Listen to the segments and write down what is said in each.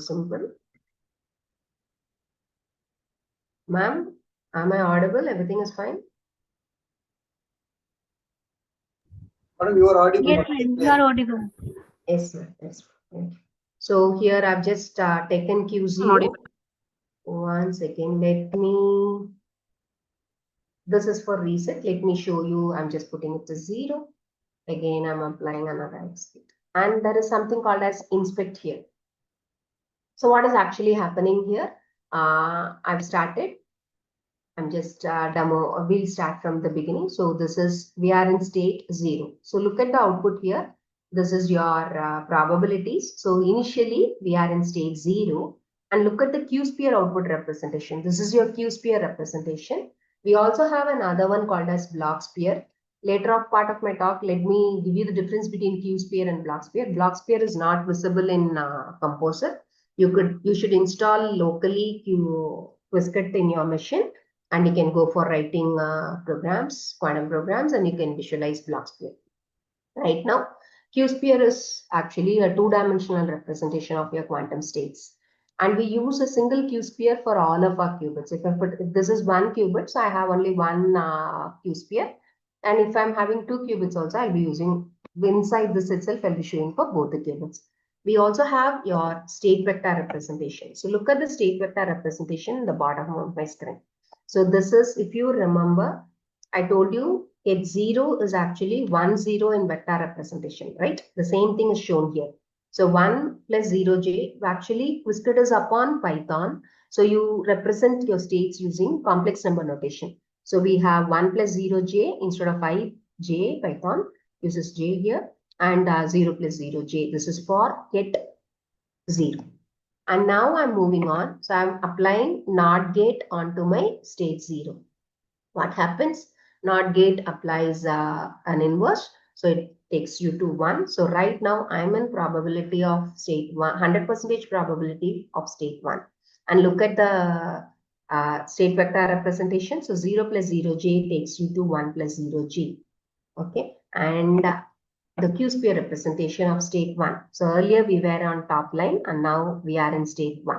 simple. Ma'am, am I audible? Everything is fine? Madam, you are audible. Yes, ma'am, you are audible. Yes, ma'am. Yes, ma'am. So here I've just taken Q0. One second, let me, this is for reset. Let me show you, I'm just putting it to 0. Again, I'm applying another state. And there is something called as inspect here. So what is actually happening here? I've started. I'm just demo. We'll start from the beginning. So this is, we are in state 0. So look at the output here. This is your probabilities. So initially we are in state 0. And look at the Q-sphere output representation. This is your Q-sphere representation. We also have another one called as block sphere. Later off part of my talk, let me give you the difference between Q-sphere and block sphere. Block sphere is not visible in Composer. You should install locally Qiskit in your machine, and you can go for writing programs, quantum programs, and you can visualize block sphere. Right now, Q-sphere is actually a two-dimensional representation of your quantum states. And we use a single Q-sphere for all of our qubits. If this is 1 qubit, so I have only one Q-sphere. And if I'm having 2 qubits also, I'll be using, inside this itself, I'll be showing for both the qubits. We also have your state vector representation. So look at the state vector representation in the bottom of my screen. So this is, if you remember, I told you H0 is actually 1, 0 in vector representation, right? The same thing is shown here. So 1 plus 0j, actually Qiskit is upon Python. So you represent your states using complex number notation. So we have 1 plus 0j instead of ij, Python uses j here, and 0 plus 0j. This is for get 0. And now I'm moving on. So I'm applying NOT gate onto my state 0. What happens? NOT gate applies an inverse. So it takes you to 1. So right now I'm in probability of state 1, 100% probability of state 1. And look at the state vector representation. So 0 plus 0j takes you to 1 plus 0j. Okay. And the Q-sphere representation of state 1. So earlier we were on top line and now we are in state 1.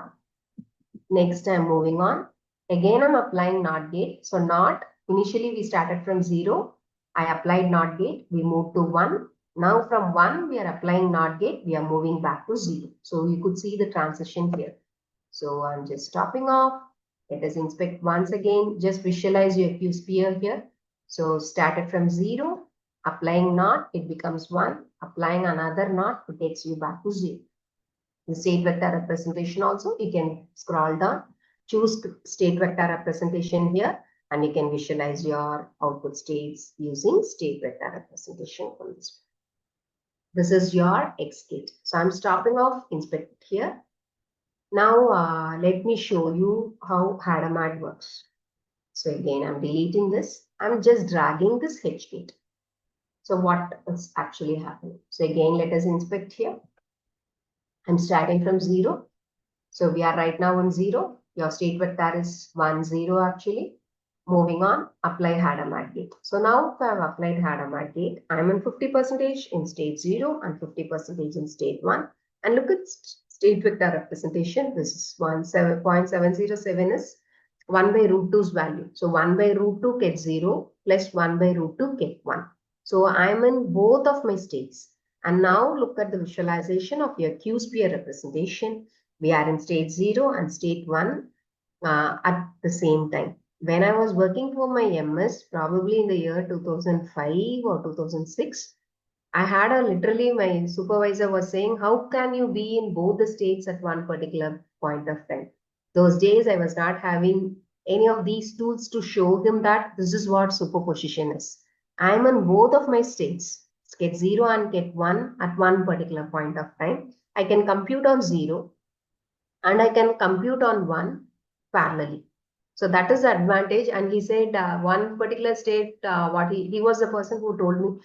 Next I'm moving on. Again I'm applying NOT gate. So NOT, initially we started from 0. I applied NOT gate. We moved to 1. Now from 1 we are applying NOT gate. We are moving back to 0. So you could see the transition here. So I'm just stopping off. Let us inspect once again. Just visualize your Q-sphere here. So started from 0. Applying NOT, it becomes 1. Applying another NOT, it takes you back to 0. The state vector representation also, you can scroll down, choose state vector representation here, and you can visualize your output states using state vector representation from this. This is your X gate. So I'm stopping off, inspect here. Now let me show you how Hadamard works. So again, I'm deleting this. I'm just dragging this H gate. So what is actually happening? So again, let us inspect here. I'm starting from 0. So we are right now on 0. Your state vector is 1, 0 actually. Moving on, apply Hadamard gate. So now if I have applied Hadamard gate, I'm in 50% in state 0 and 50% in state 1. And look at state vector representation. This is 0.707 is 1 by root 2's value. So 1 by root 2 get 0 plus 1 by root 2 get 1. So I'm in both of my states. And now look at the visualization of your Q-sphere representation. We are in state 0 and state 1 at the same time. When I was working for my MS, probably in the year 2005 or 2006, I had literally my supervisor was saying, how can you be in both the states at one particular point of time? Those days I was not having any of these tools to show him that this is what superposition is. I'm in both of my states, get 0 and get 1 at one particular point of time. I can compute on 0 and I can compute on 1 parallelly. So that is the advantage. And he said one particular state, he was the person who told me,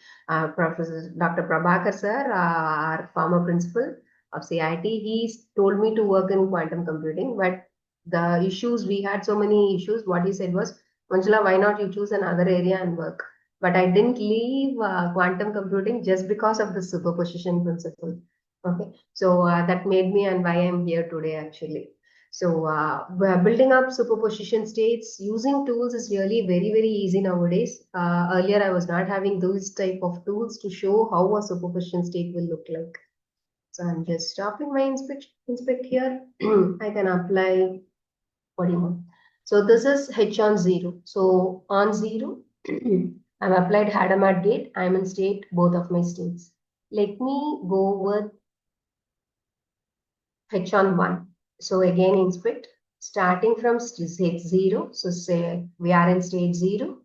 Professor Dr. Prabhakar sir, our former principal of CIT, he told me to work in quantum computing. But the issues, we had so many issues. What he said was, Manjula, why not you choose another area and work? But I didn't leave quantum computing just because of the superposition principle. Okay, so that made me and why I'm here today actually. So we're building up superposition states using tools is really very easy nowadays. Earlier I was not having those type of tools to show how a superposition state will look like. So I'm just stopping my inspect here. I can apply what do you want. So this is H on 0. So on 0, I've applied Hadamard gate. I'm in state both of my states. Let me go with H on 1. So again inspect starting from state 0. So say we are in state 0.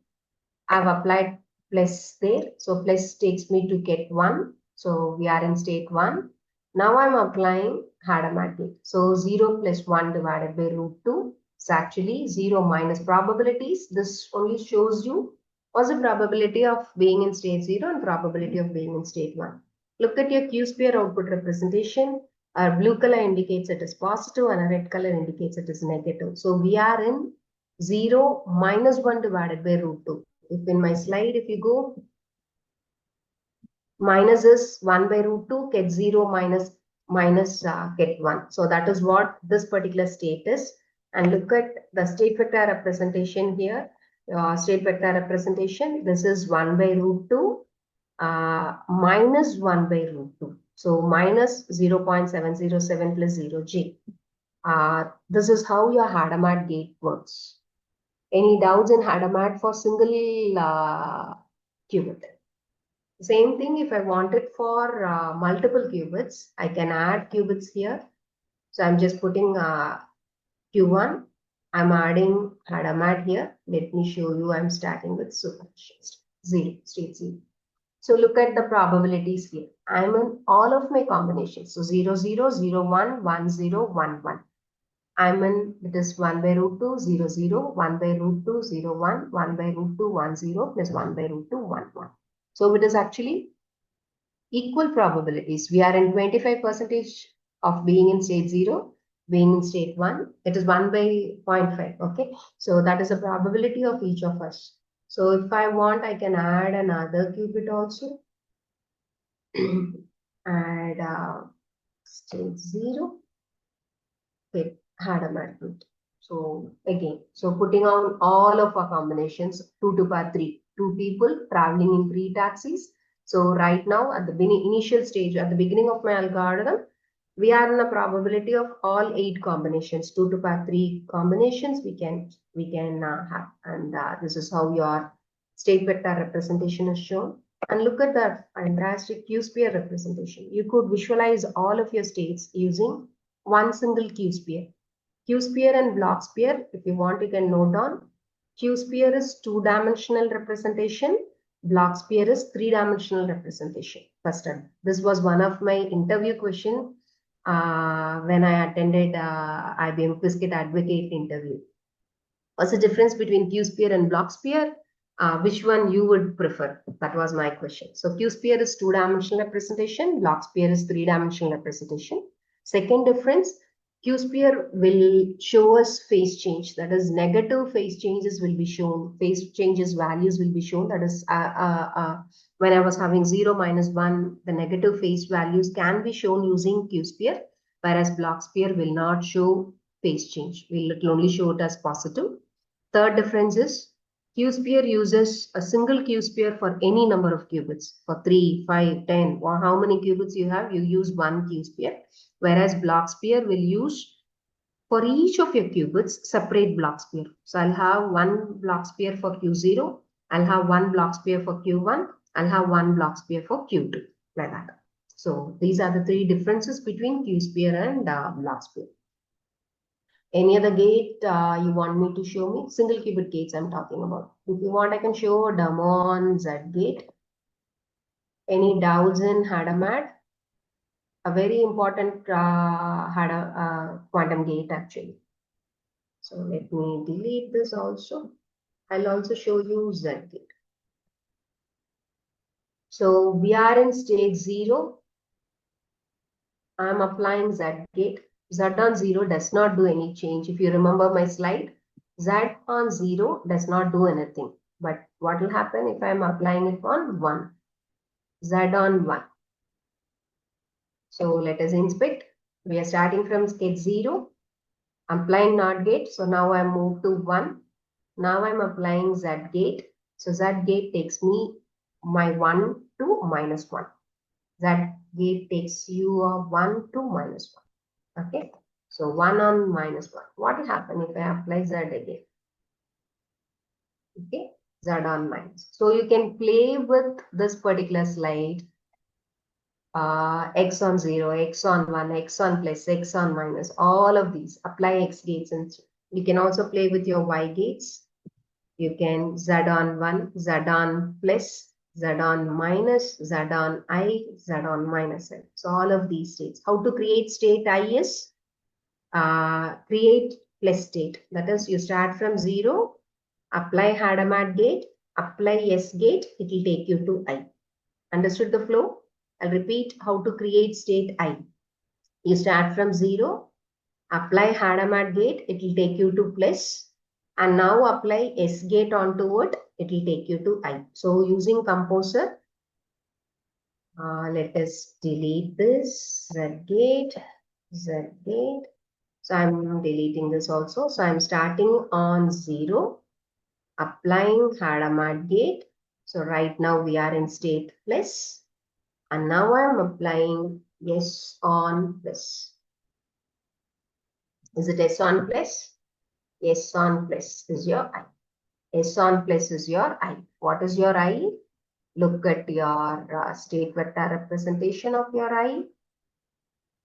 I've applied plus there. So plus takes me to get 1. So we are in state 1. Now I'm applying Hadamard gate. So 0 plus 1 divided by root 2 is actually 0 minus probabilities. This only shows you what's the probability of being in state 0 and probability of being in state 1. Look at your Q-sphere output representation. Our blue color indicates it is positive and a red color indicates it is negative. So we are in 0 minus 1 divided by root 2. If in my slide, if you go, minus is 1 by root 2, get 0 minus get 1. So that is what this particular state is. And look at the state vector representation here. State vector representation, this is 1 by root 2 minus 1 by root 2. So minus 0.707 plus 0g. This is how your Hadamard gate works. Any doubts in Hadamard for single qubit? Same thing if I want it for multiple qubits, I can add qubits here. So I'm just putting Q1. I'm adding Hadamard here. Let me show you I'm starting with superposition 0, state 0. So look at the probabilities here. I'm in all of my combinations. So 0, 0, 0, 1, 1, 0, 1, 1. I'm in this 1 by root 2, 0, 0, 1 by root 2, 0, 1, 1 by root 2, 1, 0, plus 1 by root 2, 1, 1. So it is actually equal probabilities. We are in 25% of being in state 0, being in state 1. It is 1 by 0.5. Okay. So that is the probability of each of us. So if I want, I can add another qubit also. Add state 0. Okay, Hadamard gate. So again, so putting on all of our combinations, 2 to power 3, 2 people traveling in 3 taxis. So right now at the initial stage, at the beginning of my algorithm, we are in a probability of all 8 combinations, 2 to power 3 combinations we can have. And this is how your state vector representation is shown. And look at that fantastic Q-sphere representation. You could visualize all of your states using one single Q-sphere. Q-sphere and block sphere, if you want, you can note down. Q-sphere is 2-dimensional representation. Block sphere is 3-dimensional representation. First time. This was one of my interview question when I attended IBM Qiskit Advocate interview. What's the difference between Q-sphere and block sphere? Which one you would prefer? That was my question. So Q-sphere is 2-dimensional representation. Block sphere is 3-dimensional representation. Second difference, Q-sphere will show us phase change. That is, negative phase changes will be shown. Phase changes values will be shown. That is, when I was having 0, -1, the negative phase values can be shown using Q-sphere, whereas block sphere will not show phase change. It will only show it as positive. Third difference is Q-sphere uses a single Q-sphere for any number of qubits. For 3, 5, 10, or how many qubits you have, you use one Q-sphere. Whereas block sphere will use for each of your qubits separate block sphere. So I'll have one block sphere for Q0. I'll have one block sphere for Q1. I'll have one block sphere for Q2. Like that. So these are the 3 differences between Q-sphere and block sphere. Any other gate you want me to show me? Single qubit gates I'm talking about. If you want, I can show a demo on Z gate. Any doubts in Hadamard? A very important quantum gate actually. So let me delete this also. I'll also show you Z gate. So we are in stage 0. I'm applying Z gate. Z on 0 does not do any change. If you remember my slide, Z on 0 does not do anything. But what will happen if I'm applying it on 1? Z on 1. So let us inspect. We are starting from state 0. Applying NOT gate. So now I move to 1. Now I'm applying Z gate. So Z gate takes me my 1 to minus 1. Z gate takes you a 1 to minus 1. Okay. So 1 on minus 1. What will happen if I apply Z again? Okay. Z on minus. So you can play with this particular slide. X on 0, X on 1, X on plus, X on minus, all of these. Apply X gates. And you can also play with your Y gates. You can Z on 1, Z on plus, Z on minus, Z on I, Z on minus I. So all of these states. How to create state I is create plus state. That is, you start from 0, apply Hadamard gate, apply S gate, it will take you to I. Understood the flow? I'll repeat how to create state I. You start from 0, apply Hadamard gate, it will take you to plus, and now apply S gate onto it, it will take you to I. So using composer, let us delete this Z gate. So I'm deleting this also. So I'm starting on 0, applying Hadamard gate. So right now we are in state plus. And now I'm applying S on plus. Is it S on plus? S on plus is your I. S on plus is your I. What is your I? Look at your state vector representation of your I.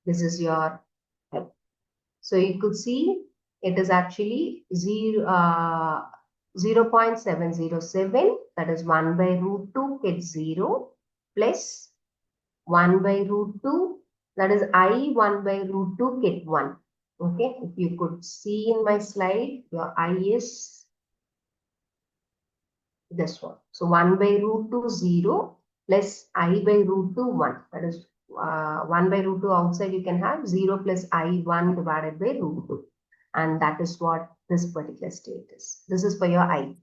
This is your I. So you could see it is actually 0.707. That is 1 by root 2 gets 0 plus 1 by root 2, that is I 1 by root 2 get 1. Okay, if you could see in my slide, your I is this one. So 1 by root 2 0 plus I by root 2 1. That is 1 by root 2 outside you can have 0 plus I 1 divided by root 2. And that is what this particular state is. This is for your I.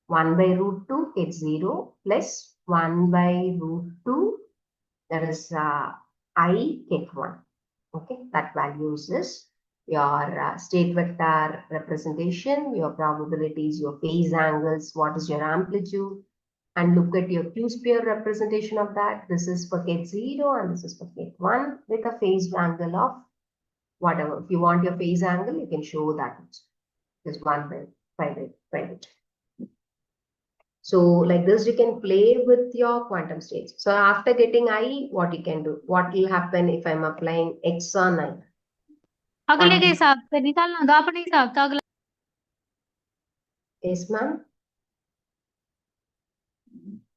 1 by root 2 gets 0 plus 1 by root 2, that is I get 1. Okay, that values is your state vector representation, your probabilities, your phase angles, what is your amplitude, and look at your Q-sphere representation of that. This is for gate 0 and this is for gate 1 with a phase angle of whatever. If you want your phase angle, you can show that. Just 1 by 5. So like this, you can play with your quantum states. So after getting I, what you can do? What will happen if I'm applying X on I? अगले के हिसाब से निकालना दो अपने हिसाब से अगला Yes, ma'am.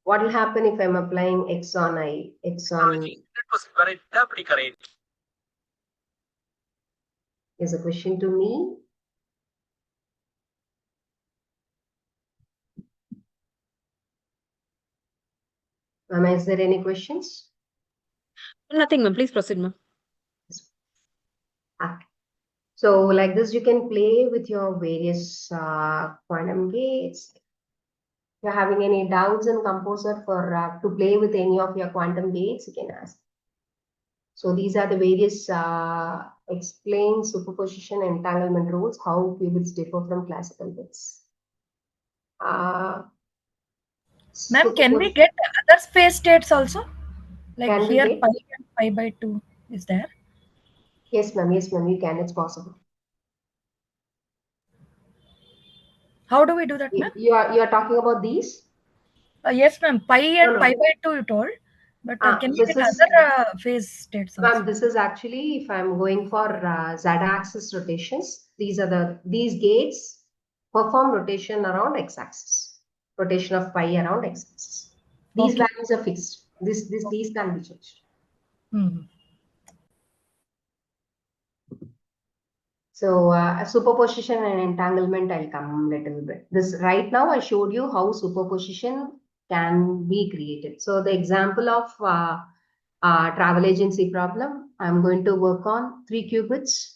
What will happen if I'm applying X on I? X on. That was correct. Doubly correct. Is a question to me. Ma'am, is there any questions? Nothing, ma'am. Please proceed, ma'am. Okay. So like this, you can play with your various quantum gates. If you're having any doubts in Composer for to play with any of your quantum gates, you can ask. So these are the various explain superposition and entanglement rules, how qubits differ from classical bits. Ma'am, can we get other space states also? Like Can we here, get? pi and pi by 2 is there? Yes, ma'am. Yes, ma'am. You can. It's possible. How do we do that, ma'am? You are talking about these? Yes, ma'am. Pi and No, pi no. by 2 you told. But can we This get is, other phase states also? ma'am, this is actually if I'm going for z-axis rotations. These gates perform rotation around x-axis. Rotation of pi around x-axis. These Okay. values are fixed. These can be changed. Hmm. So superposition and entanglement, I'll come a little bit. This right now I showed you how superposition can be created. So the example of travel agency problem, I'm going to work on 3 qubits.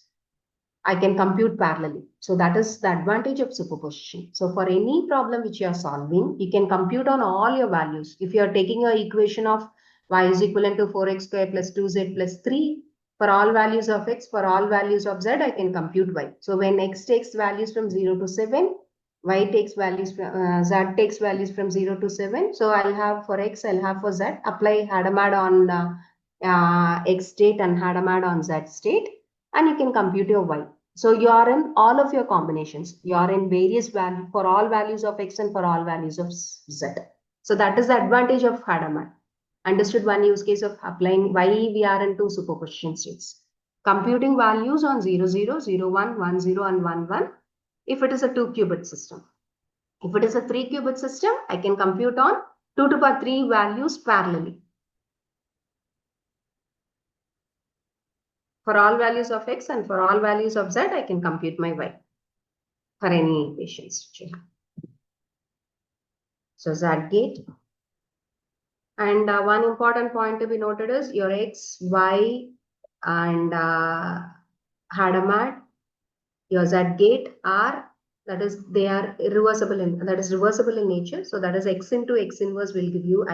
I can compute parallelly. So that is the advantage of superposition. So for any problem which you are solving, you can compute on all your values. If you are taking your equation of y is equivalent to 4x square plus 2z plus 3. For all values of x, for all values of z, I can compute y. So when x takes values from 0 to 7, y takes values from, z takes values from 0 to 7. So I'll have for x, I'll have for z, apply Hadamard on x state and Hadamard on z state, and you can compute your y. So you are in all of your combinations. You are in various values for all values of x and for all values of z. So that is the advantage of Hadamard. Understood one use case of applying why we are in two superposition states. Computing values on 0, 0, 0, 1, 1, 0, and 1, 1 if it is a 2-qubit system. If it is a 3-qubit system, I can compute on 2 to the power 3 values parallelly. For all values of x and for all values of z, I can compute my y for any equations which you have. So z gate. And one important point to be noted is your x, y, and Hadamard, your z gate are, that is, they are reversible in nature. So that is x into x inverse will give you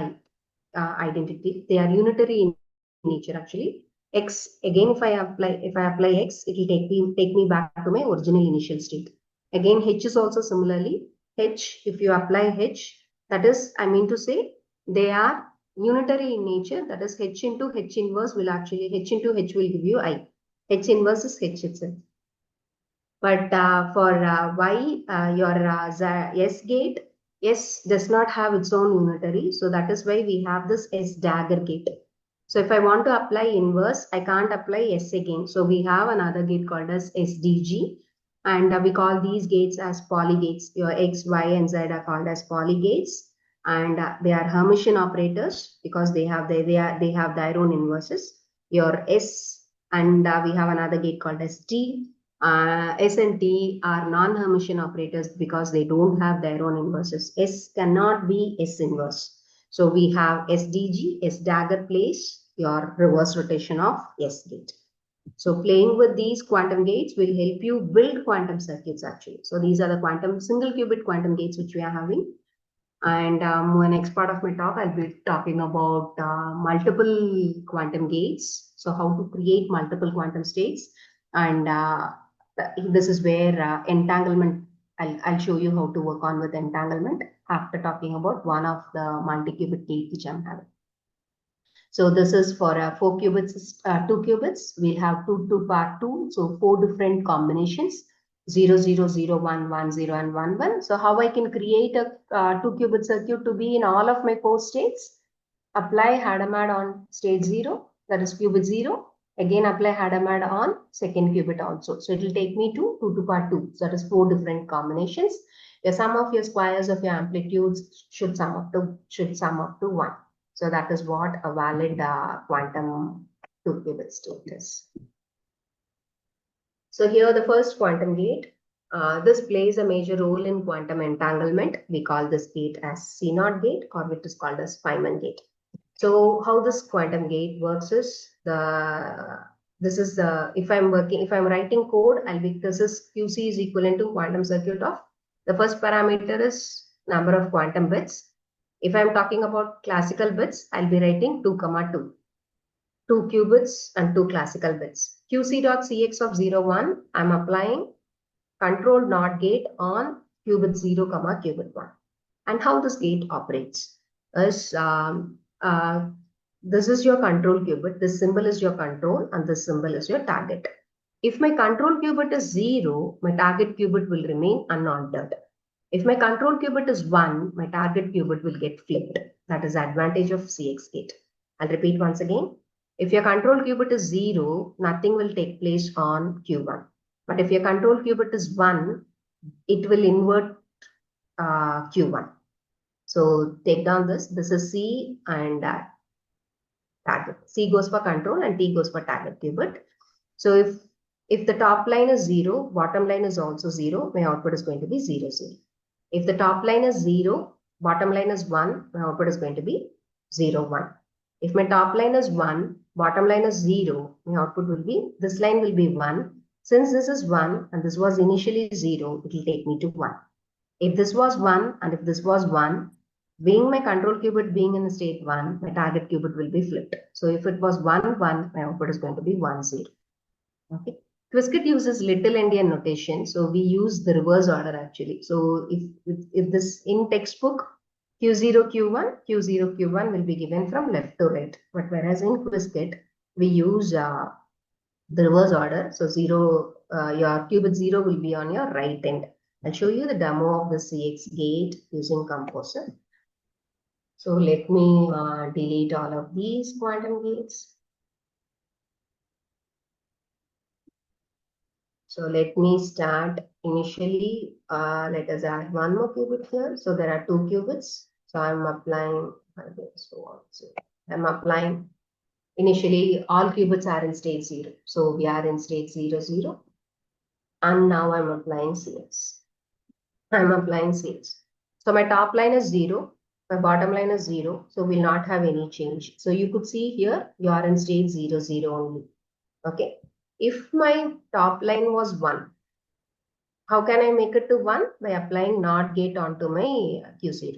identity. They are unitary in nature actually. X again, if I apply x, it will take me back to my original initial state. Again, h is also similarly. H, if you apply h, that is, I mean to say, they are unitary in nature. That is, h into h inverse will actually, h into h will give you I. H inverse is h itself. But for y, your S gate, S does not have its own unitary. So that is why we have this S dagger gate. So if I want to apply inverse, I can't apply S again. So we have another gate called as SDG. And we call these gates as poly gates. Your X, Y, and Z are called as poly gates. And they are Hermitian operators because they have their own inverses. Your S, and we have another gate called as T. S and T are non-Hermitian operators because they don't have their own inverses. S cannot be S inverse. So we have SDG, S dagger plays your reverse rotation of S gate. So playing with these quantum gates will help you build quantum circuits actually. So these are the quantum single qubit quantum gates which we are having. And the next part of my talk, I'll be talking about multiple quantum gates. So how to create multiple quantum states. And this is where entanglement, I'll show you how to work on with entanglement after talking about one of the multi-qubit gate which I'm having. So this is for 4 qubits, 2 qubits. We'll have 2 to power 2. So 4 different combinations, 0, 0, 0, 1, 1, 0, and 1, 1. So how I can create a 2 qubit circuit to be in all of my 4 states? Apply Hadamard on state 0, that is qubit 0. Again, apply Hadamard on second qubit also. So it will take me to 2 to power 2. So that is 4 different combinations. The sum of your squares of your amplitudes should sum up to 1. So that is what a valid quantum 2 qubit state is. So here the first quantum gate, this plays a major role in quantum entanglement. We call this gate as C0 gate, or which is called as Feynman gate. So how this quantum gate works is if I'm writing code, this is QC is equivalent to quantum circuit of, the first parameter is number of quantum bits. If I'm talking about classical bits, I'll be writing 2, 2. 2 qubits and 2 classical bits. QC.cx of 0, 1, I'm applying control NOT gate on qubit 0, qubit 1. And how this gate operates is, this is your control qubit, this symbol is your control, and this symbol is your target. If my control qubit is 0, my target qubit will remain unaltered. If my control qubit is 1, my target qubit will get flipped. That is the advantage of CX gate. I'll repeat once again. If your control qubit is 0, nothing will take place on Q1. But if your control qubit is 1, it will invert Q1. So take down this. This is C and target. C goes for control and T goes for target qubit. So if the top line is 0, bottom line is also 0, my output is going to be 0, 0. If the top line is 0, bottom line is 1, my output is going to be 0, 1. If my top line is 1, bottom line is 0, my output will be, this line will be 1. Since this is 1 and this was initially 0, it will take me to 1. If this was 1 and if this was 1, Being my control qubit being in state 1, my target qubit will be flipped. So if it was 1, 1, my output is going to be 1, 0. Okay. Qiskit uses little endian notation, so we use the reverse order actually. So if this in textbook, Q0, Q1, Q0, Q1 will be given from left to right. But whereas in Qiskit, we use the reverse order. So your qubit 0 will be on your right end. I'll show you the demo of the CX gate using Composer. So let me delete all of these quantum gates. So let me start initially. Let us add one more qubit here. So there are 2 qubits. So I'm applying. I'm applying. Initially, all qubits are in state 0. So we are in state 0, 0. And now I'm applying CX. I'm applying CX. So my top line is 0. My bottom line is 0. So we'll not have any change. So you could see here, you are in state 0, 0 only. Okay. If my top line was 1, how can I make it to 1? By applying NOT gate onto my Q0.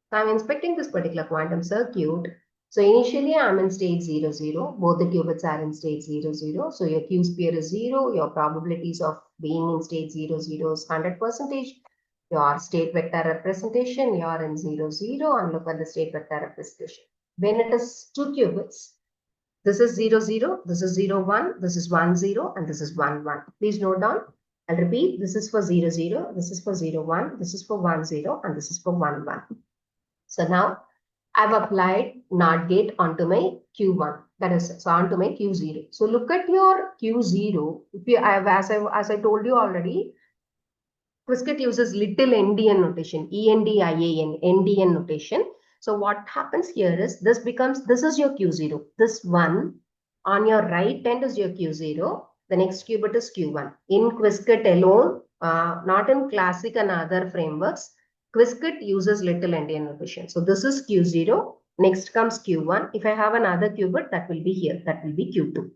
So I'm inspecting this particular quantum circuit. So initially I'm in state 0, 0. Both the qubits are in state 0, 0. So your Q sphere is 0. Your probabilities of being in state 0, 0 is 100%. Your state vector representation, you are in 0, 0. And look at the state vector representation. When it is 2 qubits, this is 0, 0, this is 0, 1, this is 1, 0, and this is 1, 1. Please note down. I'll repeat, this is for 0, 0, this is for 0, 1, this is for 1, 0, and this is for 1, 1. So now I've applied NOT gate onto my Q1, that is, so onto my Q0. So look at your Q0. If you, as I told you already, Qiskit uses little endian notation, ENDIAN, endian notation. So what happens here is this is your Q0. This one on your right end is your Q0. The next qubit is Q1. In Qiskit alone, not in classic and other frameworks, Qiskit uses little endian notation. So this is Q0. Next comes Q1. If I have another qubit, that will be here. That will be Q2.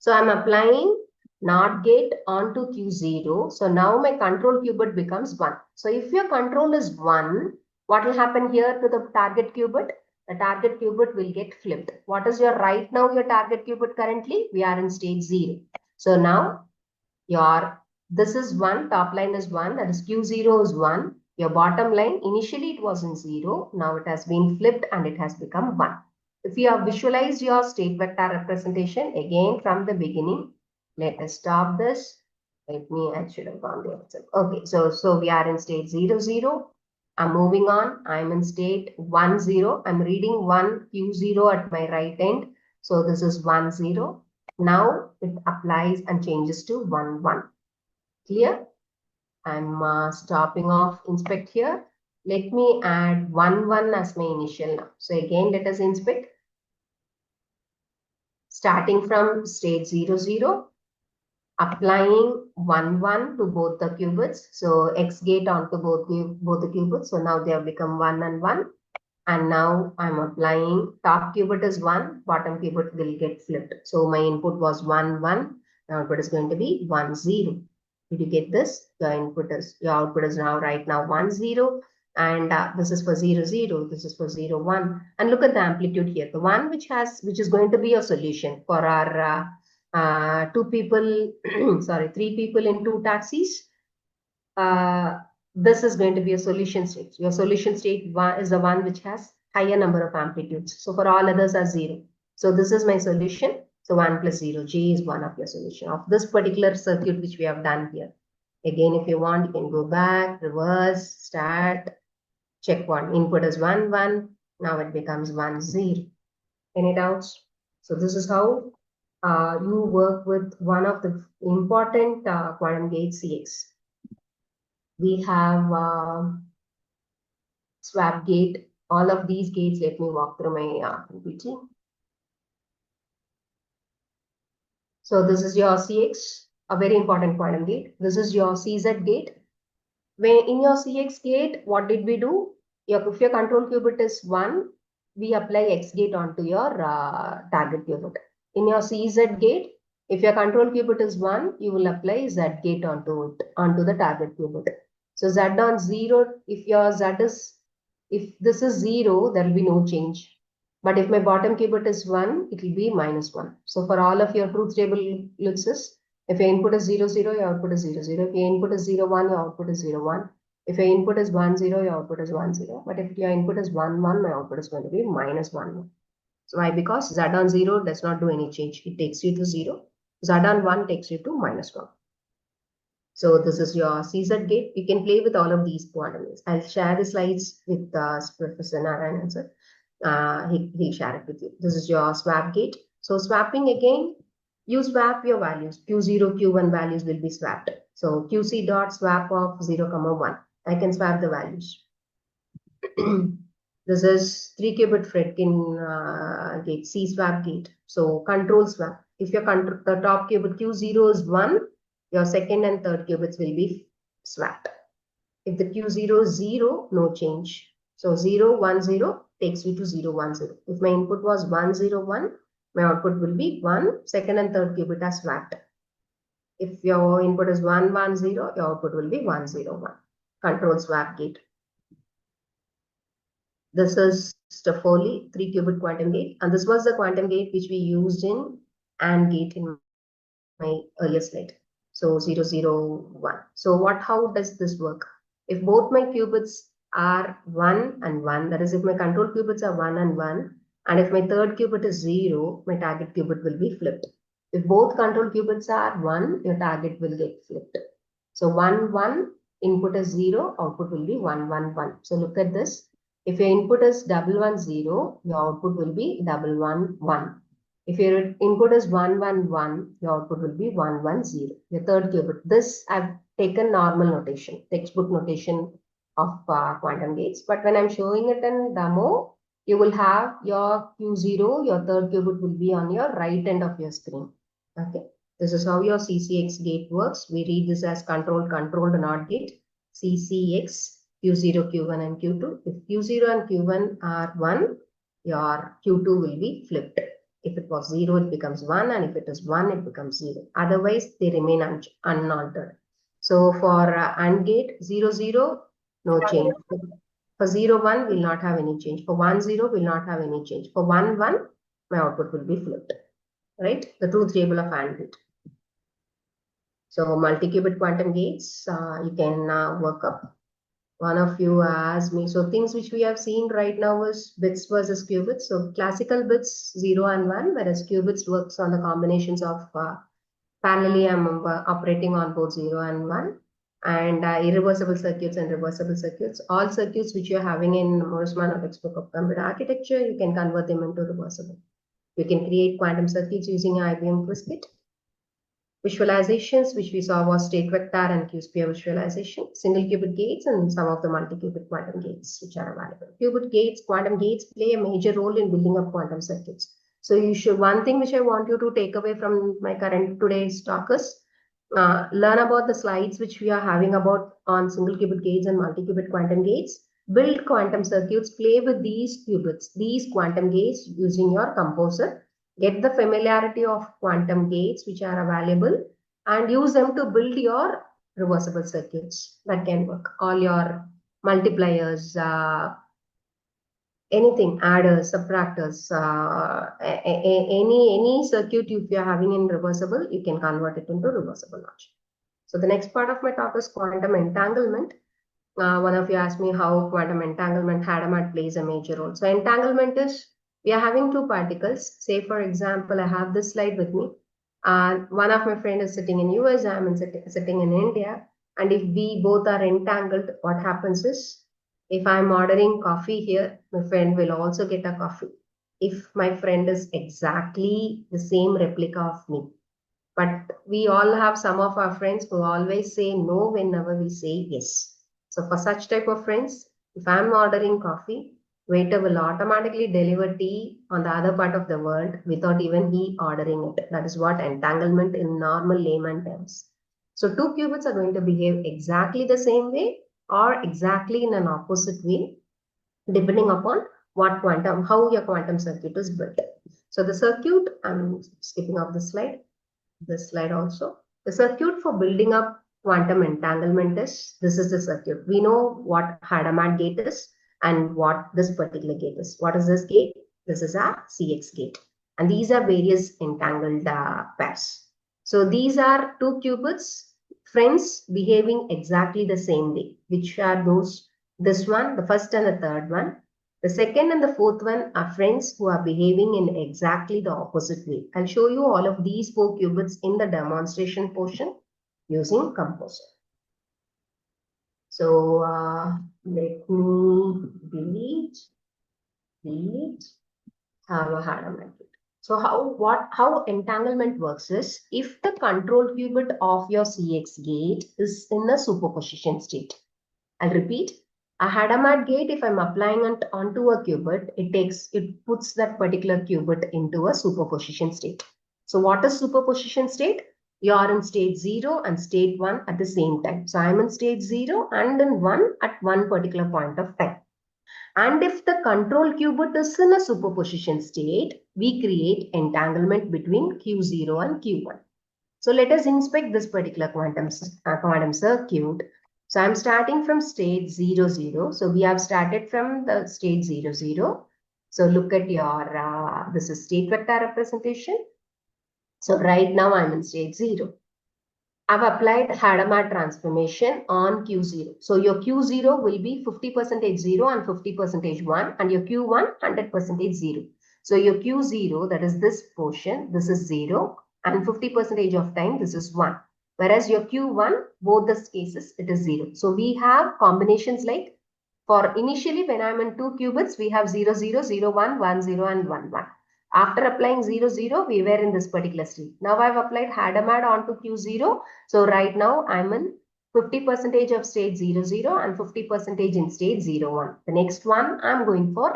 So I'm applying NOT gate onto Q0. So now my control qubit becomes 1. So if your control is 1, what will happen here to the target qubit? The target qubit will get flipped. What is your right now, your target qubit currently? We are in state 0. So now this is 1, top line is 1, that is Q0 is 1. Your bottom line, initially it was in 0. Now it has been flipped and it has become 1. If you have visualized your state vector representation again from the beginning, let us stop this. Let me, I should have gone there. Okay, so we are in state 0, 0. I'm moving on. I'm in state 1, 0. I'm reading 1 Q0 at my right end. So this is 1, 0. Now it applies and changes to 1, 1. Clear? I'm stopping off inspect here. Let me add 1, 1 as my initial now. So again, let us inspect. Starting from state 0, 0, applying 1, 1 to both the qubits. So X gate onto both the qubits. So now they have become 1 and 1. And now I'm applying top qubit is 1, bottom qubit will get flipped. So my input was 1, 1. Now output is going to be 1, 0. Did you get this? Your output is now right now 1, 0. And this is for 0, 0. This is for 0, 1. And look at the amplitude here. The one which is going to be a solution for our 3 people in 2 taxis. This is going to be a solution state. Your solution state is the one which has higher number of amplitudes. So for all others are 0. So this is my solution. So 1 plus 0. J is one of your solution of this particular circuit which we have done here. Again, if you want, you can go back, reverse, start, check one. Input is 1, 1. Now it becomes 1, 0. Any doubts? So this is how you work with one of the important quantum gate CX. We have swap gate. All of these gates, let me walk through my PPT. So this is your CX, a very important quantum gate. This is your CZ gate. When in your CX gate, what did we do? If your control qubit is 1, we apply X gate onto your target qubit. In your CZ gate, if your control qubit is 1, you will apply Z gate onto the target qubit. So Z on 0, if your Z is If this is 0, there will be no change. But if my bottom qubit is 1, it will be -1. So for all of your truth table looks is, if your input is 0, 0, your output is 0, 0. If your input is 0, 1, your output is 0, 1. If your input is 1, 0, your output is 1, 0. But if your input is 1, 1, my output is going to be -1, 1. So why? Because Z on 0 does not do any change. It takes you to 0. Z on 1 takes you to -1. So this is your CZ gate. You can play with all of these quantum gates. I'll share the slides with Professor Narayanan sir. He'll share it with you. This is your swap gate. So swapping again, you swap your values. Q0, Q1 values will be swapped. So QC dot swap of 0, 1. I can swap the values. This is 3 qubit Fredkin gate, C swap gate. So control swap. If your the top qubit Q0 is 1, your second and third qubits will be swapped. If the Q0 is 0, no change. So 0, 1, 0 takes you to 0, 1, 0. If my input was 1, 0, 1, my output will be 1, second and third qubit are swapped. If your input is 1, 1, 0, your output will be 1, 0, 1. Control swap gate. This is Stofoli 3 qubit quantum gate, and this was the quantum gate which we used in AND gate in my earlier slide. So 0, 0, 1. So how does this work? If both my qubits are 1 and 1, that is if my control qubits are 1 and 1, and if my third qubit is 0, my target qubit will be flipped. If both control qubits are 1, your target will get flipped. So 1, 1, input is 0, output will be 1, 1, 1. So look at this. If your input is 1, 1, 0, your output will be 1, 1, 1. If your input is 1, 1, 1, your output will be 1, 1, 0. Your third qubit. This I've taken normal notation, textbook notation of quantum gates. But when I'm showing it in demo, you will have your Q0, your third qubit will be on your right end of your screen. Okay. This is how your CCX gate works. We read this as controlled NOT gate. CCX, Q0, Q1 and Q2. If Q0 and Q1 are 1, your Q2 will be flipped. If it was 0, it becomes 1, and if it is 1, it becomes 0. Otherwise, they remain unaltered. So for AND gate, 0, 0, no change. For 0, 1, will not have any change. For 1, 0, will not have any change. For 1, 1, my output will be flipped. Right? The truth table of AND gate. So multi-qubit quantum gates, you can work up. One of you asked me, so things which we have seen right now is bits versus qubits. So classical bits 0 and 1, whereas qubits works on the combinations of parallelly I'm operating on both 0 and 1, and irreversible circuits and reversible circuits. All circuits which you're having in Morse Mann textbook of computer architecture, you can convert them into reversible. You can create quantum circuits using IBM Qiskit. Visualizations, which we saw was state vector and Q-sphere visualization, single qubit gates, and some of the multi-qubit quantum gates which are available. Qubit gates, quantum gates play a major role in building up quantum circuits. So one thing which I want you to take away from my today's talk is learn about the slides which we are having about on single qubit gates and multi-qubit quantum gates. Build quantum circuits, play with these qubits, these quantum gates using your composer. Get the familiarity of quantum gates which are available and use them to build your reversible circuits that can work. All your multipliers, anything, adders, subtractors, any circuit if you are having in reversible, you can convert it into reversible logic. So the next part of my talk is quantum entanglement. One of you asked me how quantum entanglement Hadamard plays a major role. So entanglement is, we are having two particles. Say, for example, I have this slide with me. One of my friends is sitting in US, I'm sitting in India. And if we both are entangled, what happens is, if I'm ordering coffee here, my friend will also get a coffee. If my friend is exactly the same replica of me. But we all have some of our friends who always say no whenever we say yes. So for such type of friends, if I'm ordering coffee, waiter will automatically deliver tea on the other part of the world without even he ordering it. That is what entanglement in normal layman terms. So two qubits are going to behave exactly the same way or exactly in an opposite way, depending upon how your quantum circuit is built. So the circuit, I'm skipping off this slide also. The circuit for building up quantum entanglement is, this is the circuit. We know what Hadamard gate is. and what this particular gate is. What is this gate? This is our CX gate. And these are various entangled pairs. So these are two qubits, friends behaving exactly the same way. Which are those? This one, the first and the third one. The second and the fourth one are friends who are behaving in exactly the opposite way. I'll show you all of these 4 qubits in the demonstration portion using Composer. So let me delete, have a Hadamard gate. So how entanglement works is, if the control qubit of your CX gate is in a superposition state. I'll repeat. A Hadamard gate, if I'm applying it onto a qubit, it puts that particular qubit into a superposition state. So what is superposition state? You are in state 0 and state 1 at the same time. So I'm in state 0 and in 1 at one particular point of time. And if the control qubit is in a superposition state, we create entanglement between Q0 and Q1. So let us inspect this particular quantum circuit. So I'm starting from state 0, 0. So we have started from the state 0, 0. So look at your, this is state vector representation. So right now I'm in state 0. I've applied Hadamard transformation on Q0. So your Q0 will be 50% 0 and 50% 1, and your Q1 100% 0. So your Q0, that is this portion, this is 0, and 50% of time, this is 1. Whereas your Q1, both the cases, it is 0. So we have combinations like, for initially when I'm in 2 qubits, we have 0, 0, 0, 1, 1, 0, and 1, 1. After applying 0, 0, we were in this particular state. Now I've applied Hadamard onto Q0. So right now I'm in 50% of state 0, 0 and 50% in state 0, 1. The next one I'm going for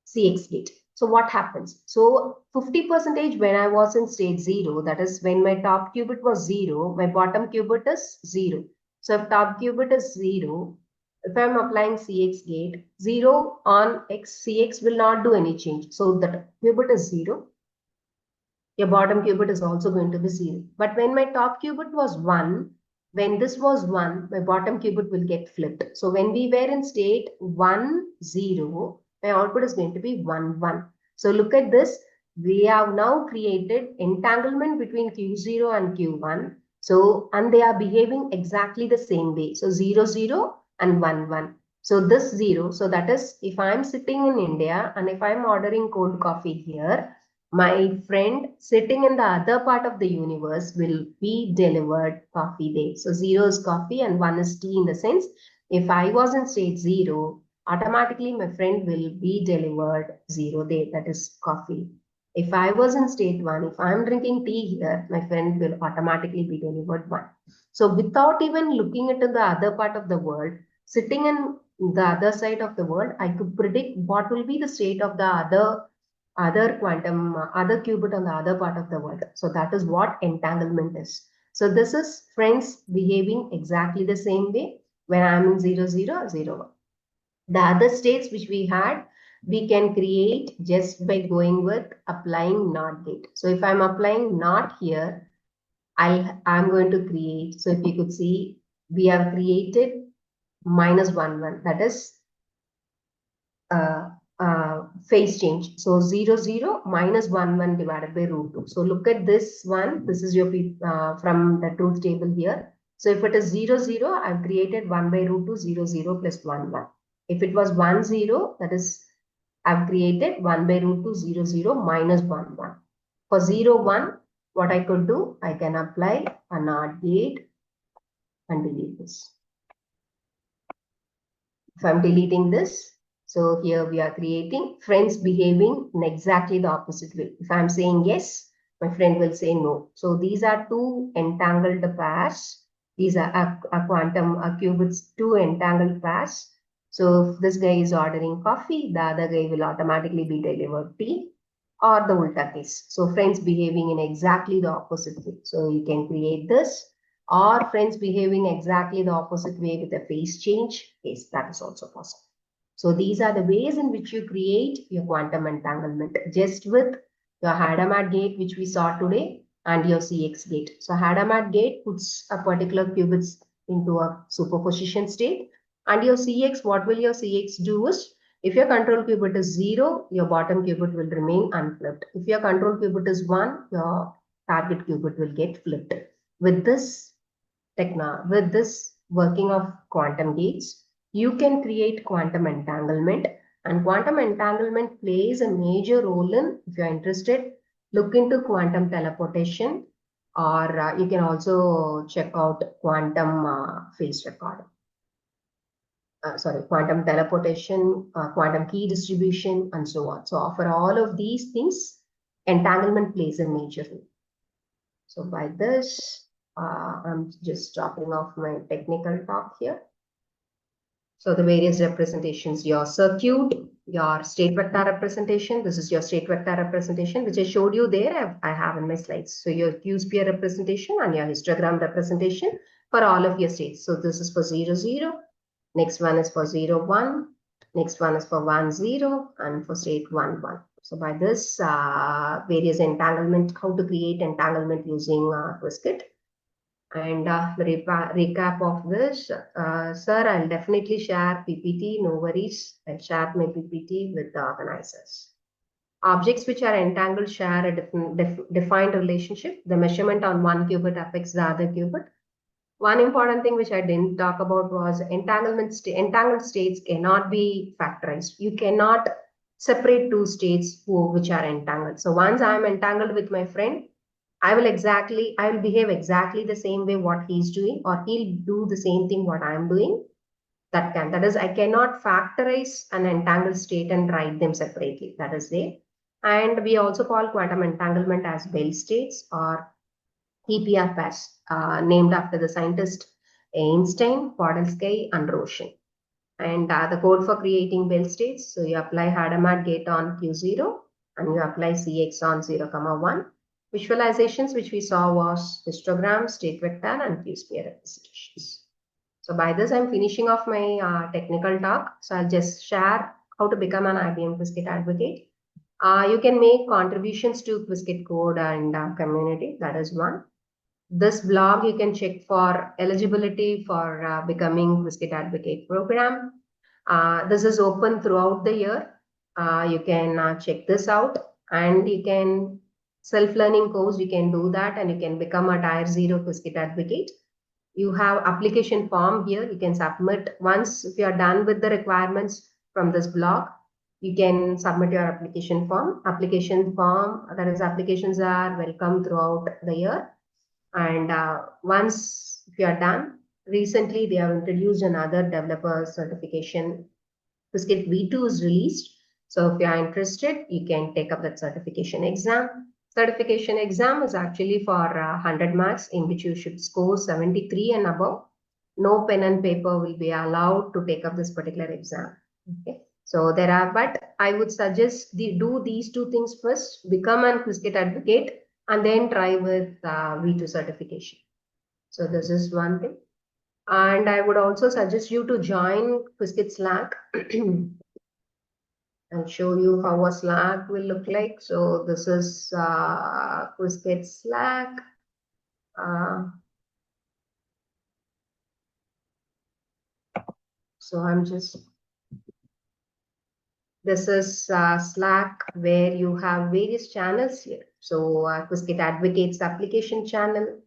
CX gate. So what happens? So 50% when I was in state 0, that is when my top qubit was 0, my bottom qubit is 0. So if top qubit is 0, if I'm applying CX gate, 0 on X, CX will not do any change. So the qubit is 0. Your bottom qubit is also going to be 0. But when my top qubit was 1, when this was 1, my bottom qubit will get flipped. So when we were in state 1, 0, my output is going to be 1, 1. So look at this. We have now created entanglement between Q0 and Q1. So, and they are behaving exactly the same way. So 0, 0 and 1, 1. So this 0, so that is, if I'm sitting in India and if I'm ordering cold coffee here, my friend sitting in the other part of the universe will be delivered coffee there. So 0 is coffee and 1 is tea, in the sense, if I was in state 0, automatically my friend will be delivered 0 there, that is coffee. If I was in state 1, if I'm drinking tea here, my friend will automatically be delivered 1. So without even looking into the other part of the world, sitting in the other side of the world, I could predict what will be the state of the other quantum, other qubit on the other part of the world. So that is what entanglement is. So this is friends behaving exactly the same way when I'm in 0, 0, 0, 1. The other states which we had, we can create just by going with applying NOT gate. So if I'm applying NOT here, I'm going to create, so if you could see, we have created -1, 1. That is phase change. So 0, 0 minus 1, 1 divided by √2. So look at this one. This is your from the truth table here. So if it is 0, 0, I've created 1 by √2, 0, 0 plus 1, 1. If it was 1, 0, that is, I've created 1 by √2, 0, 0 minus 1, 1. For 0, 1, what I could do, I can apply a NOT gate and delete this. If I'm deleting this, so here we are creating friends behaving in exactly the opposite way. If I'm saying yes, my friend will say no. So these are two entangled pairs. These are a quantum, a qubits, two entangled pairs. So if this guy is ordering coffee, the other guy will automatically be delivered tea, or the ulta case. So friends behaving in exactly the opposite way. So you can create this, or friends behaving exactly the opposite way with a phase change case. That is also possible. So these are the ways in which you create your quantum entanglement, just with your Hadamard gate, which we saw today, and your CX gate. So Hadamard gate puts a particular qubits into a superposition state, And your CX, what will your CX do is, if your control qubit is 0, your bottom qubit will remain unflipped. If your control qubit is 1, your target qubit will get flipped. With this with this working of quantum gates, you can create quantum entanglement, and quantum entanglement plays a major role in, if you're interested, look into quantum teleportation, or you can also check out quantum phase recording. Quantum teleportation, quantum key distribution, and so on. So for all of these things, entanglement plays a major role. So by this, I'm just stopping off my technical talk here. So the various representations, your circuit, your state vector representation. This is your state vector representation, which I showed you there. I have in my slides. So your Q-sphere representation and your histogram representation for all of your states. So this is for 0, 0. Next one is for 0, 1. Next one is for 1, 0. And for state 1, 1. So by this, various entanglement, how to create entanglement using Qiskit. And the recap of this, sir, I'll definitely share PPT, no worries. I'll share my PPT with the organizers. Objects which are entangled share a defined relationship. The measurement on one qubit affects the other qubit. One important thing which I didn't talk about was entangled states cannot be factorized. You cannot separate two states which are entangled. So once I am entangled with my friend, I will behave exactly the same way what he's doing, or he'll do the same thing what I'm doing. That is, I cannot factorize an entangled state and write them separately. That is there. And we also call quantum entanglement as Bell states or TPR pairs, named after the scientist Einstein, Podolsky, and Roshan. And the code for creating Bell states, so you apply Hadamard gate on Q0 and you apply CX on 0, 1. Visualizations which we saw was histogram, state vector, and Q-sphere representations. So by this, I'm finishing off my technical talk. So I'll just share how to become an IBM Qiskit advocate. You can make contributions to Qiskit code and community. That is one. This blog you can check for eligibility for becoming Qiskit advocate program. This is open throughout the year. You can check this out, and you can self-learning course, you can do that, and you can become a tier 0 Qiskit advocate. You have application form here. You can submit once if you are done with the requirements from this blog. You can submit your application form. That is, applications are welcome throughout the year. And once if you are done, recently they have introduced another developer certification. Qiskit V2 is released. So if you are interested, you can take up that certification exam. Certification exam is actually for 100 marks, in which you should score 73 and above. No pen and paper will be allowed to take up this particular exam. Okay. So but I would suggest do these two things first, become an Qiskit advocate, and then try with V2 certification. So this is one thing. And I would also suggest you to join Qiskit Slack. I'll show you how a Slack will look like. So this is Qiskit Slack. This is Slack, where you have various channels here. So Qiskit Advocates application channel.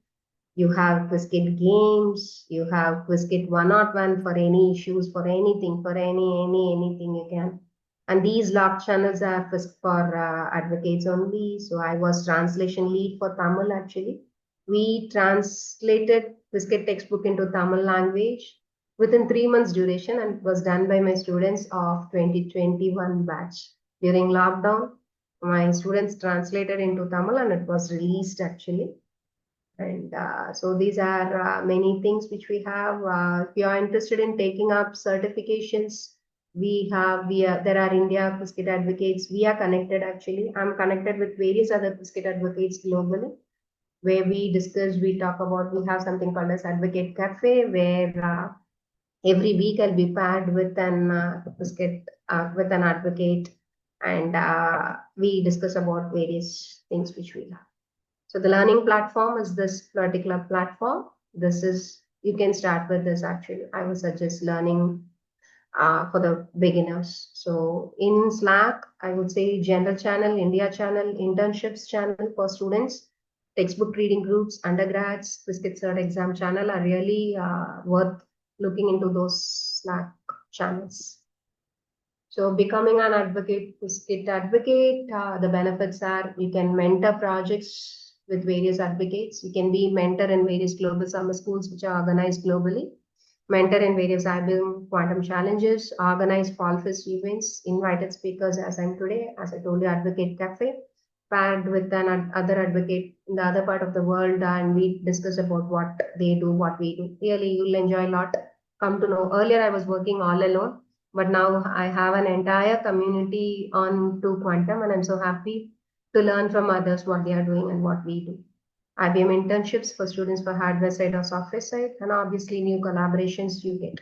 You have Qiskit Games. You have Qiskit 101 for any issues, for anything, for anything you can. And these log channels are for advocates only. So I was translation lead for Tamil actually. We translated Qiskit textbook into Tamil language within 3 months duration, and it was done by my students of 2021 batch. During lockdown, my students translated into Tamil and it was released actually. And so these are many things which we have. If you are interested in taking up certifications, there are India Qiskit advocates. We are connected actually. I'm connected with various other Qiskit advocates globally, where we talk about, we have something called as Advocate Cafe, where every week I'll be paired with an with an advocate, and we discuss about various things which we have. So the learning platform is this particular platform. This is you can start with this actually. I would suggest learning for the beginners. So in Slack, I would say general channel, India channel, internships channel for students, textbook reading groups, undergrads, Biscuit Cert exam channel are really worth looking into those Slack channels. So becoming an advocate, Biscuit advocate, the benefits are you can mentor projects with various advocates. You can be mentor in various global summer schools which are organized globally, mentor in various IBM quantum challenges, organize fall fest events, invited speakers as I'm today, as I told you, advocate cafe, paired with an other advocate in the other part of the world, and we discuss about what they do, what we do. Really, you'll enjoy a lot. Come to know. Earlier, I was working all alone, but now I have an entire community on to quantum, and I'm so happy to learn from others what they are doing and what we do. IBM internships for students for hardware side or software side, and obviously new collaborations you get.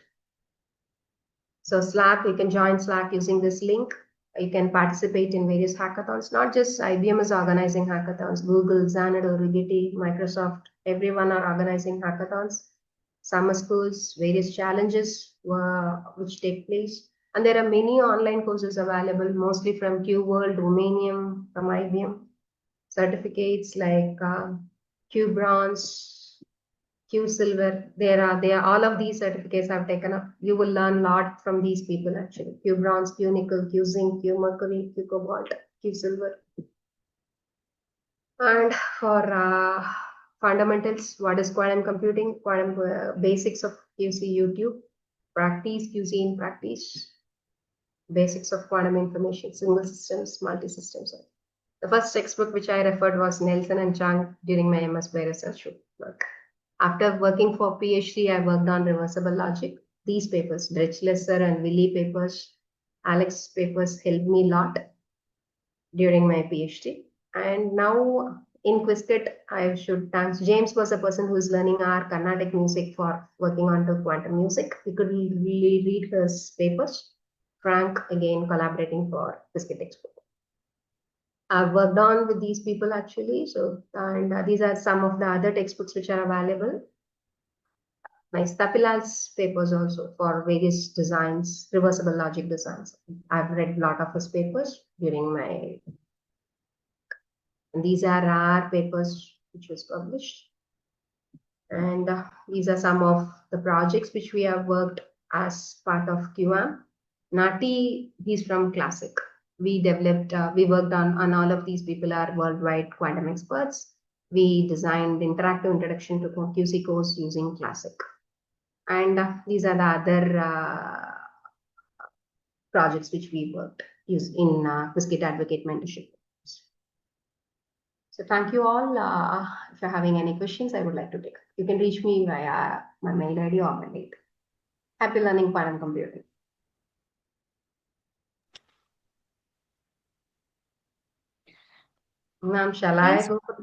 So Slack, you can join Slack using this link. You can participate in various hackathons. Not just IBM is organizing hackathons. Google, Xanadu, Rigetti, Microsoft, everyone are organizing hackathons. Summer schools, various challenges which take place. And there are many online courses available, mostly from QWorld, Romanium, from IBM. Certificates like Q Bronze, Q Silver. There are all of these certificates I've taken up. You will learn a lot from these people actually. Q Bronze, Q Nickel, Q Zinc, Q Mercury, Q Cobalt, Q Silver. And for fundamentals, what is quantum computing? Quantum basics of QC YouTube, practice QC in practice, basics of quantum information, single systems, multi systems. The first textbook which I referred was Nelson and Chang during my MS by research work. After working for PhD, I worked on reversible logic. These papers, Drechsler and Willy papers, Alex papers helped me a lot during my PhD. And now in Quiskit, I should thank James was a person who is learning our Carnatic music for working on to quantum music. We could really read his papers. Frank again collaborating for Quiskit textbook. I've worked on with these people actually. So, and these are some of the other textbooks which are available. My Tapilal's papers also for various designs, reversible logic designs. I've read a lot of his papers during my, and these are our papers which was published. And these are some of the projects which we have worked as part of QM. Nati, he's from Classic. We developed, we worked on all of these people are worldwide quantum experts. We designed interactive introduction to QC course using Classic. And these are the other projects which we worked in Biscuit Advocate Mentorship. So thank you all. If you're having any questions, I would like to take. You can reach me via my mail ID or my mail. Happy learning quantum computing. Ma'am, shall Yes. I go for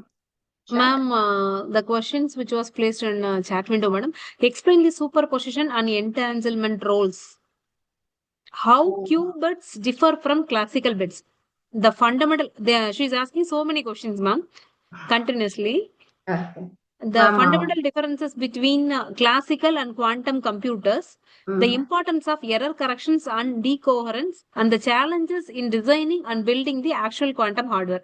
chat? Ma'am, the questions which was placed in chat window, madam. Explain the superposition and entanglement roles. How Q bits differ from classical bits? The fundamental. She's asking so many questions, ma'am, continuously. Okay. The fundamental differences between classical and quantum computers, the importance of error corrections and decoherence, and the challenges in designing and building the actual quantum hardware.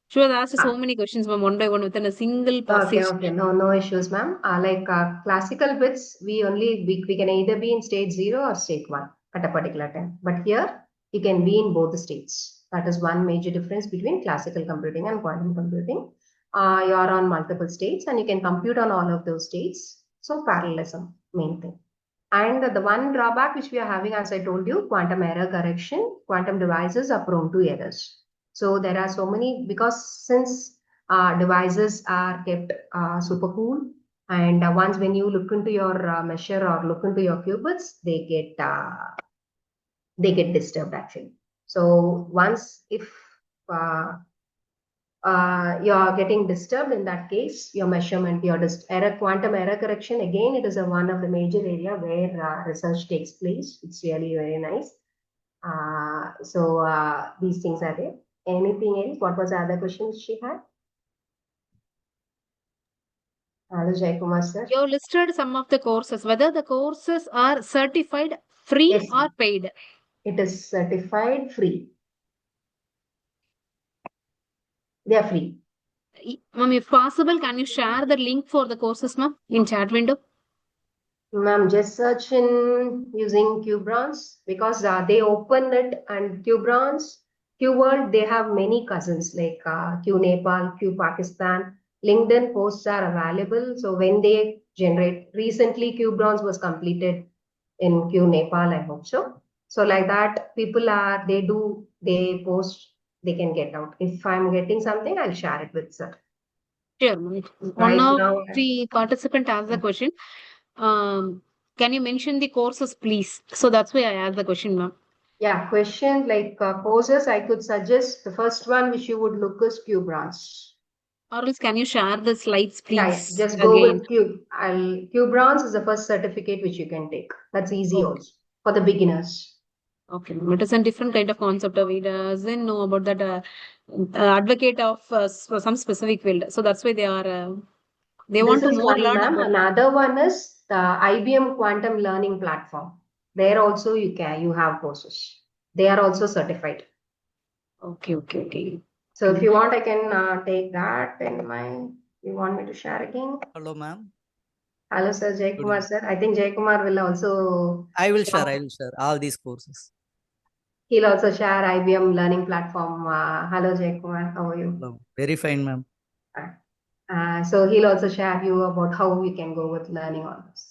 She was asked so many questions, ma'am, one by one within a single passage. Okay. No issues, ma'am. Like classical bits, we can either be in state 0 or state 1 at a particular time. But here, you can be in both the states. That is one major difference between classical computing and quantum computing. You are on multiple states and you can compute on all of those states. So parallelism, main thing. And the one drawback which we are having, as I told you, quantum error correction, quantum devices are prone to errors. So there are so many, because since devices are kept super cool, and once when you look into your measure or look into your qubits, they get disturbed actually. So once if you are getting disturbed, in that case, your measurement, your quantum error correction, again, it is one of the major area where research takes place. It's really very nice. So these things are there. Anything else? What was the other question she had? Hello, Jaikumar sir. You have listed some of the courses, whether the courses are certified, free Yes, or paid. it is certified free. They are free. Ma'am, if possible, can you share the link for the courses, ma'am, in chat window? Ma'am, just search in using QBrons because they open it and QWorld, they have many cousins like Q Nepal, Q Pakistan. LinkedIn posts are available. So when they generate, recently QBrons was completed in Q Nepal, I hope so. So like that, people they post, they can get out. If I'm getting something, I'll share it with sir. Sure, ma'am. One Right of now, the participant asked the question. Can you mention the courses, please? So that's why I asked the question, ma'am. yeah, question like courses, I could suggest the first one which you would look is QBrons. Or else, can you share the slides, Yeah, please? just go Again. with QBrons is the first certificate which you can take. That's easy Okay. also for the beginners. Okay, ma'am. It is a different kind of concept of it. Doesn't know about that advocate of some specific field. So that's why they This want to is more one, learn ma'am. about. Another one is the IBM Quantum Learning Platform. There also you have courses. They are also certified. Okay. So if you want, I can take that in my. You want me to share again? Hello, ma'am. Hello, sir, Jai Good Kumar, evening. sir. I think Jai Kumar will also. I will share all these courses. He'll also share IBM Learning Platform. Hello, Jai Kumar. How are you? Hello. Very fine, ma'am. So he'll also share you about how we can go with learning on this.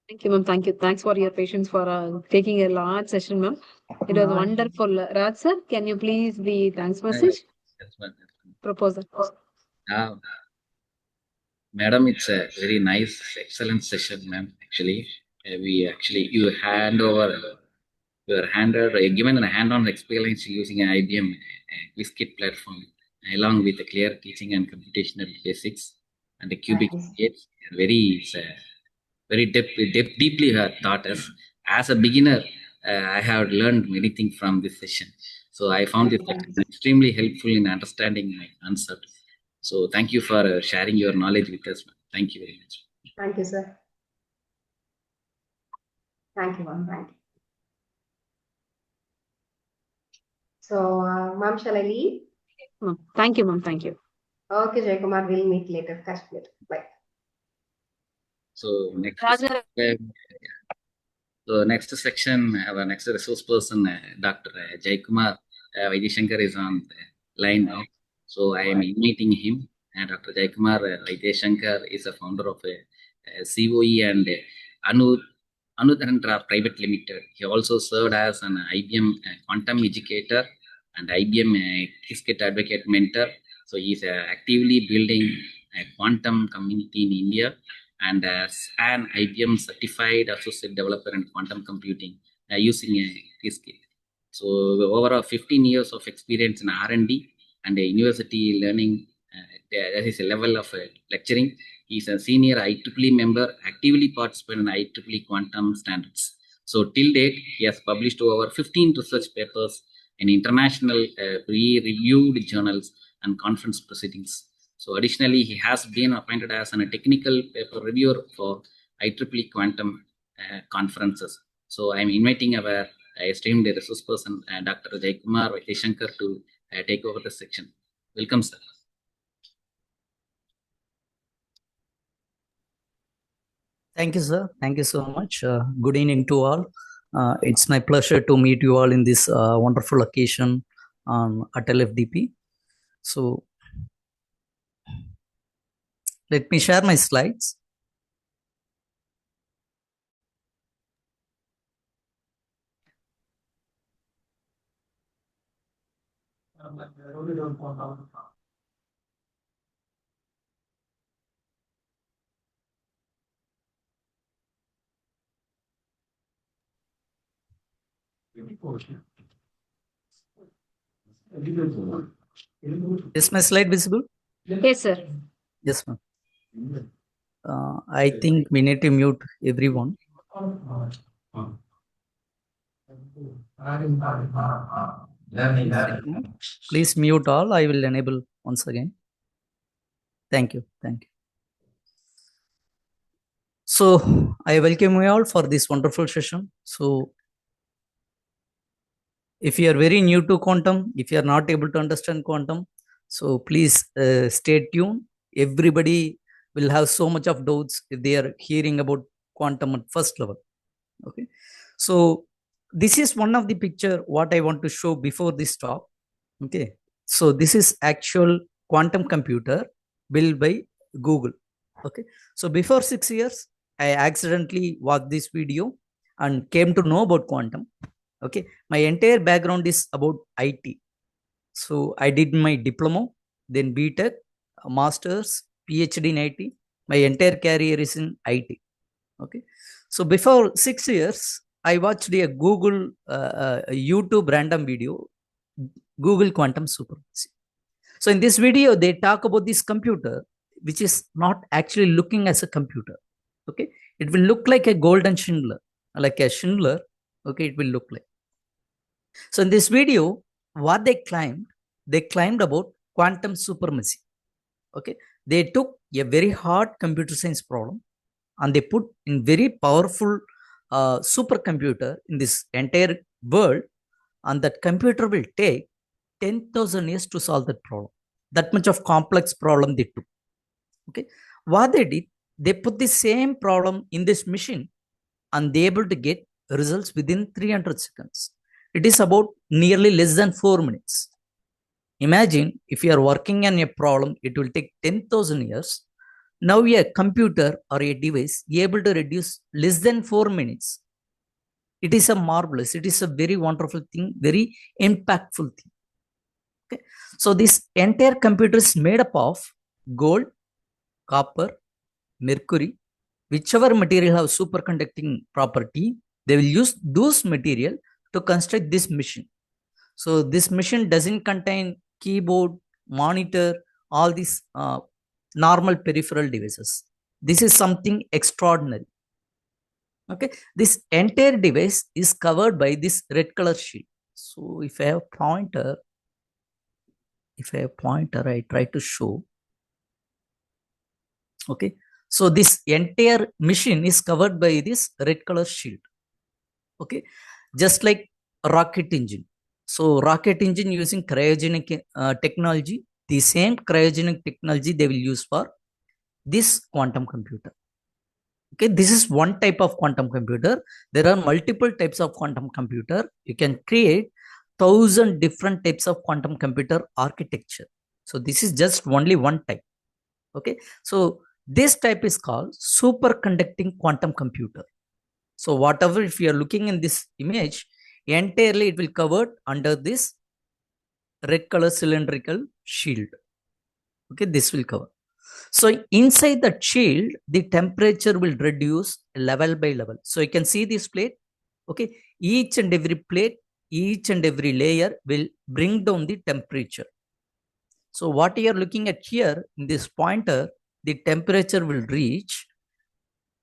Thank you, ma'am. Thank you. Thanks for your patience for taking a large session, ma'am. It was wonderful. Raj sir, can you please the thanks message? Yes, ma'am. Proposal. Madam, it's a very nice, excellent session, ma'am. Actually, you given a hand-on experience using an IBM QuizKit platform, along with the clear teaching and computational basics and the cubic gates. Very deeply taught us. As a beginner, I have learned many things from this session. So I found this session extremely helpful in understanding my answers. So thank you for sharing your knowledge with us. Thank you very much. Thank you, sir. Thank you, ma'am. Thank you. So, ma'am, shall I leave? Thank you, ma'am. Thank you. Okay, Jai Kumar, we'll meet later. Catch you later. Bye. So next section, our next resource person, Dr. Jaikumar Vaidishankar is on the line now. So I am inviting him. And Dr. Jaikumar Vaidishankar is a founder of a COE and Anudharandra Private Limited. He also served as an IBM quantum educator and IBM Qiskit advocate mentor. So he is actively building a quantum community in India and as an IBM certified associate developer in quantum computing using a Qiskit. So over 15 years of experience in R&D and a university learning, that is a level of lecturing. He is a senior IEEE member, actively participated in IEEE quantum standards. So till date, he has published over 15 research papers in international peer-reviewed journals and conference proceedings. So additionally, he has been appointed as a technical paper reviewer for IEEE quantum conferences. So I'm inviting our esteemed resource person, Dr. Jaikumar Vaidishankar, to take over the section. Welcome, sir. Thank you, sir. Thank you so much. Good evening to all. It's my pleasure to meet you all in this wonderful occasion on ATAL FDP. So let me share my slides. Is my slide visible? Yes, sir. Yes, ma'am. I think we need to mute everyone. Please mute all. I will enable once again. Thank you. Thank you. So I welcome you all for this wonderful session. So if you are very new to quantum, if you are not able to understand quantum, so please stay tuned. Everybody will have so much of doubts if they are hearing about quantum at first level. Okay, so this is one of the picture what I want to show before this talk. Okay, so this is actual quantum computer built by Google. Okay, so before 6 years I accidentally watched this video and came to know about quantum. Okay, my entire background is about IT. So I did my diploma, then BTech, masters, PhD in IT. My entire career is in IT. Okay, so before 6 years I watched a Google a YouTube random video, Google quantum supremacy. So in this video they talk about this computer which is not actually looking as a computer. Okay, it will look like a golden Schindler, like a Schindler. Okay, it will look like. So in this video, what they claimed about quantum supremacy. Okay, they took a very hard computer science problem and they put in very powerful supercomputer in this entire world, and that computer will take 10,000 years to solve that problem. That much of complex problem they took. Okay, what they did, they put the same problem in this machine and they able to get results within 300 seconds. It is about nearly less than 4 minutes. Imagine if you are working on a problem, it will take 10,000 years. Now a computer or a device is able to reduce less than 4 minutes. It is a marvelous, it is a very wonderful thing, very impactful thing. Okay, so this entire computer is made up of gold, copper, mercury, whichever material have superconducting property, they will use those material to construct this machine. So this machine doesn't contain keyboard, monitor, all these normal peripheral devices. This is something extraordinary. Okay, this entire device is covered by this red color sheet. So if I have pointer, I try to show. Okay, so this entire machine is covered by this red color shield. Okay, just like a rocket engine. So rocket engine using cryogenic technology, the same cryogenic technology they will use for this quantum computer. Okay, this is one type of quantum computer. There are multiple types of quantum computer. You can create 1,000 different types of quantum computer architecture. So this is just only one type. Okay, so this type is called superconducting quantum computer. So whatever, if you are looking in this image, entirely it will covered under this red color cylindrical shield. Okay, this will cover. So inside the shield, the temperature will reduce level by level. So you can see this plate. Okay, each and every plate, each and every layer will bring down the temperature. So what you are looking at here in this pointer, the temperature will reach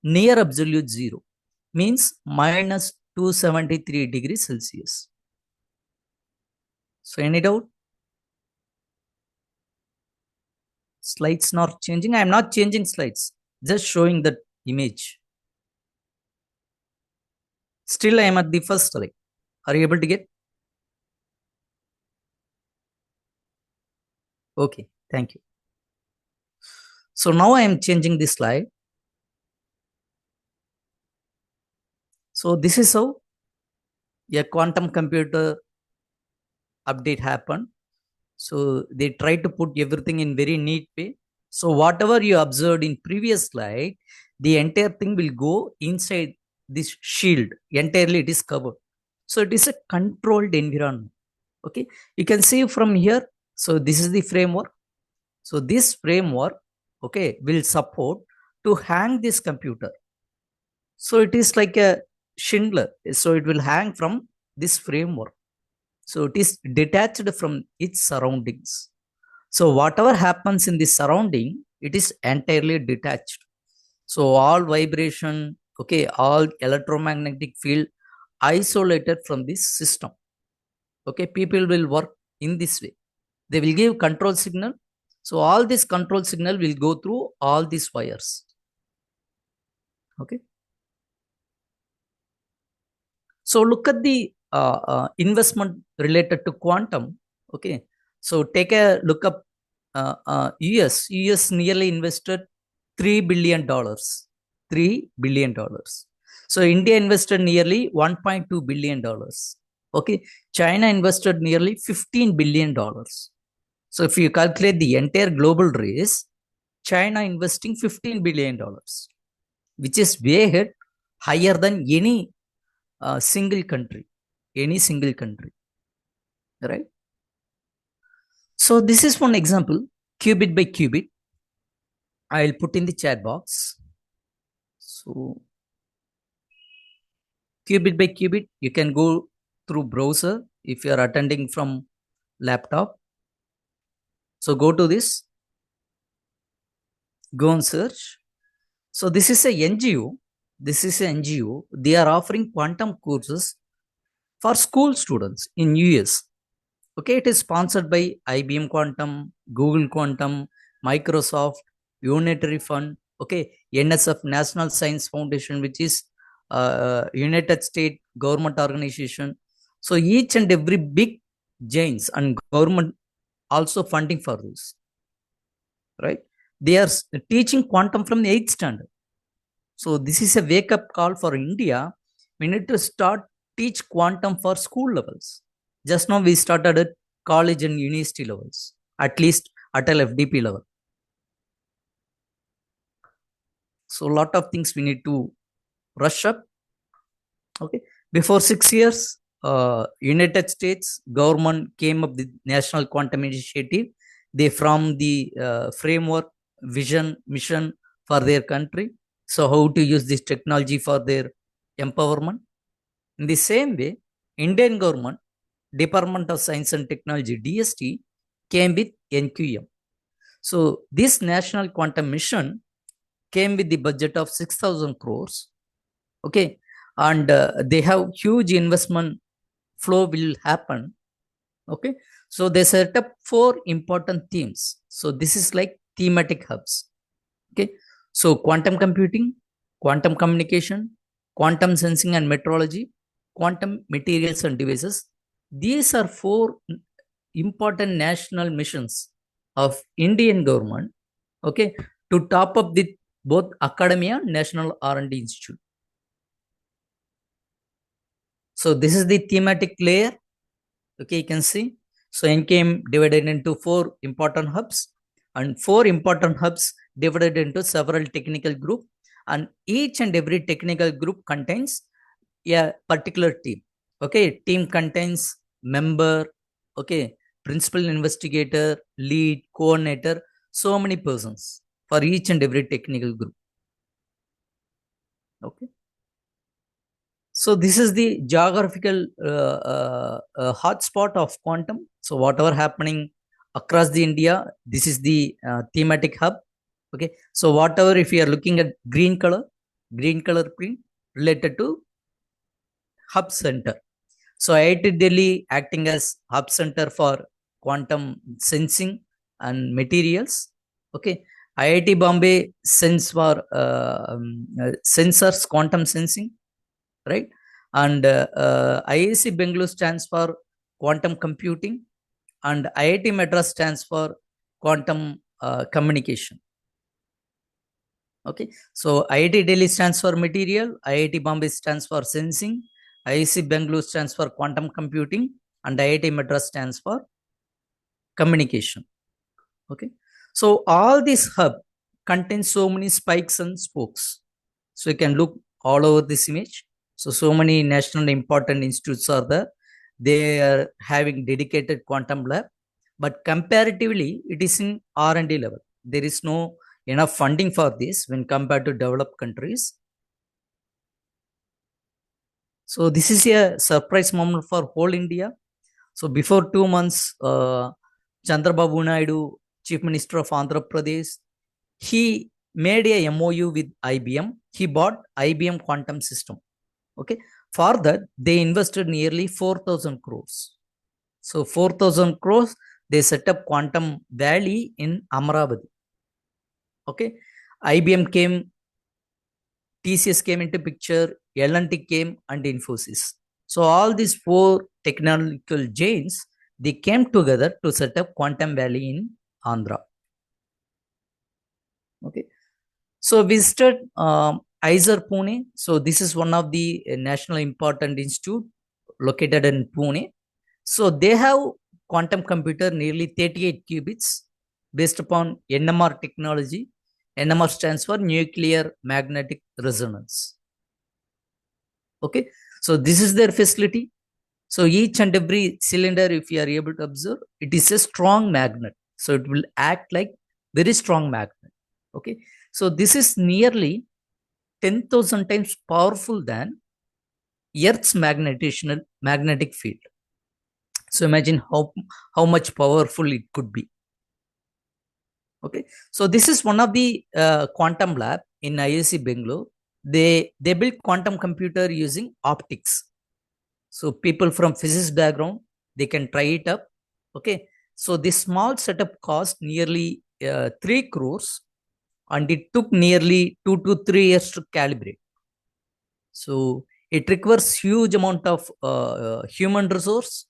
near absolute zero, means minus 273 degrees Celsius. So any doubt? Slides not changing. I am not changing slides, just showing the image. Still I am at the first slide. Are you able to get? Okay, thank you. So now I am changing this slide. So this is how a quantum computer update happened. So they try to put everything in very neat way. So whatever you observed in previous slide, the entire thing will go inside this shield. Entirely it is covered. So it is a controlled environment. Okay, you can see from here. So this is the framework. So this framework, okay, will support to hang this computer. So it is like a Schindler. So it will hang from this framework. So it is detached from its surroundings. So whatever happens in the surrounding, it is entirely detached. So all vibration, okay, all electromagnetic field isolated from this system. Okay, people will work in this way. They will give control signal. So all this control signal will go through all these wires. Okay. So look at the investment related to quantum. Okay. So take a look up US. US nearly invested $3 billion. $3 billion. So India invested nearly $1.2 billion. Okay. China invested nearly $15 billion. So if you calculate the entire global race, China investing $15 billion, which is way ahead, higher than any single country, right? So this is one example, qubit by qubit. I'll put in the chat box. So qubit by qubit, you can go through browser if you are attending from laptop. So go to this, go and search. So this is a NGO. This is an NGO. They are offering quantum courses for school students in US. Okay, it is sponsored by IBM Quantum, Google Quantum, Microsoft, Unitary Fund, okay, NSF, National Science Foundation, which is United States government organization. So each and every big giants and government also funding for this, right? They are teaching quantum from the 8th standard. So this is a wake-up call for India. We need to start teach quantum for school levels. Just now we started at college and university levels, at least ATAL FDP level. So a lot of things we need to rush up. Okay, before 6 years, United States government came up with National Quantum Initiative. They formed the framework, vision, mission for their country. So how to use this technology for their empowerment. In the same way, Indian government, Department of Science and Technology, DST, came with NQM. So this national quantum mission came with the budget of 6,000 crores. Okay. And they have huge investment flow will happen. Okay. So they set up 4 important themes. So this is like thematic hubs. Okay. So quantum computing, quantum communication, quantum sensing and metrology, quantum materials and devices. These are 4 important national missions of Indian government, okay, to top up with both academia and national R&D institute. So this is the thematic layer. Okay, you can see. So NKM divided into 4 important hubs, and 4 important hubs divided into several technical group, and each and every technical group contains a particular team. Okay, team contains member, okay, principal investigator, lead, coordinator, so many persons for each and every technical group. Okay. So this is the geographical hotspot of quantum. So whatever happening across the India, this is the thematic hub. Okay. So whatever, if you are looking at green color print related to hub center. So IIT Delhi acting as hub center for quantum sensing and materials. Okay. IIT Bombay sends for sensors, quantum sensing, right? And IIC Bangalore stands for quantum computing, and IIT Madras stands for quantum communication. Okay, so IIT Delhi stands for material, IIT Bombay stands for sensing, IIC Bangalore stands for quantum computing, and IIT Madras stands for communication. Okay, so all this hub contains so many spikes and spokes. So you can look all over this image. So many national important institutes are there. They are having dedicated quantum lab, but comparatively, it is in R&D level. There is no enough funding for this when compared to developed countries. So this is a surprise moment for whole India. So before 2 months, Chandrababu Naidu, Chief Minister of Andhra Pradesh, he made a MOU with IBM. He bought IBM quantum system. Okay. For that, they invested nearly 4,000 crores. So 4,000 crores, they set up Quantum Valley in Amravati. Okay. IBM TCS came into picture, L&T came, and Infosys. So all these four technological giants, they came together to set up Quantum Valley in Andhra. Okay. So we visited ISER Pune. So this is one of the national important institute located in Pune. So they have quantum computer nearly 38 qubits based upon NMR technology. NMR stands for nuclear magnetic resonance. Okay. So this is their facility. So each and every cylinder, if you are able to observe, it is a strong magnet. So it will act like very strong magnet. Okay. So this is nearly 10,000 times powerful than Earth's magnetic field. So imagine how much powerful it could be. Okay. So this is one of the quantum lab in IIC Bangalore. They built quantum computer using optics. So people from physics background, they can try it up. Okay. So this small setup cost nearly 3 crores and it took nearly 2 to 3 years to calibrate. So it requires huge amount of human resource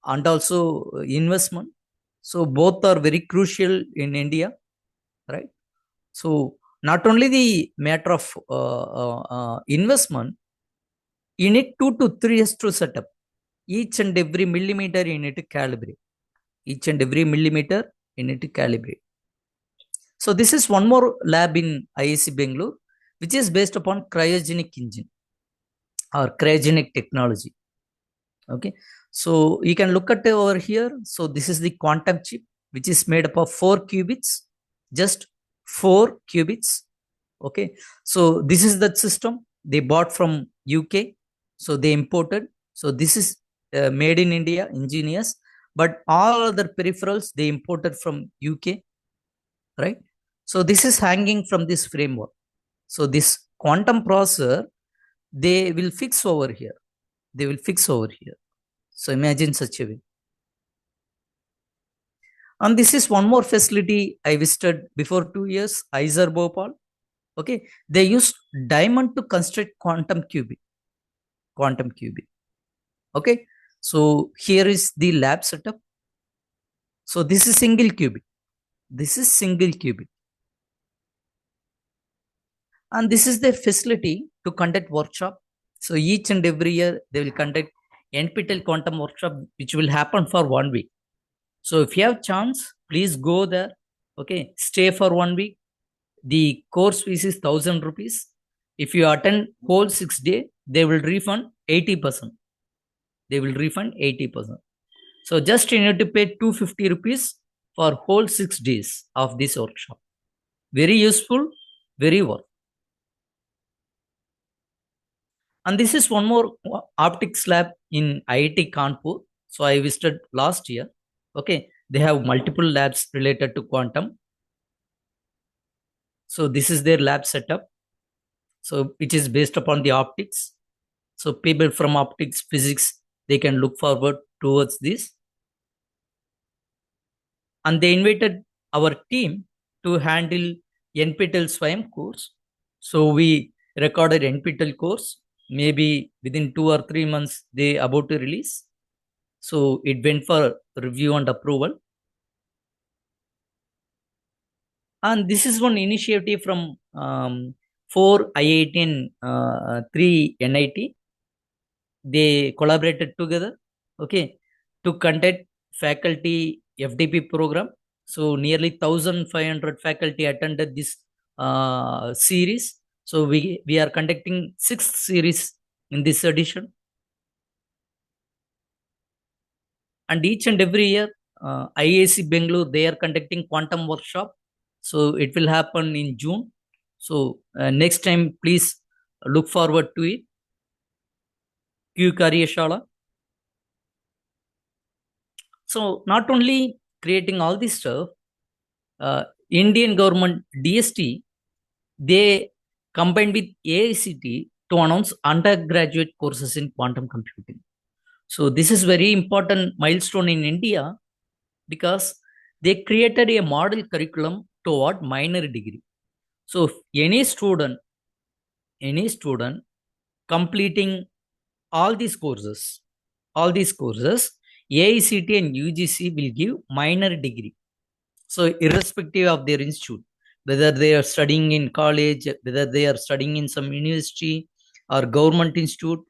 and also investment. So both are very crucial in India, right? So not only the matter of investment, you need 2 to 3 years to set up. Each and every millimeter you need to calibrate. Each and every millimeter you need to calibrate. So this is one more lab in IIC Bangalore, which is based upon cryogenic engine or cryogenic technology. Okay. So you can look at over here. So this is the quantum chip, which is made up of 4 qubits, just 4 qubits. Okay. So this is the system they bought from UK. So they imported. So this is made in India, ingenious, but all other peripherals they imported from UK, right? So this is hanging from this framework. So this quantum processor, they will fix over here. They will fix over here. So imagine such a way. And this is one more facility I visited before 2 years, ISER Bhopal. Okay. They used diamond to construct quantum qubit. Quantum qubit. Okay. So here is the lab setup. So this is single qubit. This is single qubit. And this is their facility to conduct workshop. So each and every year they will conduct NPTEL quantum workshop, which will happen for 1 week. So if you have chance, please go there. Okay, stay for 1 week. The course fees is 1,000 rupees. If you attend whole 6 days, they will refund 80%. They will refund 80%. So just you need to pay 250 rupees for whole 6 days of this workshop. Very useful, very worth. And this is one more optics lab in IIT Kanpur. So I visited last year. Okay, they have multiple labs related to quantum. So this is their lab setup. So it is based upon the optics. So people from optics, physics, they can look forward towards this. And they invited our team to handle NPTEL Swayam course. So we recorded NPTEL course. Maybe within 2 or 3 months, they about to release. So it went for review and approval. And this is one initiative from 4 IIT and 3 NIT. They collaborated together, okay, to conduct faculty FDP program. So nearly 1,500 faculty attended this series. So we are conducting 6th series in this edition. And each and every year, IIC Bangalore, they are conducting quantum workshop. So it will happen in June. So next time, please look forward to it. Q Karyashala. So not only creating all this stuff, Indian government DST, they combined with AICT to announce undergraduate courses in quantum computing. So this is very important milestone in India because they created a model curriculum toward minor degree. So if any student any student completing all these courses, AICT and UGC will give minor degree. So irrespective of their institute, whether they are studying in college, whether they are studying in some university or government institute,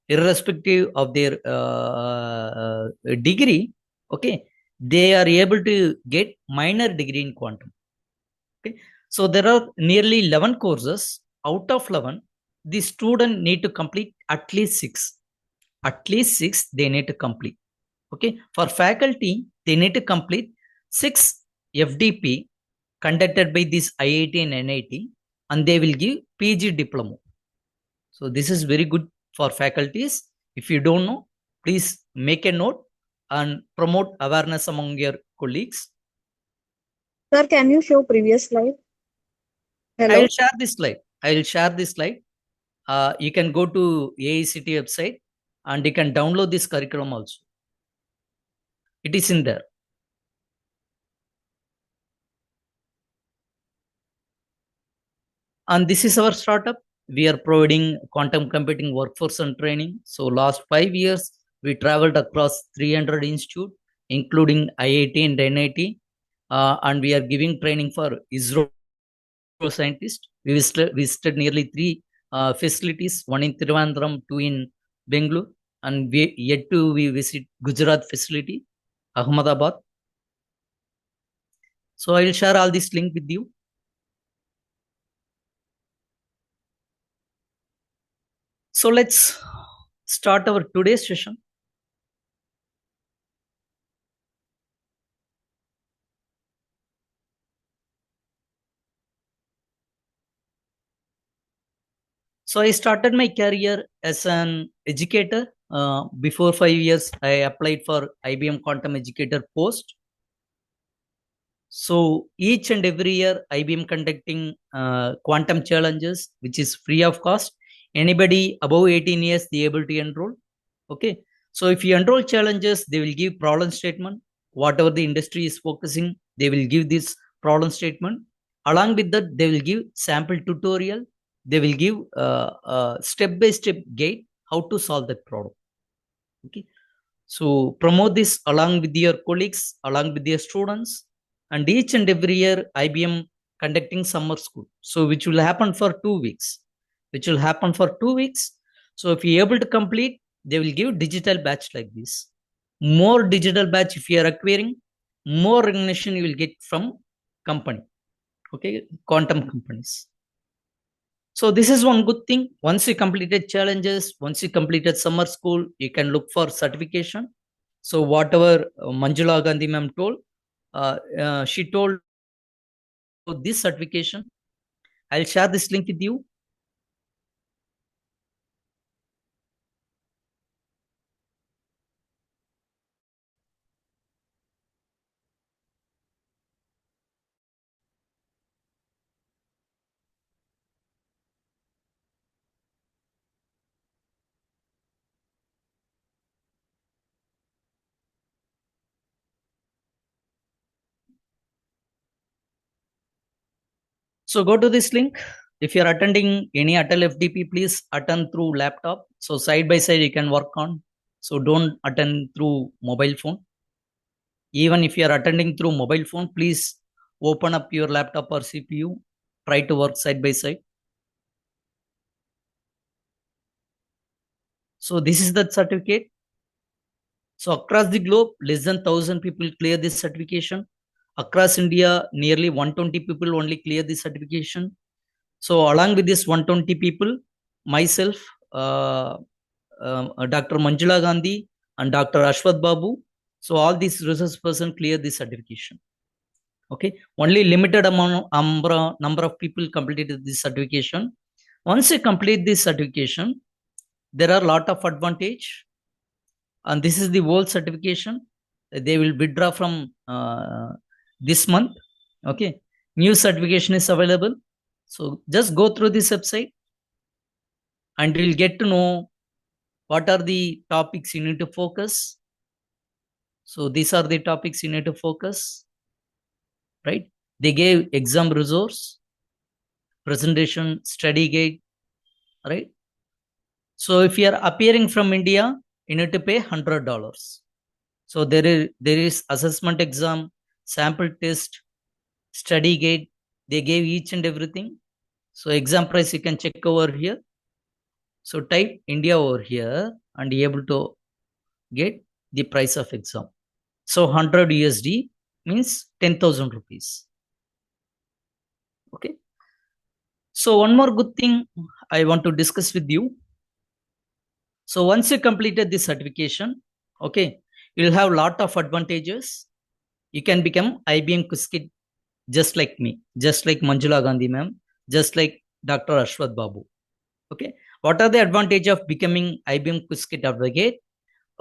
irrespective of their degree, okay, they are able to get minor degree in quantum. Okay, so there are nearly 11 courses. Out of 11, the student need to complete at least 6. At least 6 they need to complete. Okay, for faculty, they need to complete 6 FDP conducted by this IIT and NIT, and they will give PG diploma. So this is very good for faculties. If you don't know, please make a note and promote awareness among your colleagues. Sir, can you show previous slide? Hello. I'll share this slide. You can go to AICT website and you can download this curriculum also. It is in there. And this is our startup. We are providing quantum computing workforce and training. So last 5 years, we traveled across 300 institutes, including IIT and NIT. And we are giving training for ISRO scientists. We visited nearly 3 facilities, one in Trivandrum, 2 in Bangalore, and we visit Gujarat facility, Ahmedabad. So I will share all this link with you. So let's start our today's session. So I started my career as an educator. Before 5 years, I applied for IBM Quantum Educator post. So each and every year, IBM conducting quantum challenges, which is free of cost. Anybody above 18 years, they able to enroll. Okay. So if you enroll challenges, they will give problem statement. Whatever the industry is focusing, they will give this problem statement. Along with that, they will give sample tutorial. They will give step-by-step guide how to solve that problem. Okay. So promote this along with your colleagues, along with your students. And each and every year, IBM conducting summer school. So which will happen for 2 weeks. So if you're able to complete, they will give digital batch like this. More digital batch if you are acquiring, more recognition you will get from company. Okay, quantum companies. So this is one good thing. Once you completed challenges, once you completed summer school, you can look for certification. So whatever Manjula Gandhi ma'am told, she told this certification. I'll share this link with you. So go to this link. If you're attending any ATAL FDP, please attend through laptop. So side by side, you can work on. So don't attend through mobile phone. Even if you're attending through mobile phone, please open up your laptop or CPU. Try to work side by side. So this is the certificate. So across the globe, less than 1,000 people clear this certification. Across India, nearly 120 people only clear this certification. So along with this 120 people, myself, Dr. Manjula Gandhi and Dr. Ashwath Babu, so all these resource person clear this certification. Okay, only limited number of people completed this certification. Once you complete this certification, there are a lot of advantage. And this is the whole certification. They will withdraw from this month. Okay, new certification is available. So just go through this website and you'll get to know what are the topics you need to focus. So these are the topics you need to focus, right? They gave exam resource, presentation, study guide, right? So if you are appearing from India, you need to pay $100. So there is assessment exam, sample test, study guide. They gave each and everything. So exam price you can check over here. So type India over here and you're able to get the price of exam. So 100 USD means 10,000 rupees. Okay. So one more good thing I want to discuss with you. So once you completed this certification, okay, you'll have a lot of advantages. You can become IBM Quiskit just like me, just like Manjula Gandhi ma'am, just like Dr. Ashwath Babu. Okay. What are the advantage of becoming IBM Quiskit advocate?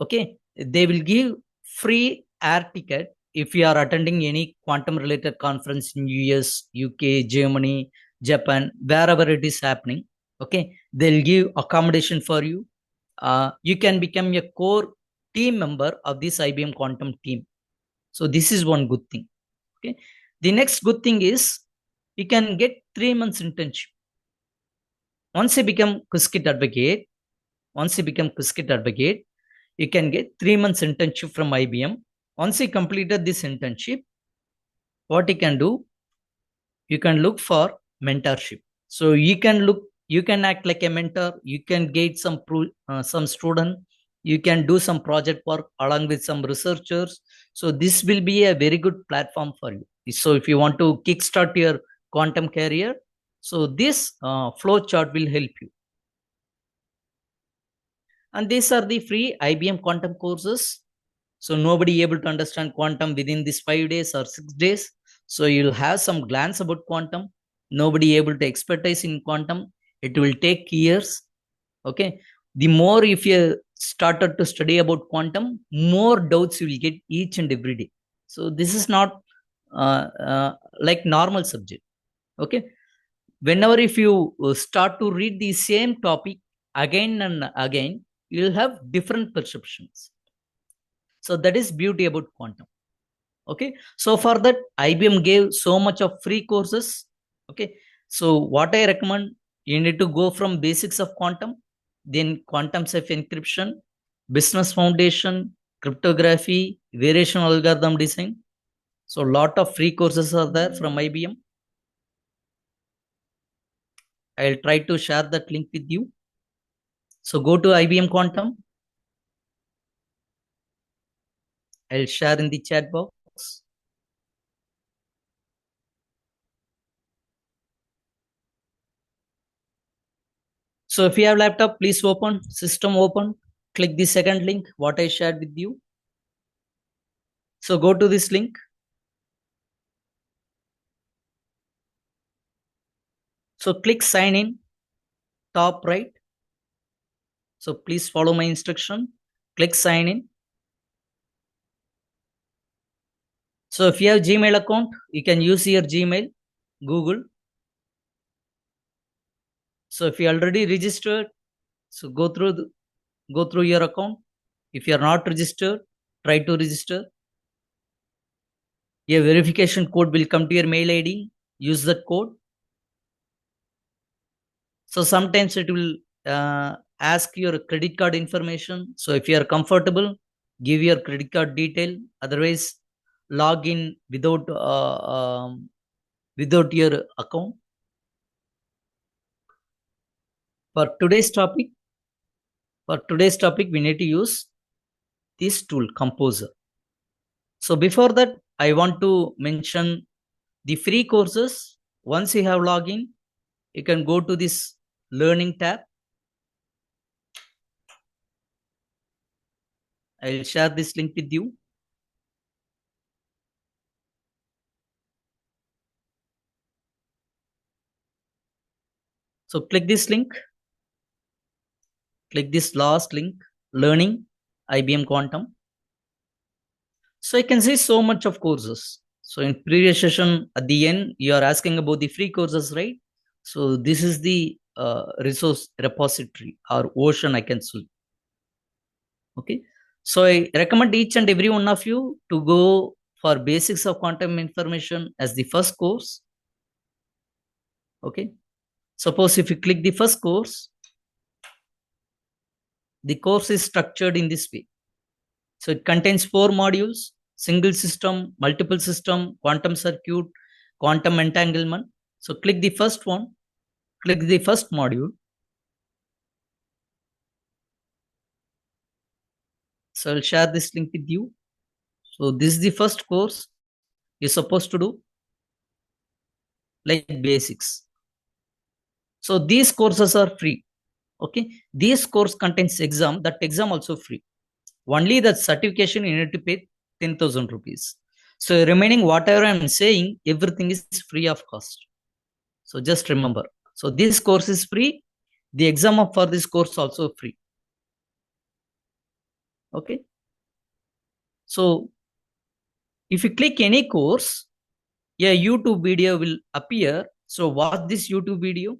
Okay. They will give free air ticket if you are attending any quantum related conference in US, UK, Germany, Japan, wherever it is happening. Okay. They'll give accommodation for you. You can become a core team member of this IBM quantum team. So this is one good thing. Okay. The next good thing is you can get 3 months internship. Once you become Quiskit advocate, you can get 3 months internship from IBM. Once you completed this internship, what you can do, you can look for mentorship. So you can act like a mentor. You can get some student. You can do some project work along with some researchers. So this will be a very good platform for you. So if you want to kickstart your quantum career, so this flow chart will help you. And these are the free IBM quantum courses. So nobody able to understand quantum within these 5 days or 6 days. So you'll have some glance about quantum. Nobody able to expertise in quantum. It will take years. Okay. The more if you started to study about quantum, more doubts you will get each and every day. So this is not like normal subject. Okay. Whenever if you start to read the same topic again and again, you'll have different perceptions. So that is beauty about quantum. Okay. So for that, IBM gave so much of free courses. Okay. So what I recommend, you need to go from basics of quantum, then quantum safe encryption, business foundation, cryptography, variation algorithm design. So lot of free courses are there from IBM. I'll try to share that link with you. So go to IBM Quantum. I'll share in the chat box. So if you have laptop, please open, system open, click the second link, what I shared with you. So go to this link. So click sign in, top right. So please follow my instruction. Click sign in. So if you have Gmail account, you can use your Gmail, Google. So if you already registered, so go through your account. If you are not registered, try to register. A verification code will come to your mail ID. Use that code. So sometimes it will ask your credit card information. So if you are comfortable, give your credit card detail. Otherwise, log in without your account. For today's topic, we need to use this tool, Composer. So before that, I want to mention the free courses. Once you have login, you can go to this learning tab. I'll share this link with you. So click this link. Click this last link, learning IBM Quantum. So I can see so much of courses. So in previous session, at the end, you are asking about the free courses, right? So this is the resource repository or ocean I can see. Okay. So I recommend each and every one of you to go for basics of quantum information as the first course. Okay. Suppose if you click the first course, The course is structured in this way. So it contains 4 modules: single system, multiple system, quantum circuit, quantum entanglement. So click the first one, click the first module. So I'll share this link with you. So this is the first course you're supposed to do, like basics. So these courses are free. Okay, this course contains exam. That exam also free. Only the certification you need to pay 10,000 rupees. So remaining whatever I'm saying, everything is free of cost. So just remember. So this course is free. The exam for this course also free. Okay. So if you click any course, a YouTube video will appear. So watch this YouTube video.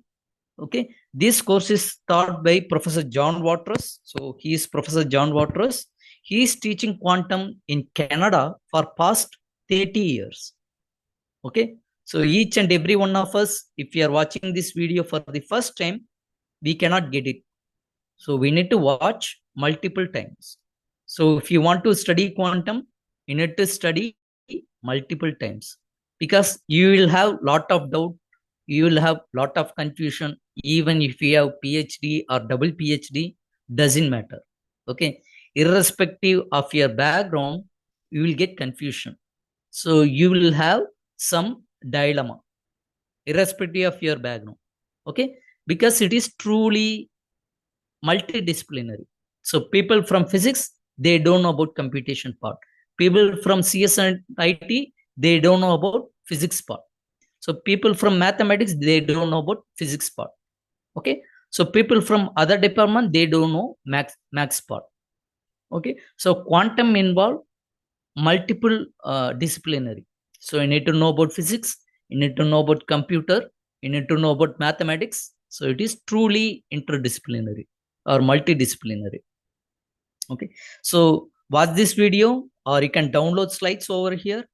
Okay. This course is taught by Professor John Waters. So he is Professor John Waters. He is teaching quantum in Canada for past 30 years. Okay. So each and every one of us, if you are watching this video for the first time, we cannot get it. So we need to watch multiple times. So if you want to study quantum, you need to study multiple times, because you will have lot of doubt, you will have lot of confusion. Even if you have PhD or double PhD, doesn't matter. Okay, irrespective of your background, you will get confusion. So you will have some dilemma, irrespective of your background. Okay, because it is truly multidisciplinary. So people from physics, they don't know about computation part. People from CS and IT, they don't know about physics part. So people from mathematics, they don't know about physics part. Okay. So people from other department, they don't know max part. Okay. So quantum involve multiple disciplinary. So you need to know about physics, you need to know about computer, you need to know about mathematics. So it is truly interdisciplinary or multidisciplinary. Okay, so watch this video, or you can download slides over here.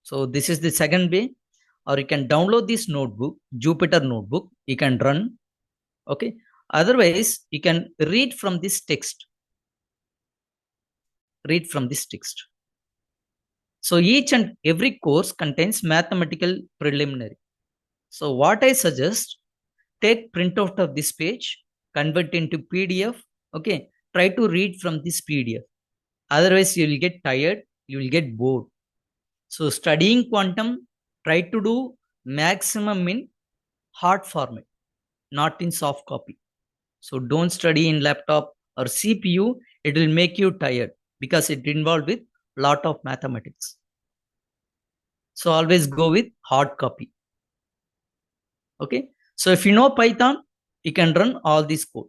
So this is the second way, or you can download this notebook, Jupyter notebook, you can run. Okay, otherwise you can read from this text. Read from this text. So each and every course contains mathematical preliminary. So what I suggest, take printout of this page, convert into PDF. Okay, try to read from this PDF. Otherwise, you will get tired, you will get bored. So studying quantum, try to do maximum in hard format, not in soft copy. So don't study in laptop or CPU, it will make you tired because it involved with lot of mathematics. So always go with hard copy. Okay. So if you know Python, you can run all this code.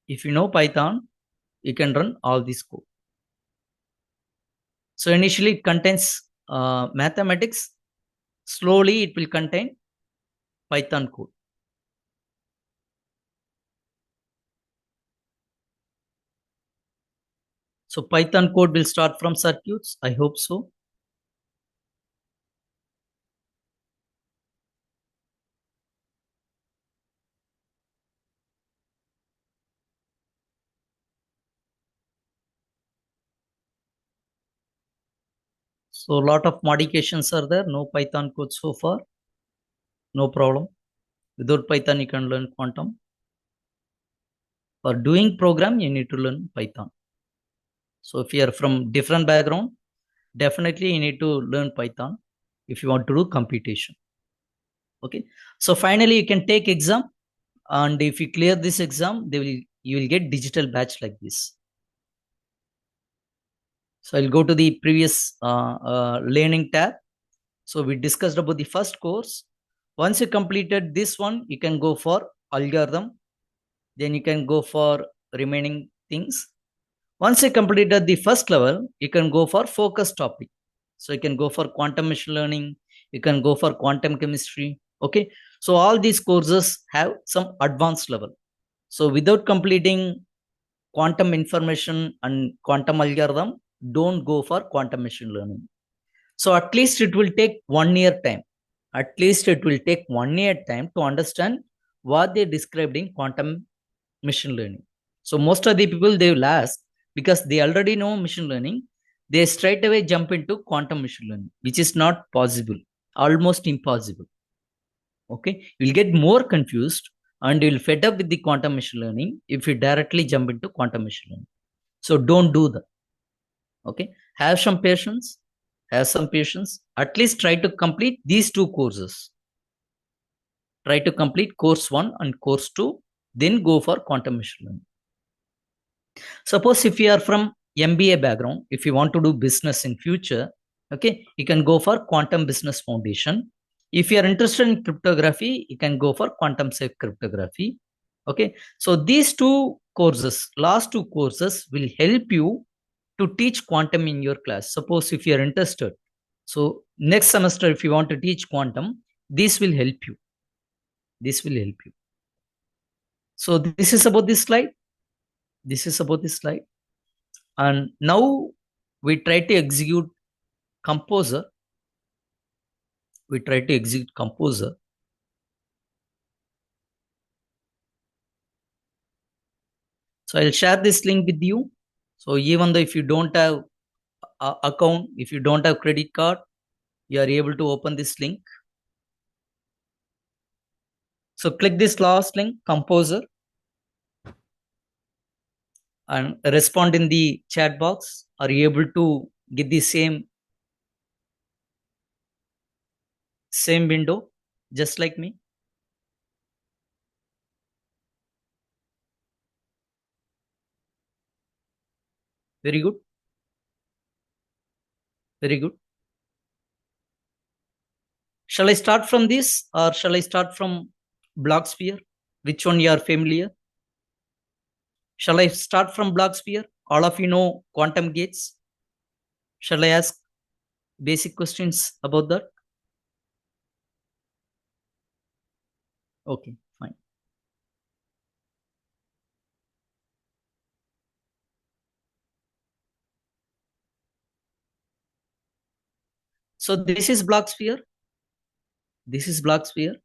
If you know Python, you can run all this code. So initially it contains mathematics. Slowly it will contain Python code. So Python code will start from circuits. I hope so. So a lot of modifications are there. No Python code so far. No problem. Without Python, you can learn quantum. For doing program, you need to learn Python. So if you are from different background, definitely you need to learn Python if you want to do computation. Okay. So finally, you can take exam, and if you clear this exam, you will get digital badge like this. So I'll go to the previous learning tab. So we discussed about the first course. Once you completed this one, you can go for algorithm. Then you can go for remaining things. Once you completed the first level, you can go for focus topic. So you can go for quantum machine learning. You can go for quantum chemistry. Okay. So all these courses have some advanced level. So without completing quantum information and quantum algorithm, don't go for quantum machine learning. So at least it will take 1 year time. At least it will take 1 year time to understand what they described in quantum machine learning. So most of the people, they will ask, because they already know machine learning, they straight away jump into quantum machine learning, which is not possible, almost impossible. Okay, you'll get more confused and you'll fed up with the quantum machine learning if you directly jump into quantum machine learning. So don't do that. Okay, have some patience. Have some patience. At least try to complete these two courses. Try to complete course 1 and course 2, then go for quantum machine learning. Suppose if you are from MBA background, if you want to do business in future, okay, you can go for Quantum Business Foundation. If you are interested in cryptography, you can go for Quantum Safe Cryptography. Okay, so these two courses, last two courses, will help you to teach quantum in your class. Suppose if you are interested, so next semester, if you want to teach quantum, this will help you. This will help you. So this is about this slide. This is about this slide. And now we try to execute composer. We try to execute composer. So I'll share this link with you. So even though if you don't have account, if you don't have credit card, you are able to open this link. So click this last link, composer, and respond in the chat box. Are you able to get the same window just like me? Very good. Very good. Shall I start from this or shall I start from Blocksphere? Which one you are familiar? Shall I start from Blocksphere? All of you know quantum gates. Shall I ask basic questions about that? Okay, fine. So this is Blocksphere. This is Blocksphere.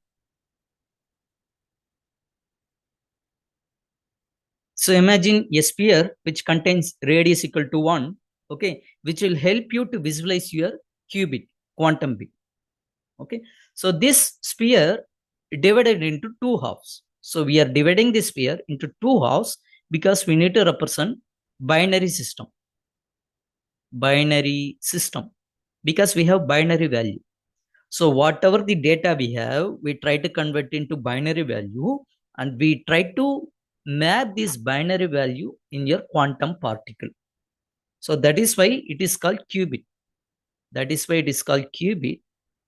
So imagine a sphere which contains radius equal to 1, okay, which will help you to visualize your qubit, quantum bit. Okay, so this sphere divided into two halves. So we are dividing this sphere into two halves because we need to represent binary system. Binary system, because we have binary value. So whatever the data we have, we try to convert into binary value and we try to map this binary value in your quantum particle. So that is why it is called qubit. That is why it is called qubit.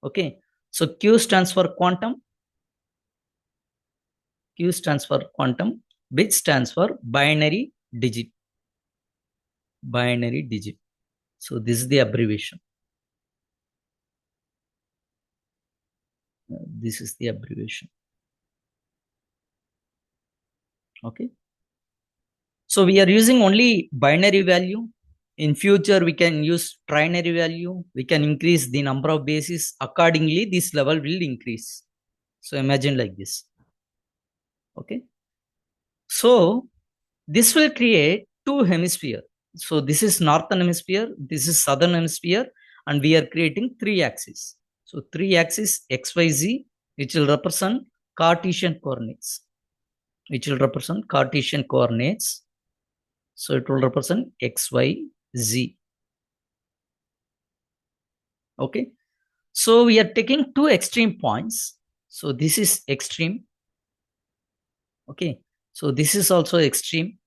Okay. So Q stands for quantum. Q stands for quantum. Bit stands for binary digit. Binary digit. So this is the abbreviation. This is the abbreviation. Okay. So we are using only binary value. In future, we can use trinary value. We can increase the number of bases. Accordingly, this level will increase. So imagine like this. Okay. So this will create two hemispheres. So this is northern hemisphere, this is southern hemisphere, and we are creating three axes. So three axes XYZ, which will represent Cartesian coordinates. Which will represent Cartesian coordinates. So it will represent XYZ. Okay. So we are taking two extreme points. So this is extreme. Okay. So this is also extreme.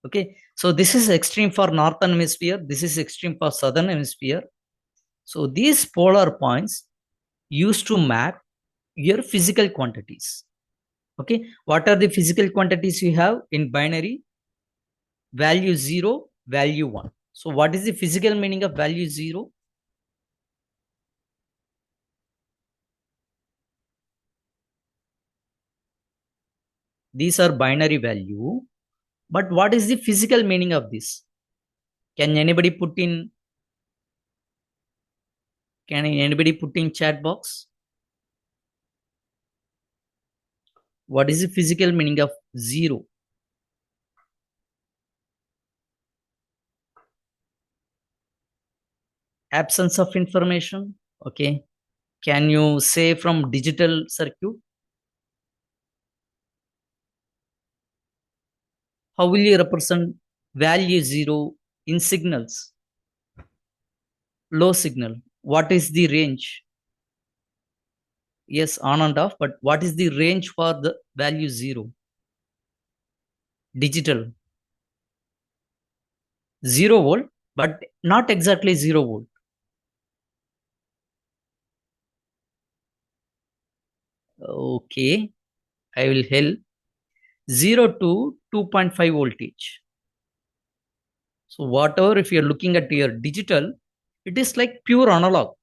Okay. So this is extreme for northern hemisphere. This is extreme for southern hemisphere. So these polar points used to map your physical quantities. Okay. What are the physical quantities you have in binary? Value 0, value 1. So what is the physical meaning of value 0? These are binary value. But what is the physical meaning of this? Can anybody put in chat box? What is the physical meaning of 0? absence of information. Okay. Can you say from digital circuit? How will you represent value 0 in signals? Low signal. What is the range? Yes, on and off, but what is the range for the value 0? Digital. 0 volt, but not exactly 0 volt. Okay, I will help. 0 to 2.5 voltage. So whatever, if you're looking at your digital, it is like pure analog.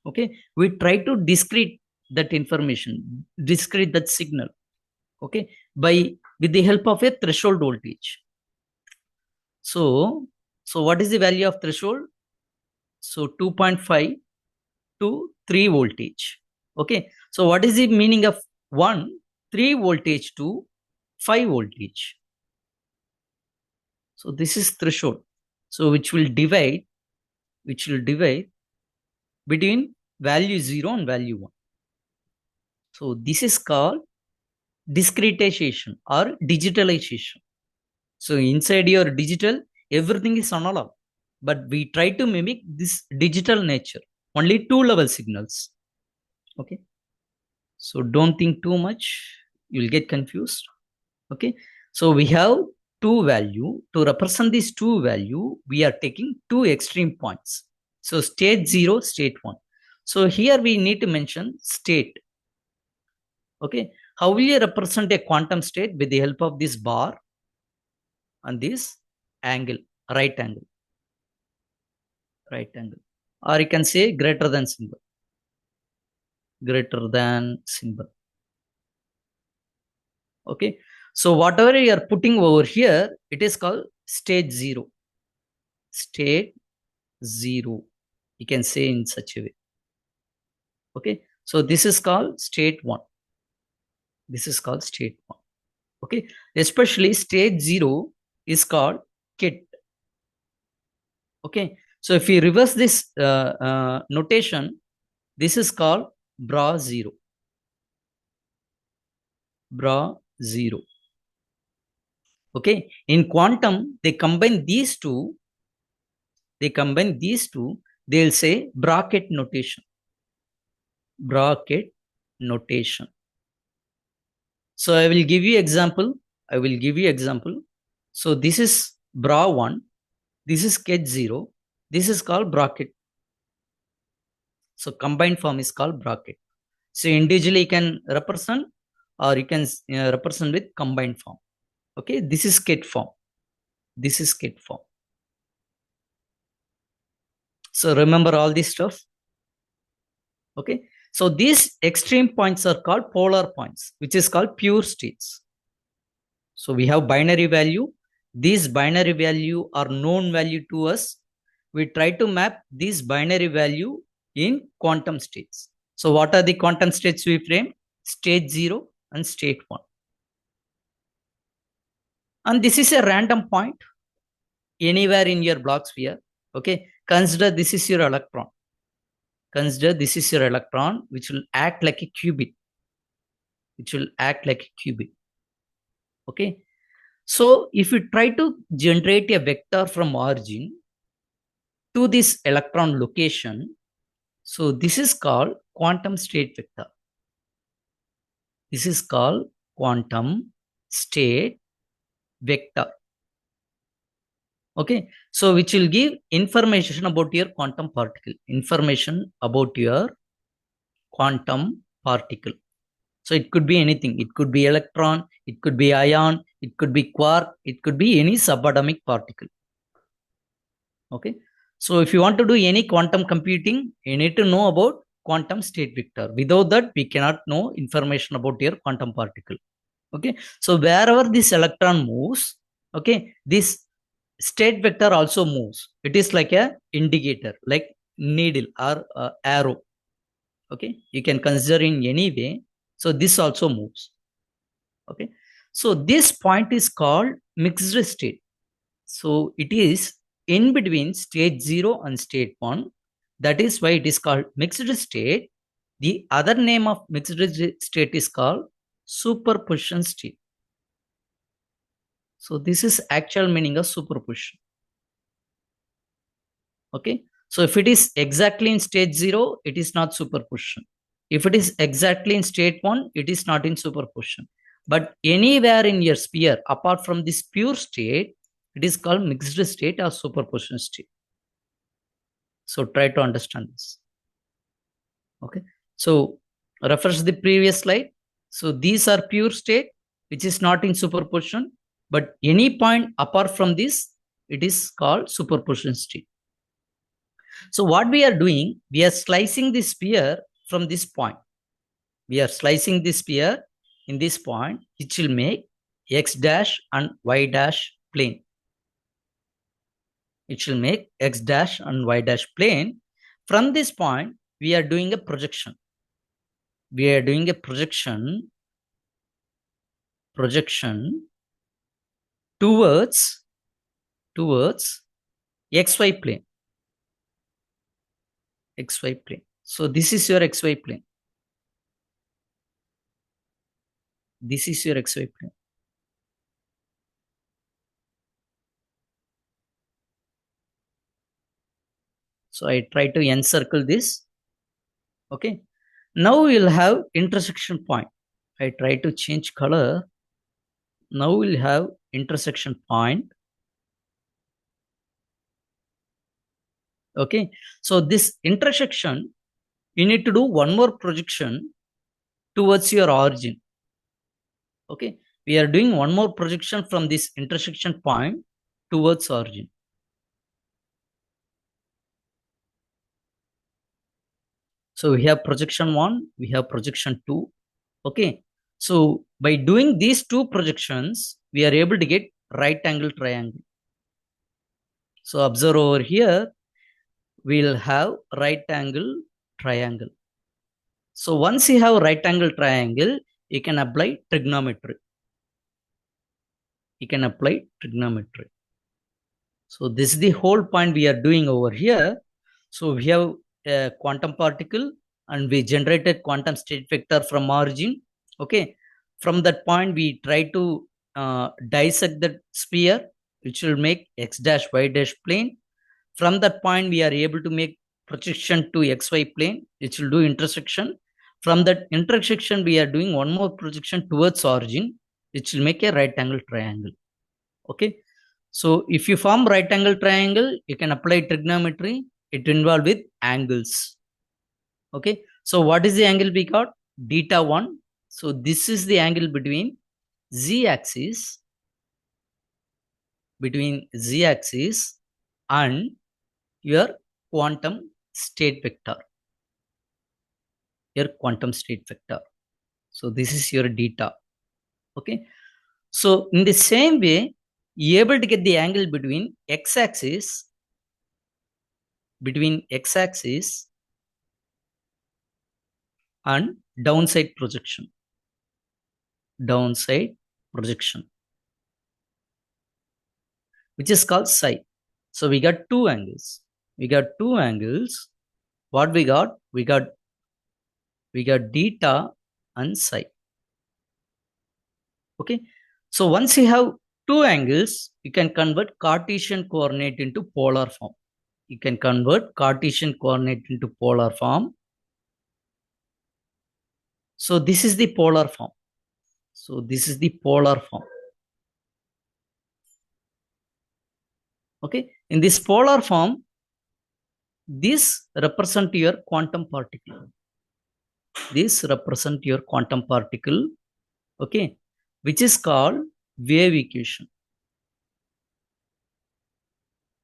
Okay, we try to discrete that information, discrete that signal. Okay, with the help of a threshold voltage. So what is the value of threshold? So 2.5 to 3 voltage. Okay, so what is the meaning of 3 voltage to 5 voltage? So this is threshold. So which will divide between value 0 and value 1. So this is called discretization or digitalization. So inside your digital, everything is analog, but we try to mimic this digital nature, only 2-level signals. Okay, so don't think too much, you'll get confused. Okay, so we have 2 value. To represent these 2 value, we are taking 2 extreme points. So state 0, state 1. So here we need to mention state. Okay, how will you represent a quantum state? With the help of this bar and this angle, right angle, or you can say greater than symbol, Okay, so whatever you are putting over here, it is called state 0. You can say in such a way. Okay, so this is called state 1. Okay, especially state 0 is called kit. Okay, so if you reverse this notation, this is called bra 0. Okay, in quantum, they combine these two, they'll say bracket notation. So I will give you example. So this is bra 1, this is ket 0, this is called bracket. So combined form is called bracket. So individually you can represent, or you can represent with combined form. Okay, this is ket form. So remember all this stuff. Okay, so these extreme points are called polar points, which is called pure states. So we have binary value. These binary value are known value to us. We try to map this binary value in quantum states. So what are the quantum states we frame? State 0 and state 1. And this is a random point anywhere in your block sphere. Okay, consider this is your electron. Which will act like a qubit. Okay, so if you try to generate a vector from origin to this electron location, so this is called quantum state vector. Okay, so which will give information about your quantum particle. So it could be anything. It could be electron, it could be ion, it could be quark, it could be any subatomic particle. Okay, so if you want to do any quantum computing, you need to know about quantum state vector. Without that, we cannot know information about your quantum particle. Okay, so wherever this electron moves, okay, this state vector also moves. It is like a indicator, like needle or arrow. Okay, you can consider in any way. So this also moves. Okay, so this point is called mixed state. So it is in between state 0 and state 1. That is why it is called mixed state. The other name of mixed state is called superposition state. So this is actual meaning of superposition. Okay. So if it is exactly in state 0, it is not superposition. If it is exactly in state 1, it is not in superposition. But anywhere in your sphere, apart from this pure state, it is called mixed state or superposition state. So try to understand this. Okay. So refresh the previous slide. So these are pure state, which is not in superposition. But any point apart from this, it is called superposition state. So what we are doing, we are slicing the sphere from this point. We are slicing the sphere in this point, which will make x dash and y dash plane. It will make x dash and y dash plane. From this point, we are doing a projection. We are doing a projection towards xy plane. XY plane. So this is your XY plane. This is your XY plane. So I try to encircle this. Okay. Now we'll have intersection point. I try to change color. Now we'll have intersection point. Okay. So this intersection, you need to do one more projection towards your origin. Okay. We are doing one more projection from this intersection point towards origin. So we have projection 1, we have projection 2. Okay. So by doing these two projections, we are able to get right angle triangle. So observe over here, we'll have right angle triangle. So once you have right angle triangle, you can apply trigonometry. You can apply trigonometry. So this is the whole point we are doing over here. So we have a quantum particle and we generated quantum state vector from origin. Okay. From that point, we try to dissect the sphere, which will make x dash y dash plane. From that point, we are able to make projection to xy plane, which will do intersection. From that intersection, we are doing one more projection towards origin, which will make a right angle triangle. Okay. So if you form right angle triangle, you can apply trigonometry. It involved with angles. Okay. So what is the angle we got? Beta 1. So this is the angle between z-axis and your quantum state vector. Your quantum state vector. So this is your beta. Okay. So in the same way, you're able to get the angle between x-axis and downside projection, which is called psi. So we got two angles. What we got? We got beta and psi. Okay. So once you have two angles, you can convert Cartesian coordinate into polar form. So this is the polar form. Okay. In this polar form, this represent your quantum particle. Okay. Which is called wave equation.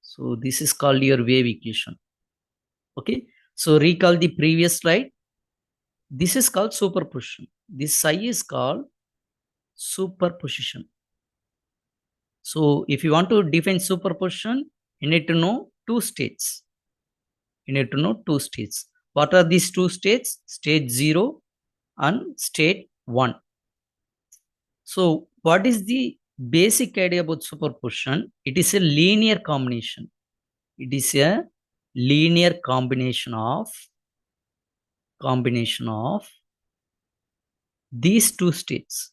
So this is called your wave equation. Okay. So recall the previous slide. This is called superposition. This psi is called superposition. So if you want to define superposition, you need to know two states. What are these two states? State 0 and state 1. So what is the basic idea about superposition? It is a linear combination. linear combination of these two states.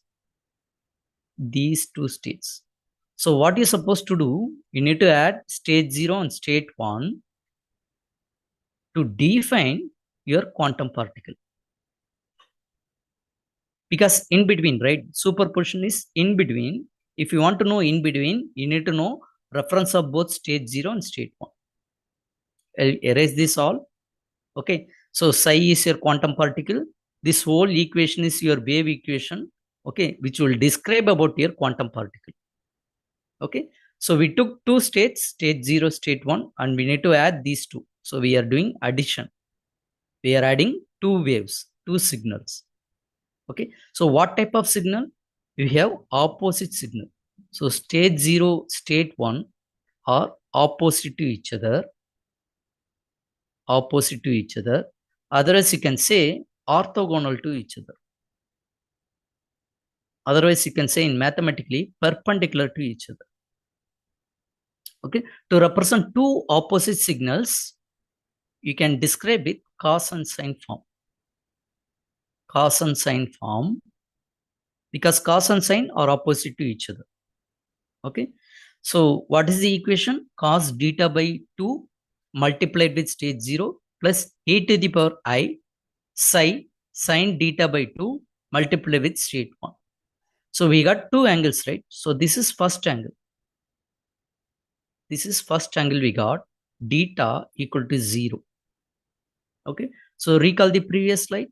So what you're supposed to do, you need to add state 0 and state 1 to define your quantum particle. Because in between, right? Superposition is in between. If you want to know in between, you need to know reference of both state 0 and state 1. I'll erase this all. Okay. So psi is your quantum particle. This whole equation is your wave equation. Okay. Which will describe about your quantum particle. Okay. So we took two states, state 0, state 1, and we need to add these two. So we are doing addition. We are adding two waves, two signals. Okay. So what type of signal? We have opposite signal. So state 0, state 1 are opposite to each other. Otherwise, you can say orthogonal to each other. Otherwise, you can say in mathematically perpendicular to each other. Okay. To represent two opposite signals, you can describe it cos and sine form. Because cos and sine are opposite to each other. Okay. So what is the equation? Cos theta by 2 multiplied with state 0 plus e to the power I psi sine theta by 2 multiplied with state 1. So we got two angles, right? So this is first angle. We got theta equal to 0. Okay. So recall the previous slide.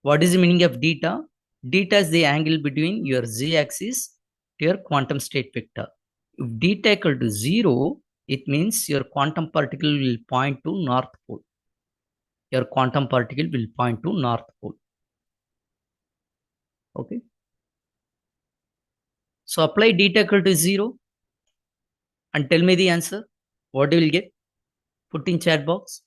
What is the meaning of theta? Theta is the angle between your z-axis to your quantum state vector. If theta equal to 0, it means your quantum particle will point to North Pole. Okay. So apply theta equal to 0 and tell me the answer. What you will get? Put in chat box.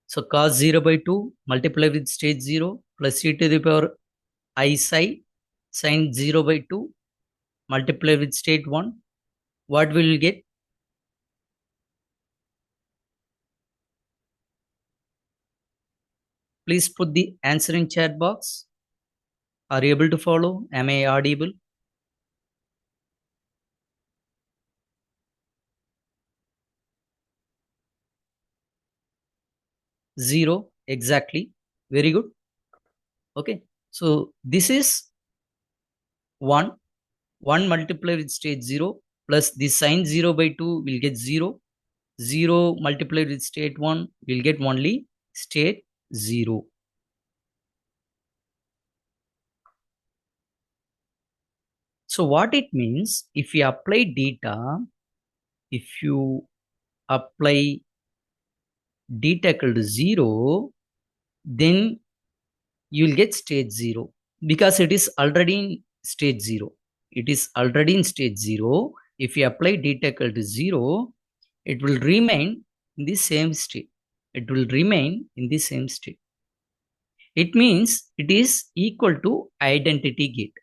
So cos 0 by 2 multiply with state 0 plus e to the power I psi sine 0 by 2 multiply with state 1. What will you get? Please put the answer in chat box. Are you able to follow? Am I audible? Zero, exactly. Very good. Okay. So this is 1. 1 multiplied with state 0 plus the sine 0 by 2 will get 0. 0 multiplied with state 1 will get only state 0. So what it means, if you apply theta equal to 0, then you will get state 0 because it is already in state 0. If you apply theta equal to 0, it will remain in the same state. It means it is equal to identity gate.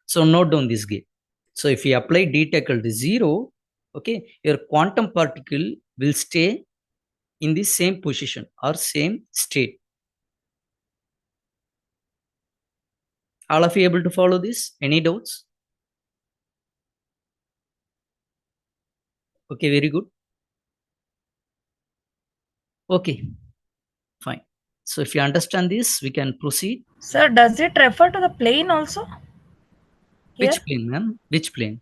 So note down this gate. So if you apply theta equal to 0, okay, your quantum particle will stay in the same position or same state. All of you able to follow this? Any doubts? Okay, very good. Okay, fine. So if you understand this, we can proceed. Sir, does it refer to the plane also? Which plane, ma'am? Which plane?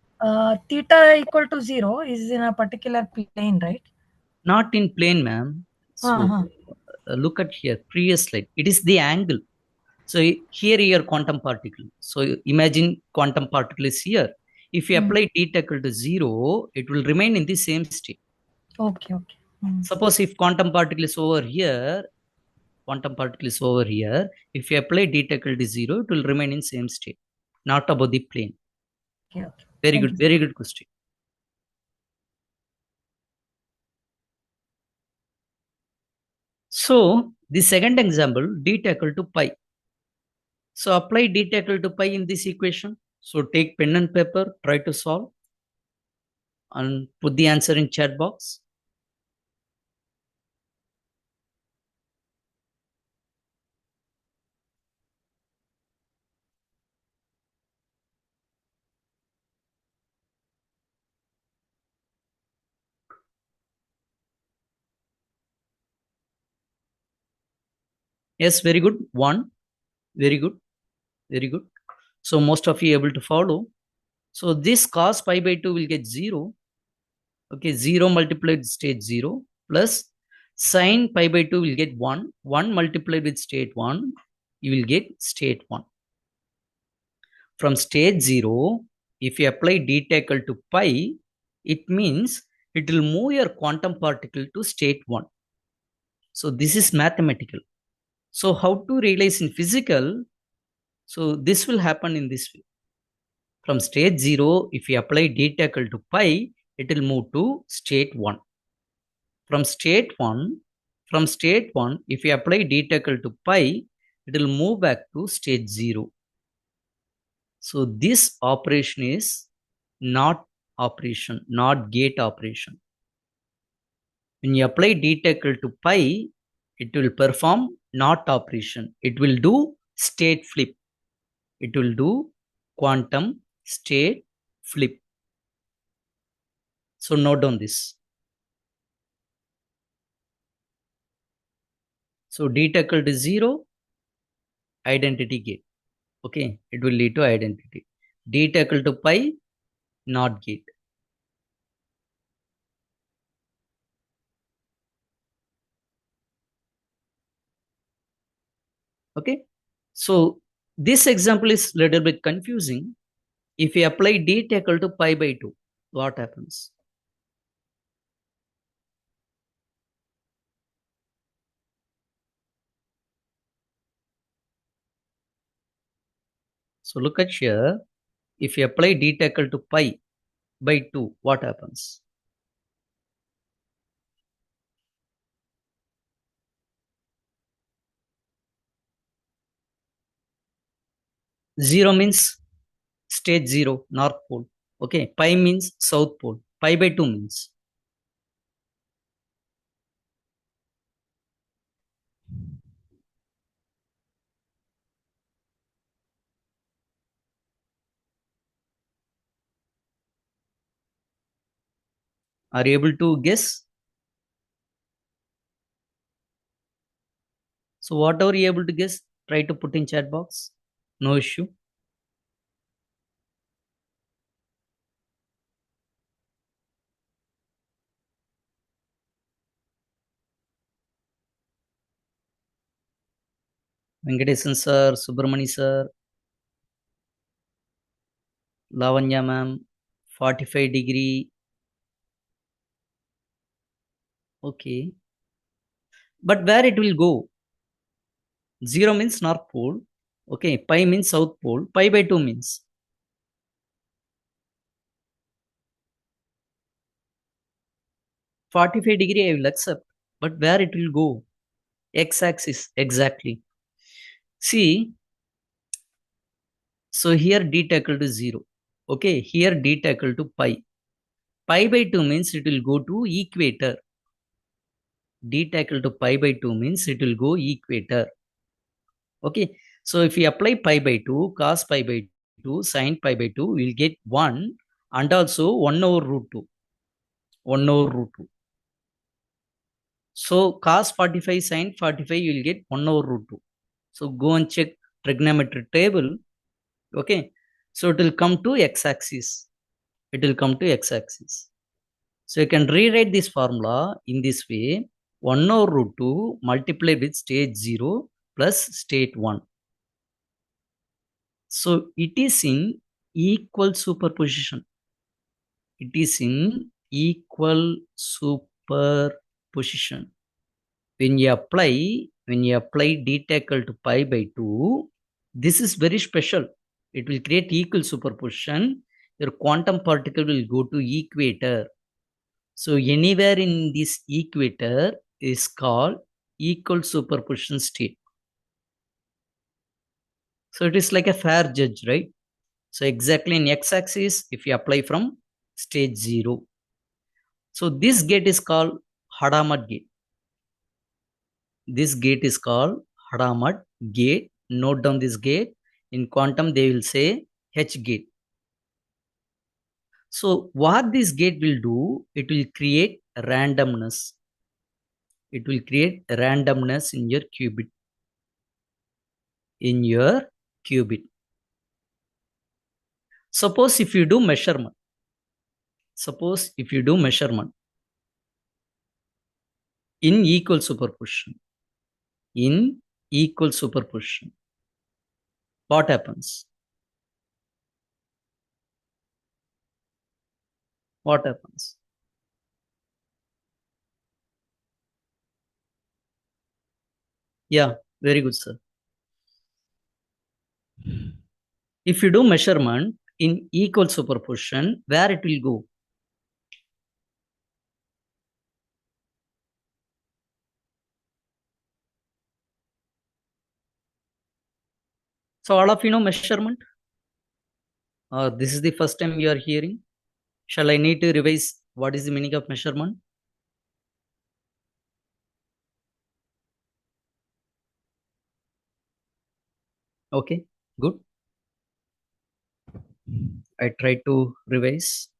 Theta equal to 0 is in a particular plane, right? Not in plane, ma'am. So look at here, previous slide. It is the angle. So here your quantum particle. So imagine quantum particle is here. If you apply theta equal to 0, it will remain in the same state. Okay. Suppose if quantum particle is over here, if you apply theta equal to 0, it will remain in same state, not about the plane. Okay. Very good question. So the second example, theta equal to pi. So apply theta equal to pi in this equation. So take pen and paper, try to solve and put the answer in chat box. Yes, very good. 1. Very good. Very good. So most of you able to follow. So this cos pi by 2 will get 0. Okay, 0 multiplied with state 0 plus sin pi by 2 will get 1. 1 multiplied with state 1, you will get state 1. From state 0, if you apply d equal to pi, it means it will move your quantum particle to state 1. So this is mathematical. So how to realize in physical? So this will happen in this way. From state 0, if you apply d equal to pi, it will move to state 1. From state 1, if you apply d equal to pi, it will move back to state 0. So this operation is not operation, not gate operation. When you apply d equal to pi, it will perform not operation. It will do state flip. It will do quantum state flip. So note down this. So d equal to 0, identity gate. Okay, it will lead to identity. D equal to pi, not gate. Okay, so this example is little bit confusing. If you apply d equal to pi by 2, what happens? So look at here. If you apply d equal to pi by 2, what happens? Zero means state 0, north pole. Okay, pi means south pole. Pi by 2 means are you able to guess? So whatever you able to guess, try to put in chat box. No issue. Venkatesan sir, Subramani sir, Lavanya ma'am, 45-degree. Okay. But where it will go? 0 means north pole. Okay. Pi means south pole. Pi by 2 means 45-degree. I will accept. But where it will go? X-axis. Exactly. See. So here d equal to 0. Okay. Here d equal to pi. Pi by 2 means it will go to equator. D equal to pi by 2 means it will go equator. Okay. So if we apply pi by 2, cos pi by 2, sin pi by 2, we'll get 1 and also 1 over root 2. 1 over root 2. So cos 45, sin 45, you will get 1 over root 2. So go and check trigonometry table. Okay. So it will come to x-axis. It will come to x-axis. So you can rewrite this formula in this way. 1 over root 2 multiplied with state 0 plus state 1. So it is in equal superposition. It is in equal superposition. When you apply d equal to pi by 2, this is very special. It will create equal superposition. Your quantum particle will go to equator. So anywhere in this equator is called equal superposition state. So it is like a fair judge, right? So exactly in x-axis, if you apply from stage 0. So this gate is called Hadamard gate. This gate is called Hadamard gate. Note down this gate. In quantum, they will say H gate. So what this gate will do, it will create randomness. It will create randomness in your qubit. In your qubit. Suppose if you do measurement. Suppose if you do measurement in equal superposition. In equal superposition. What happens? What happens? Yeah, very good, sir. If you do measurement in equal superposition, where it will go? So all of you know measurement? This is the first time you are hearing. Shall I need to revise what is the meaning of measurement? Okay, good. I try to revise.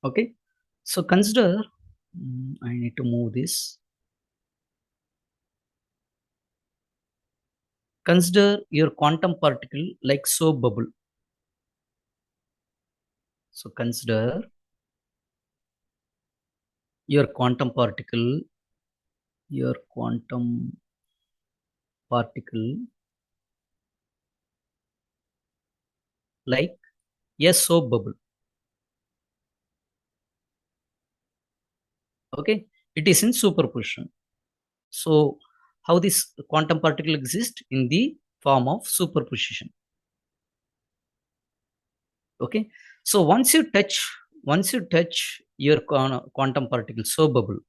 Okay, so consider, I need to move this. Consider your quantum particle like soap bubble. So consider your quantum particle like a soap bubble. Okay, it is in superposition. So how this quantum particle exists? In the form of superposition. Okay, so once you touch your quantum particle soap bubble,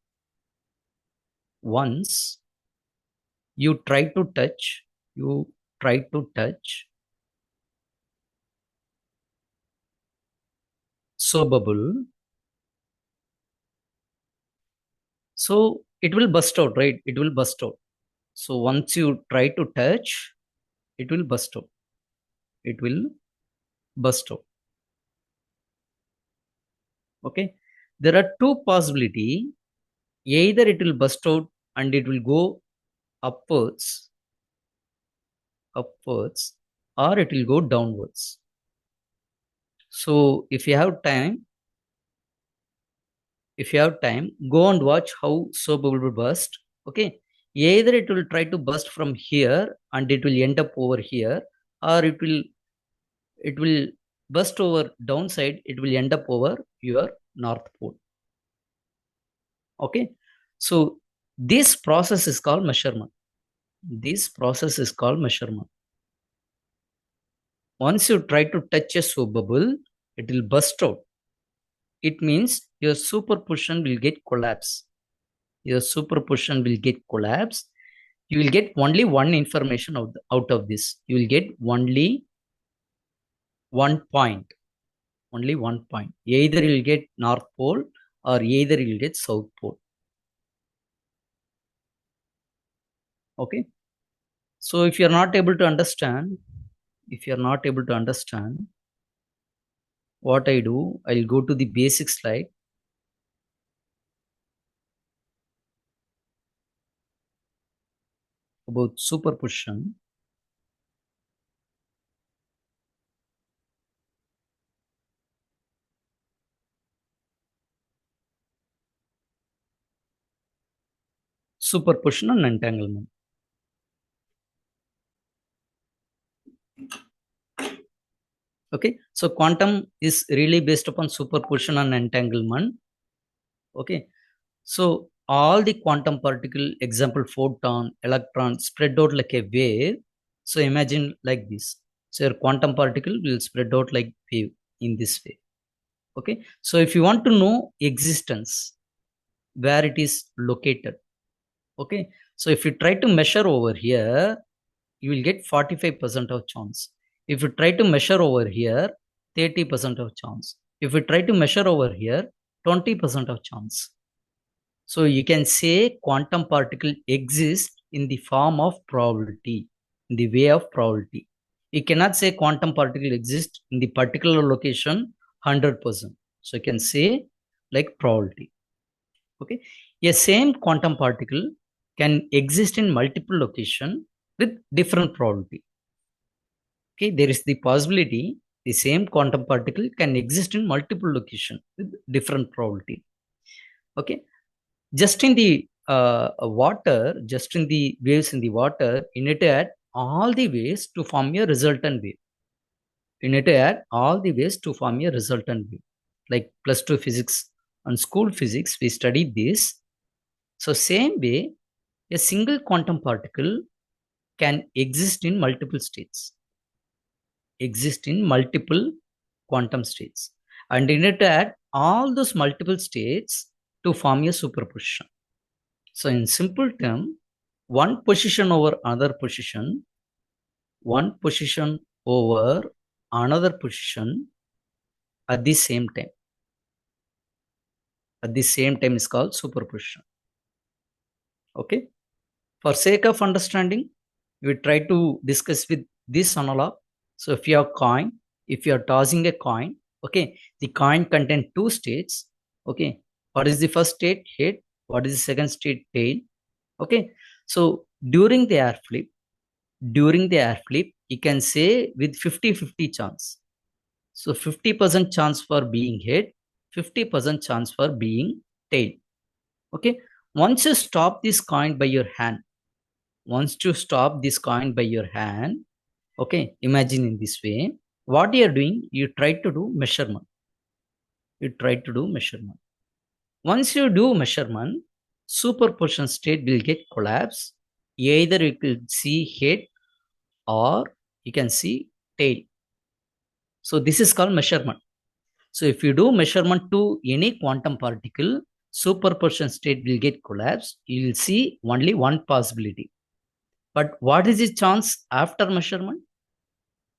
once you try to touch soap bubble, so it will burst out, right? It will burst out. So once you try to touch, it will burst out. It will burst out. Okay, there are two possibilities. Either it will burst out and it will go upwards, or it will go downwards. So if you have time, go and watch how soap bubble will burst. Okay, either it will try to burst from here and it will end up over here, or it will burst over downside, it will end up over your north pole. Okay, so this process is called measurement. Once you try to touch a soap bubble, it will burst out. It means your superposition will get collapsed. You will get only one information out of this. You will get only one point. Either you will get North Pole or either you will get South Pole. Okay. So if you are not able to understand, what I do, I'll go to the basic slide. About superposition. Superposition and entanglement. Okay, so quantum is really based upon superposition and entanglement. Okay. So all the quantum particle, example photon, electron, spread out like a wave. So imagine like this. So your quantum particle will spread out like wave in this way. Okay. So if you want to know existence, where it is located. Okay. So if you try to measure over here, you will get 45% of chance. If you try to measure over here, 30% of chance. If you try to measure over here, 20% of chance. So you can say quantum particle exists in the form of probability, in the way of probability. You cannot say quantum particle exists in the particular location 100%. So you can say like probability. Okay. A same quantum particle can exist in multiple location with different probability. Okay. There is the possibility the same quantum particle can exist in multiple location with different probability. Okay. Just in the water, just in the waves in the water, you need to add all the waves to form a resultant wave. You need to add all the waves to form a resultant wave. Like +2 physics and school physics, we studied this. So same way, a single quantum particle can exist in multiple states. Exist in multiple quantum states. And you need to add all those multiple states to form a superposition. So in simple term, one position over another position, one position over another position at the same time. At the same time is called superposition. Okay. For sake of understanding, we try to discuss with this analog. So if you have coin, if you are tossing a coin, okay, the coin contains two states. Okay. What is the first state? Head. What is the second state? Tail. Okay. So during the air flip, you can say with 50-50 chance. So 50% chance for being head, 50% chance for being tail. Okay. Once you stop this coin by your hand, okay, imagine in this way, what you are doing, you try to do measurement. Once you do measurement, superposition state will get collapsed. Either you could see head or you can see tail. So this is called measurement. So if you do measurement to any quantum particle, superposition state will get collapsed. You will see only one possibility. But what is the chance after measurement?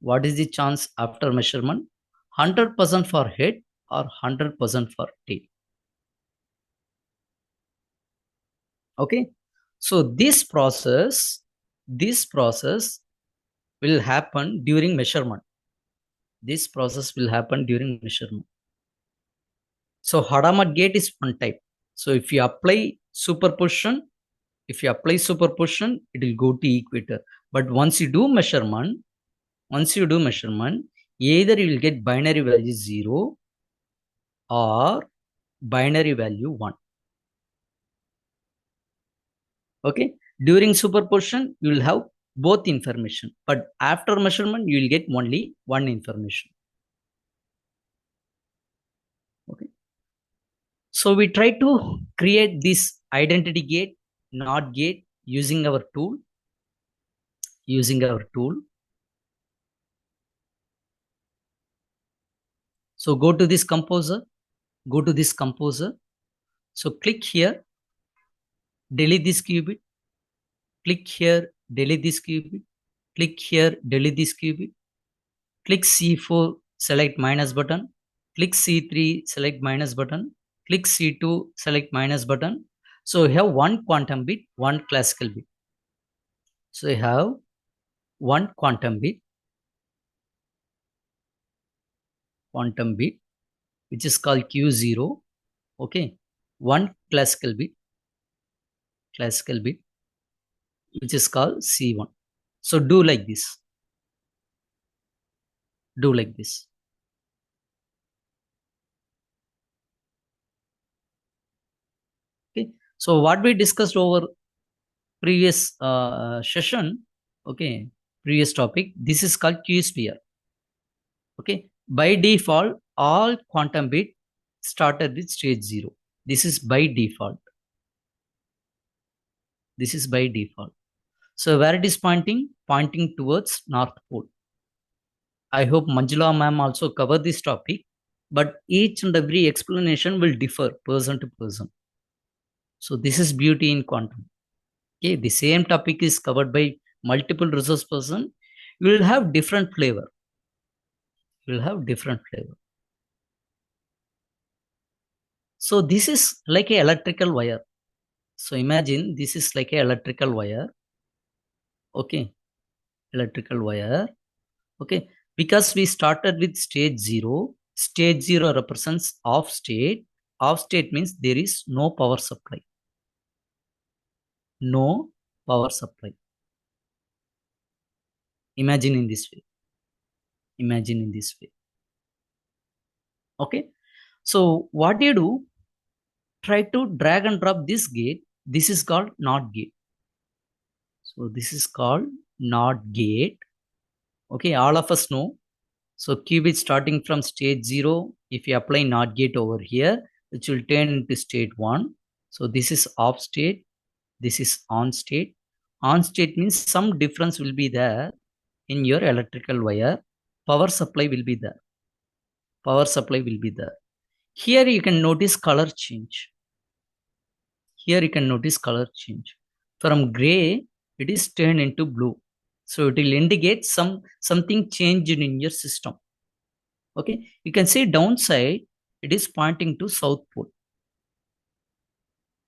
100% for head or 100% for tail. Okay. So this process will happen during measurement. So Hadamard gate is one type. So if you apply superposition, it will go to equator. But once you do measurement, either you will get binary value 0 or binary value 1. Okay. During superposition, you will have both information. But after measurement, you will get only one information. Okay. So we try to create this identity gate, NOT gate, using our tool. So go to this composer. So click here, delete this qubit. Click here, delete this qubit. Click here, delete this qubit. Click C4, select minus button. Click C3, select minus button. Click C2, select minus button. So you have one quantum bit, one classical bit. So you have one quantum bit, which is called Q0. Okay. One classical bit, which is called C1. So do like this. Okay. So what we discussed over previous session, okay, previous topic, this is called Q sphere. Okay. By default, all quantum bit started with stage 0. This is by default. This is by default. So where it is pointing? Pointing towards North Pole. I hope Manjula ma'am also covered this topic, but each and every explanation will differ person to person. So this is beauty in quantum. Okay, the same topic is covered by multiple resource person. You will have different flavor. You will have different flavor. So this is like an electrical wire. So imagine this is like an electrical wire. Okay, electrical wire. Okay, because we started with stage 0. Stage 0 represents off state. Off state means there is no power supply. No power supply. Imagine in this way. Imagine in this way. Okay, so what do you do? Try to drag and drop this gate. This is called NOT gate. So this is called NOT gate. Okay, all of us know. So qubit starting from stage 0, if you apply NOT gate over here, it will turn into state 1. So this is off state. This is on state. On state means some difference will be there in your electrical wire. Power supply will be there. Power supply will be there. Here you can notice color change. Here you can notice color change. From gray, it is turned into blue. So it will indicate something changed in your system. Okay, you can see downside, it is pointing to South Pole.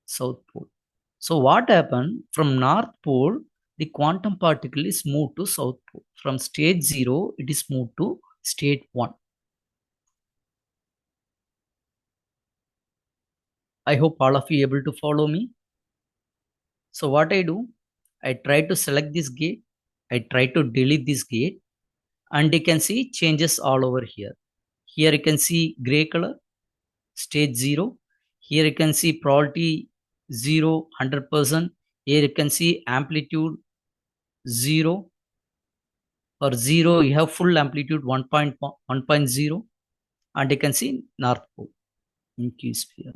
South Pole. So what happened? From North Pole, the quantum particle is moved to South Pole. From stage 0, it is moved to state 1. I hope all of you able to follow me. So what I do, I try to select this gate. I try to delete this gate, and you can see changes all over here. Here you can see gray color, stage 0. Here you can see probability 0, 100%. Here you can see amplitude 0. For 0, you have full amplitude 1.0. And you can see North Pole in Q sphere.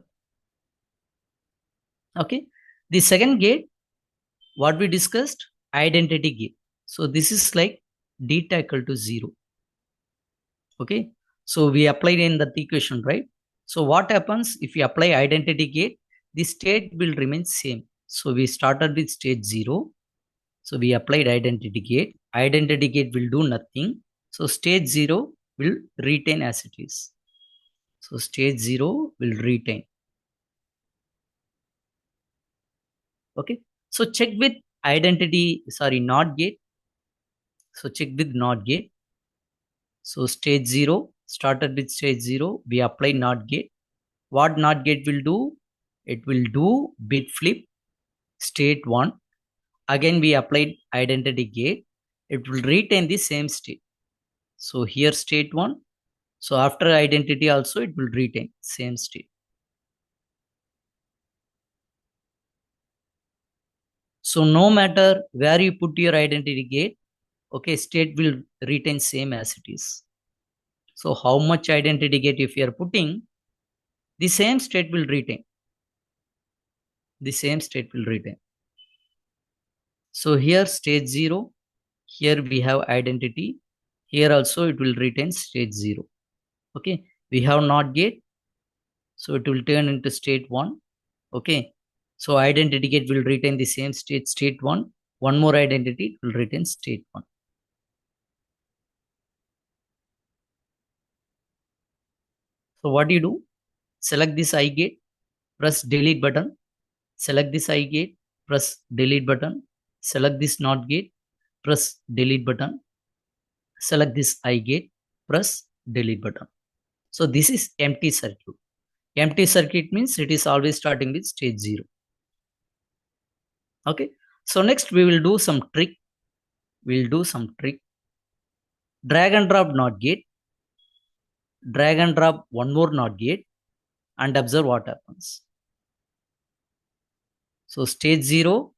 Okay. The second gate, what we discussed, identity gate. So this is like delta equal to 0. Okay. So we applied in that equation, right? So what happens if you apply identity gate? The state will remain same. So we started with stage 0. So we applied identity gate. Identity gate will do nothing. So stage 0 will retain as it is. So stage 0 will retain. Okay. So check with NOT gate. So check with NOT gate. So stage 0, started with stage 0, we apply NOT gate. What NOT gate will do? It will do bit flip, state 1. Again, we applied identity gate. It will retain the same state. So here state 1. So after identity also, it will retain same state. So no matter where you put your identity gate, okay, state will retain same as it is. So how much identity gate if you are putting, the same state will retain. The same state will retain. So here stage 0, here we have identity. Here also it will retain stage 0. Okay, we have NOT gate. So it will turn into state 1. Okay, so identity gate will retain the same state, state 1. One more identity will retain state 1. So what do you do? Select this I gate, press delete button. Select this I gate, press delete button. Select this NOT gate, press delete button. Select this I gate, press delete button. So this is empty circuit. Empty circuit means it is always starting with stage 0. Okay. So next we will do some trick. We'll do some trick. Drag and drop NOT gate. Drag and drop one more NOT gate and observe what happens. So stage 0,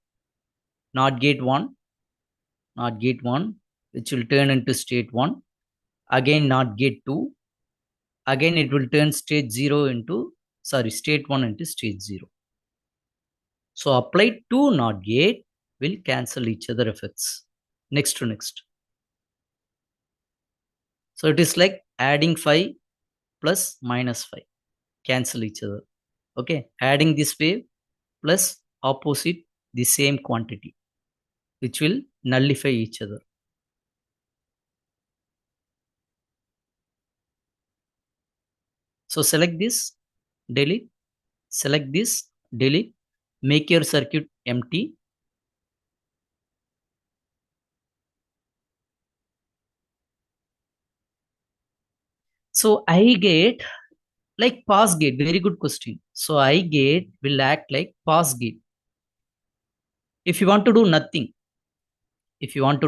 NOT gate 1, NOT gate 1, which will turn into state 1. Again NOT gate 2. Again it will turn stage 0 into state 1 into state 0. So applied to NOT gate will cancel each other effects. Next to next. So it is like adding 5 plus minus 5. Cancel each other. Okay. Adding this wave plus opposite the same quantity, which will nullify each other. So select this, delete, select this, delete, make your circuit empty. So I gate like pass gate, very good question. So I gate will act like pass gate. If you want to do nothing, if you want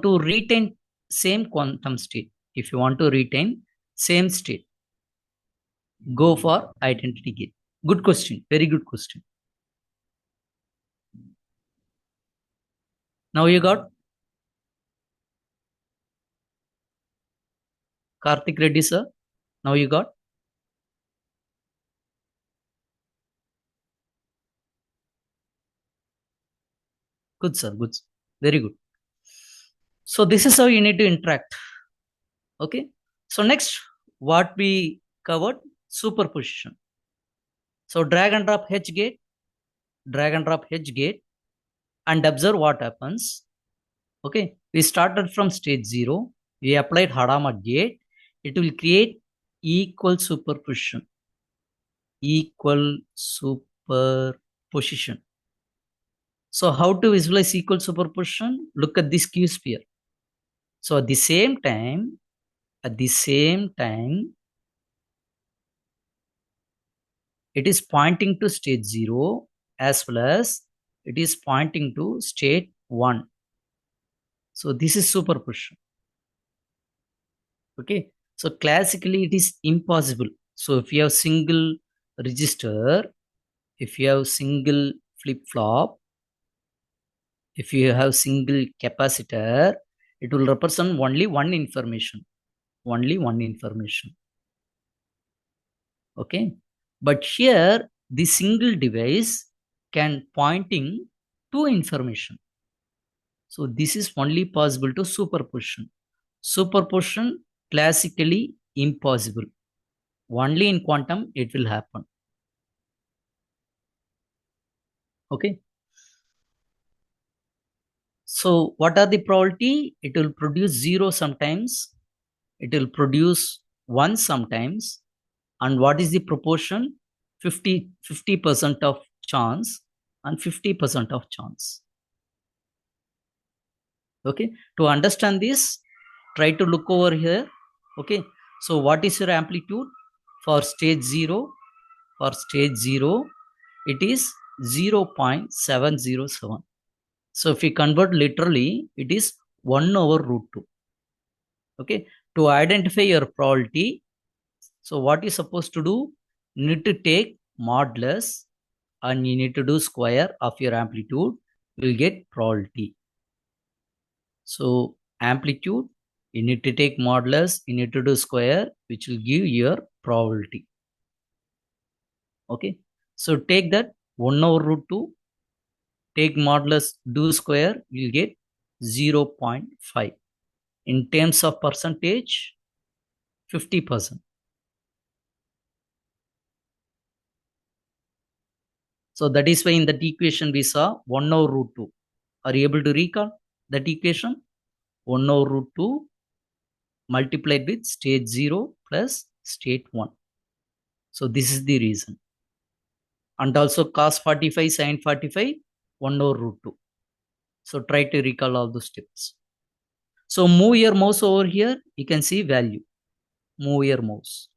to retain same quantum state, if you want to retain same state, go for identity gate. Good question, very good question. Now you got Karthik Reddy sir. Now you got good sir, good, very good. So this is how you need to interact. Okay. So next, what we covered, superposition. So drag and drop H gate, drag and drop H gate, and observe what happens. Okay. We started from state 0. We applied Hadamard gate. It will create equal superposition. Equal superposition. So how to visualize equal superposition? Look at this Q sphere. So at the same time, it is pointing to state 0 as well as it is pointing to state 1. So this is superposition. Okay. So classically it is impossible. So if you have single register, if you have single flip-flop, if you have single capacitor, it will represent only one information. Only one information. Okay. But here the single device can pointing to information. So this is only possible to superposition. Superposition classically impossible. Only in quantum it will happen. Okay. So what are the probability? It will produce 0 sometimes. It will produce 1 sometimes. And what is the proportion? 50% of chance and 50% of chance. Okay. To understand this, try to look over here. Okay. So what is your amplitude for stage 0? For stage 0, it is 0.707. So if we convert literally, it is 1 over root 2. Okay. To identify your probability, so what you supposed to do? You need to take modulus and you need to do square of your amplitude. You will get probability. So amplitude, you need to take modulus, you need to do square, which will give your probability. Okay. So take that 1 over root 2, take modulus, do square, you will get 0.5. In terms of percentage, 50%. So that is why in that equation we saw 1 over root 2. Are you able to recall that equation? 1 over root 2 multiplied with state 0 plus state 1. So this is the reason. And also cos 45, sin 45, 1 over root 2. So try to recall all those steps. So move your mouse over here, you can see value. Move your mouse.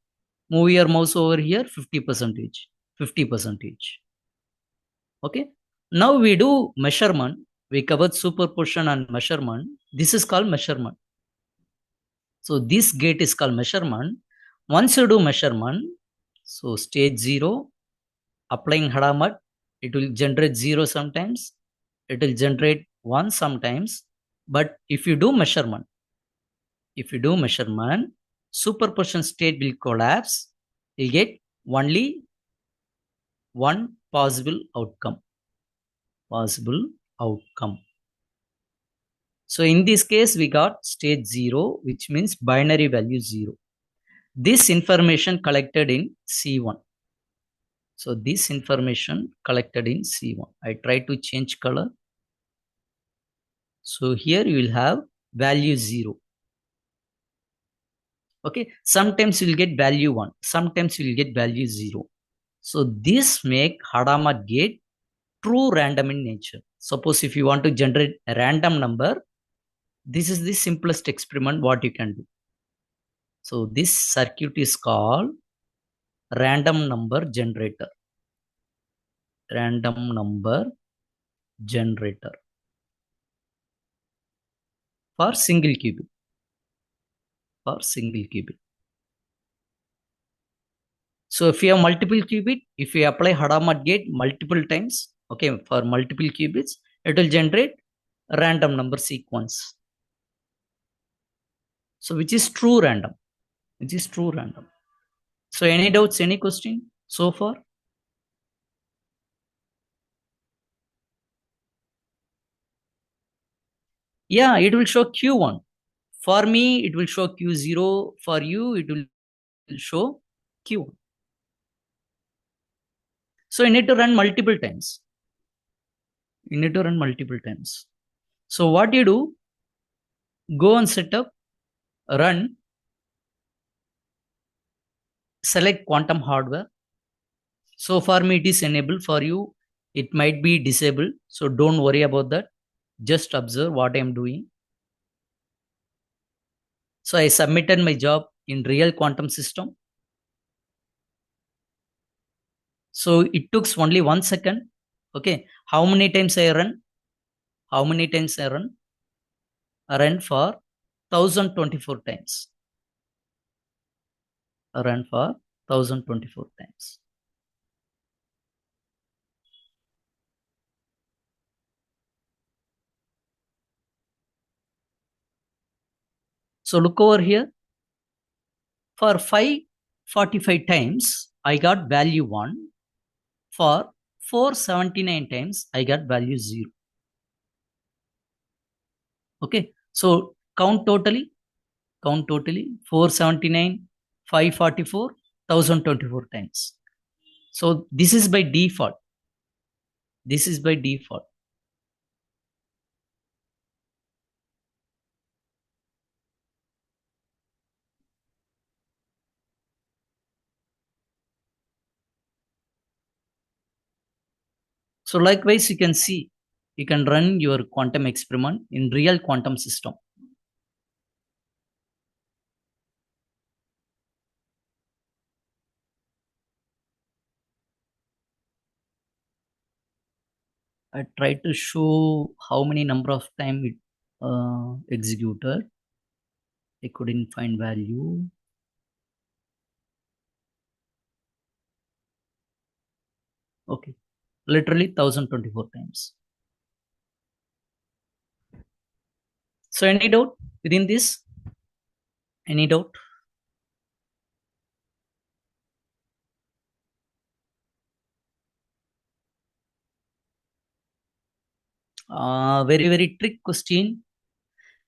Move your mouse over here, 50%. 50%. Okay. Now we do measurement. We covered superposition and measurement. This is called measurement. So this gate is called measurement. Once you do measurement, so stage 0, applying Hadamard, it will generate 0 sometimes. It will generate 1 sometimes. But if you do measurement, superposition state will collapse you'll get only one possible outcome. So in this case, we got state 0, which means binary value 0. This information collected in C1. So this information collected in C1. I try to change color. So here you will have value 0. Okay. Sometimes you will get value 1. Sometimes you will get value 0. So this make Hadamard gate true random in nature. Suppose if you want to generate a random number, this is the simplest experiment what you can do. So this circuit is called random number generator. Random number generator for single qubit. So if you have multiple qubit, if you apply Hadamard gate multiple times, okay, for multiple qubits, it will generate a random number sequence. So which is true random. So any doubts, any question so far? Yeah, it will show Q1. For me, it will show Q0. For you, it will show Q1. So you need to run multiple times. So what you do, go and set up, run, select quantum hardware. So for me, it is enabled. For you, it might be disabled. So don't worry about that. Just observe what I am doing. So I submitted my job in real quantum system. So it took only 1 second. Okay. How many times I run? I run for 1024 times. So look over here. For 545 times, I got value 1. For 479 times, I got value 0. Okay. So count totally 479, 544, 1024 times. So this is by default. So likewise, you can see, you can run your quantum experiment in real quantum system. I try to show how many number of time it executed. I couldn't find value. Okay, literally 1024 times. So any doubt within this? Any doubt? Very trick question.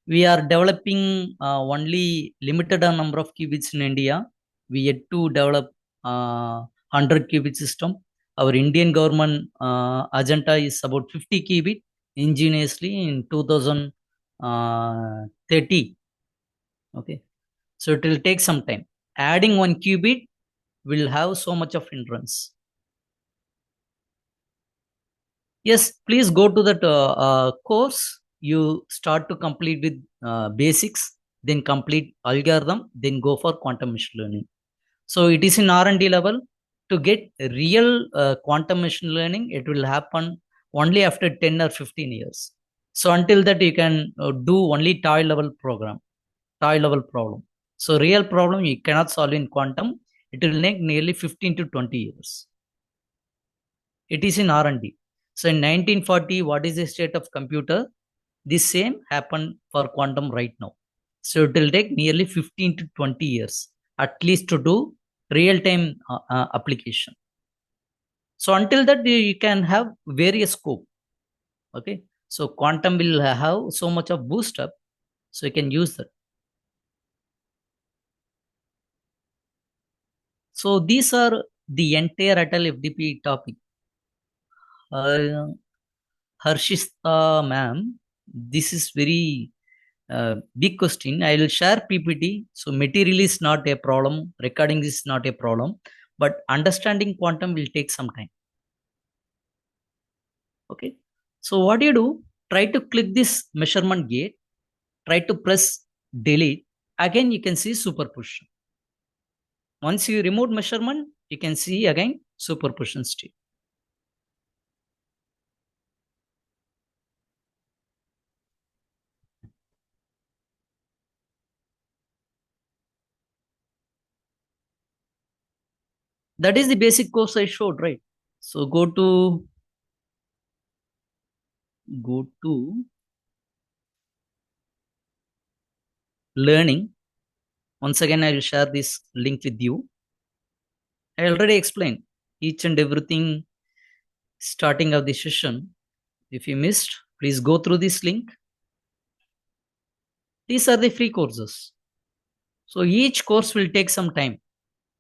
We are developing only limited number of qubits in India. We yet to develop 100 qubit system. Our Indian government agenda is about 50 qubit ingeniously in 2030. Okay, so it will take some time. Adding 1 qubit will have so much of hindrance. Yes, please go to that course. You start to complete with basics, then complete algorithm, then go for quantum machine learning. So it is in R&D level. To get real quantum machine learning, it will happen only after 10 or 15 years. So until that, you can do only toy level problem. So real problem you cannot solve in quantum. It will take nearly 15 to 20 years. It is in R&D. So in 1940, what is the state of computer? The same happened for quantum right now. So it will take nearly 15 to 20 years at least to do real-time application. So until that, you can have various scope. Okay, so quantum will have so much of boost up, so you can use that. So these are the entire ATAL FDP topic. Harshita ma'am, this is very big question. I will share PPT. So material is not a problem, recording is not a problem, but understanding quantum will take some time. Okay, so what do you do? Try to click this measurement gate, try to press delete. Again, you can see superposition. Once you remove measurement, you can see again superposition state. That is the basic course I showed, right? So go to learning. Once again, I will share this link with you. I already explained each and everything starting of the session. If you missed, please go through this link. These are the free courses. So each course will take some time.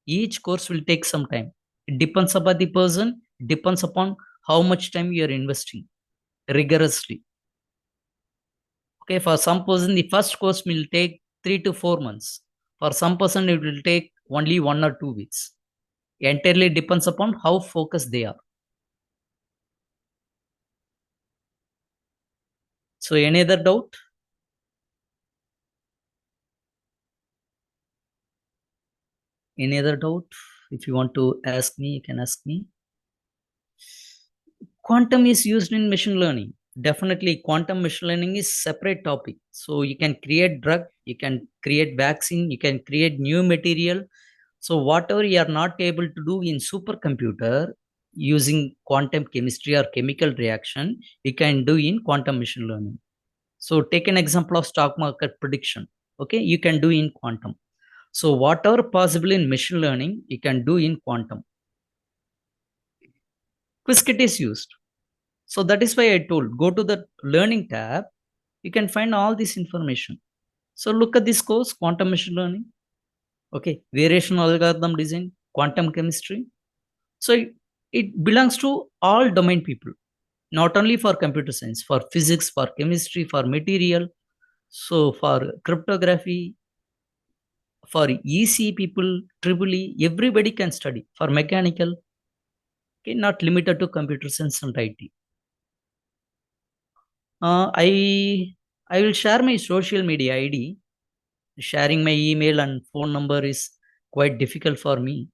Each course will take some time. It depends upon the person, depends upon how much time you are investing rigorously. Okay, for some person, the first course will take 3 to 4 months. For some person, it will take only 1 or 2 weeks. Entirely depends upon how focused they are. So any other doubt? Any other doubt? If you want to ask me, you can ask me. Quantum is used in machine learning. Definitely, quantum machine learning is separate topic. So you can create drug, you can create vaccine, you can create new material. So whatever you are not able to do in supercomputer using quantum chemistry or chemical reaction, you can do in quantum machine learning. So take an example of stock market prediction. Okay, you can do in quantum. So whatever possible in machine learning, you can do in quantum. Qiskit is used. So that is why I told, go to the learning tab, you can find all this information. So look at this course, quantum machine learning. Okay, variation algorithm design, quantum chemistry. So it belongs to all domain people, not only for computer science, for physics, for chemistry, for material. So for cryptography, for EC people, triple E, everybody can study. For mechanical, okay, not limited to computer science and IT. I will share my social media ID. Sharing my email and phone number is quite difficult for me.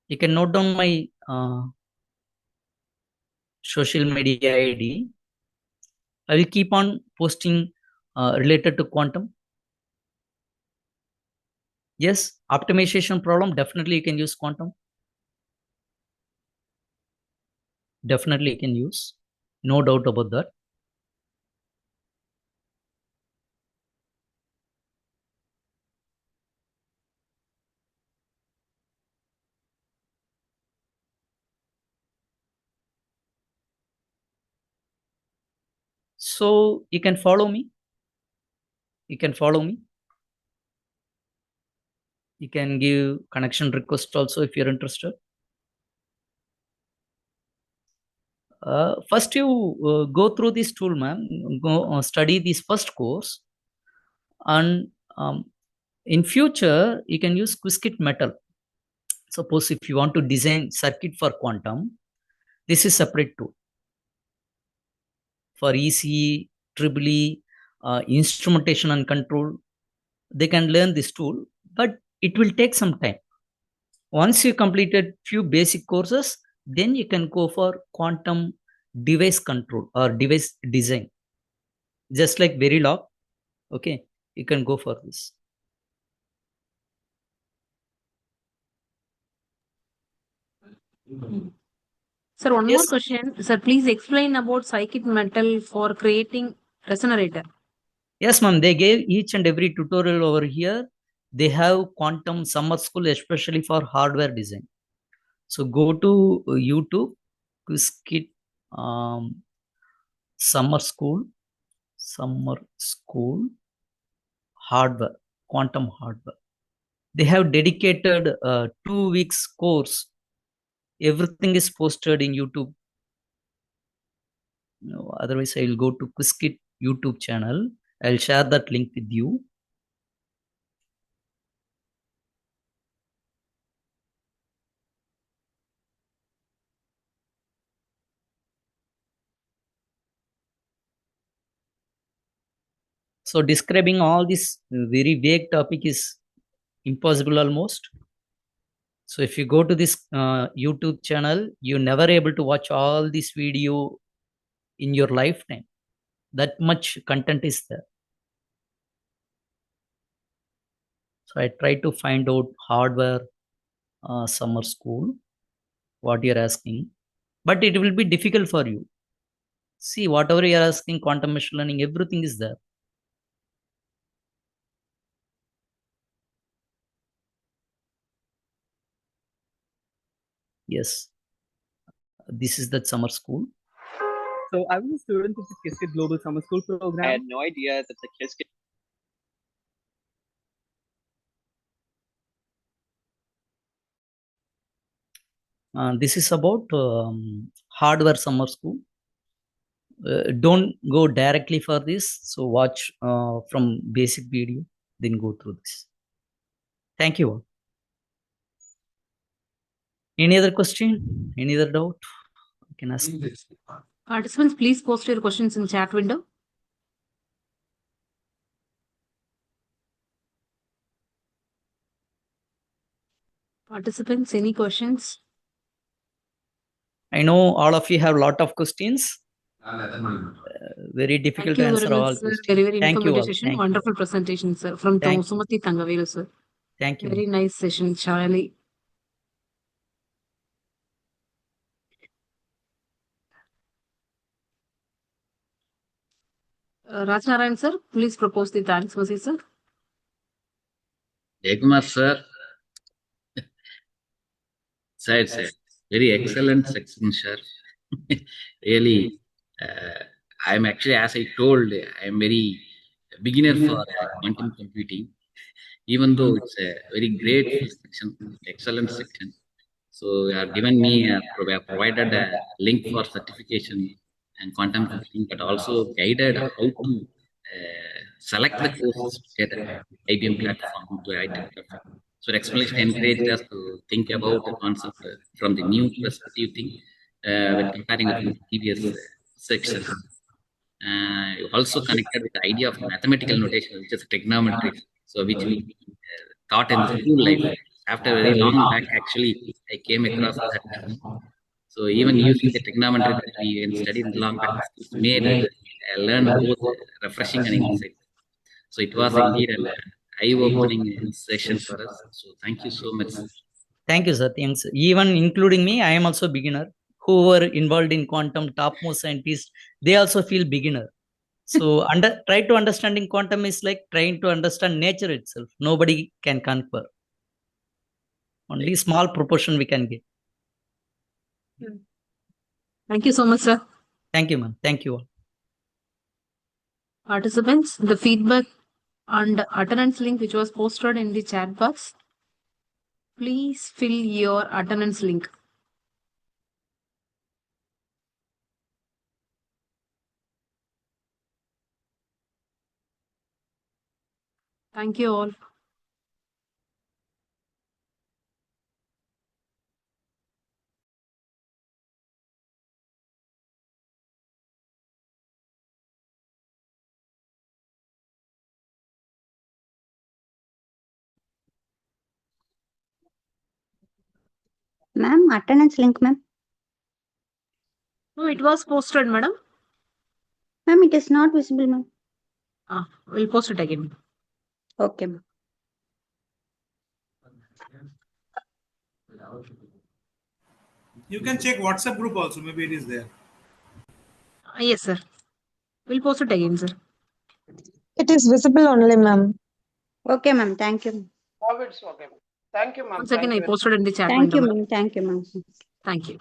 You can note down my social media ID. I will keep on posting related to quantum. Yes, optimization problem, definitely you can use quantum. Definitely you can use. No doubt about that. So you can follow me. You can follow me. You can give connection request also if you're interested. First you go through this tool, ma'am. Go study this first course, and in future you can use Qiskit metal. Suppose if you want to design circuit for quantum, this is separate tool. For ECE, triple E, instrumentation and control, they can learn this tool, but it will take some time. Once you completed few basic courses, then you can go for quantum device control or device design. Just like Verilog, okay, you can go for this. Sir, one more Yes. question. Sir, please explain about circuit metal for creating resonator. Yes, ma'am. They gave each and every tutorial over here. they have quantum summer school, especially for hardware design. So go to YouTube, Quiskit summer school hardware, quantum hardware. They have dedicated 2 weeks course. Everything is posted in YouTube. Otherwise, I will go to Quiskit YouTube channel. I'll share that link with you. So describing all this very vague topic is impossible almost. So if you go to this YouTube channel, you're never able to watch all this video in your lifetime. That much content is there. So I try to find out hardware summer school, what you're asking, but it will be difficult for you. See, whatever you're asking, quantum machine learning, everything is there. Yes, this is that summer school. So I was a student of the Quiskit Global Summer School program. I had no idea that the Quiskit. This is about hardware summer school. Don't go directly for this. So watch from basic video, then go through this. Thank you all. Any other question? Any other doubt? You can ask. Participants, please post your questions in chat window. Participants, any questions? I know all of you have a lot of questions. Very difficult to answer all questions. Very, very Thank you informative all. session. Thank you. Wonderful presentation, sir. From Thank you. Sumati Tangaveelu, sir. Thank you. Very nice session, Charlie. Rajnarayan, sir, please propose the thanks message, sir. Jaykumar sir, it's a very excellent section, sir. Really, I'm actually, as I told, I'm very beginner for quantum computing, even though it's a very great section, excellent section. So you have given me, provided a link for certification and quantum computing, but also guided how to select the courses to get IBM platform to IT platform. So the explanation encouraged us to think about the concept from the new perspective thing when comparing with the previous sections. You also connected with the idea of mathematical notation, which is trigonometry, so which we taught in the school life. After very long back, actually, I came across that. So even using the trigonometry that we studied in long back, it's made learn both refreshing and insight. So it was indeed an eye-opening session for us. So thank you so much. Thank you, sir. Thanks. Even including me, I am also beginner. Who were involved in quantum, topmost scientists, they also feel beginner. So try to understanding quantum is like trying to understand nature itself. Nobody can conquer. Only small proportion we can get. Thank you so much, sir. Thank you, ma'am. Thank you all. Participants, the feedback and attendance link which was posted in the chat box. Please fill your attendance link. Thank you all. Ma'am, attendance link, ma'am. No, it was posted, madam. Ma'am, it is not visible, ma'am. We'll post it again. Okay, ma'am. You can check WhatsApp group also. Maybe it is there. Yes, sir. We'll post it again, sir. It is visible only, ma'am. Okay, ma'am. Thank you. Now it's okay. Thank you, ma'am. Once again, Thank I you. posted in the chat Thank window. you, Madam. ma'am. Thank you, ma'am. Thank you.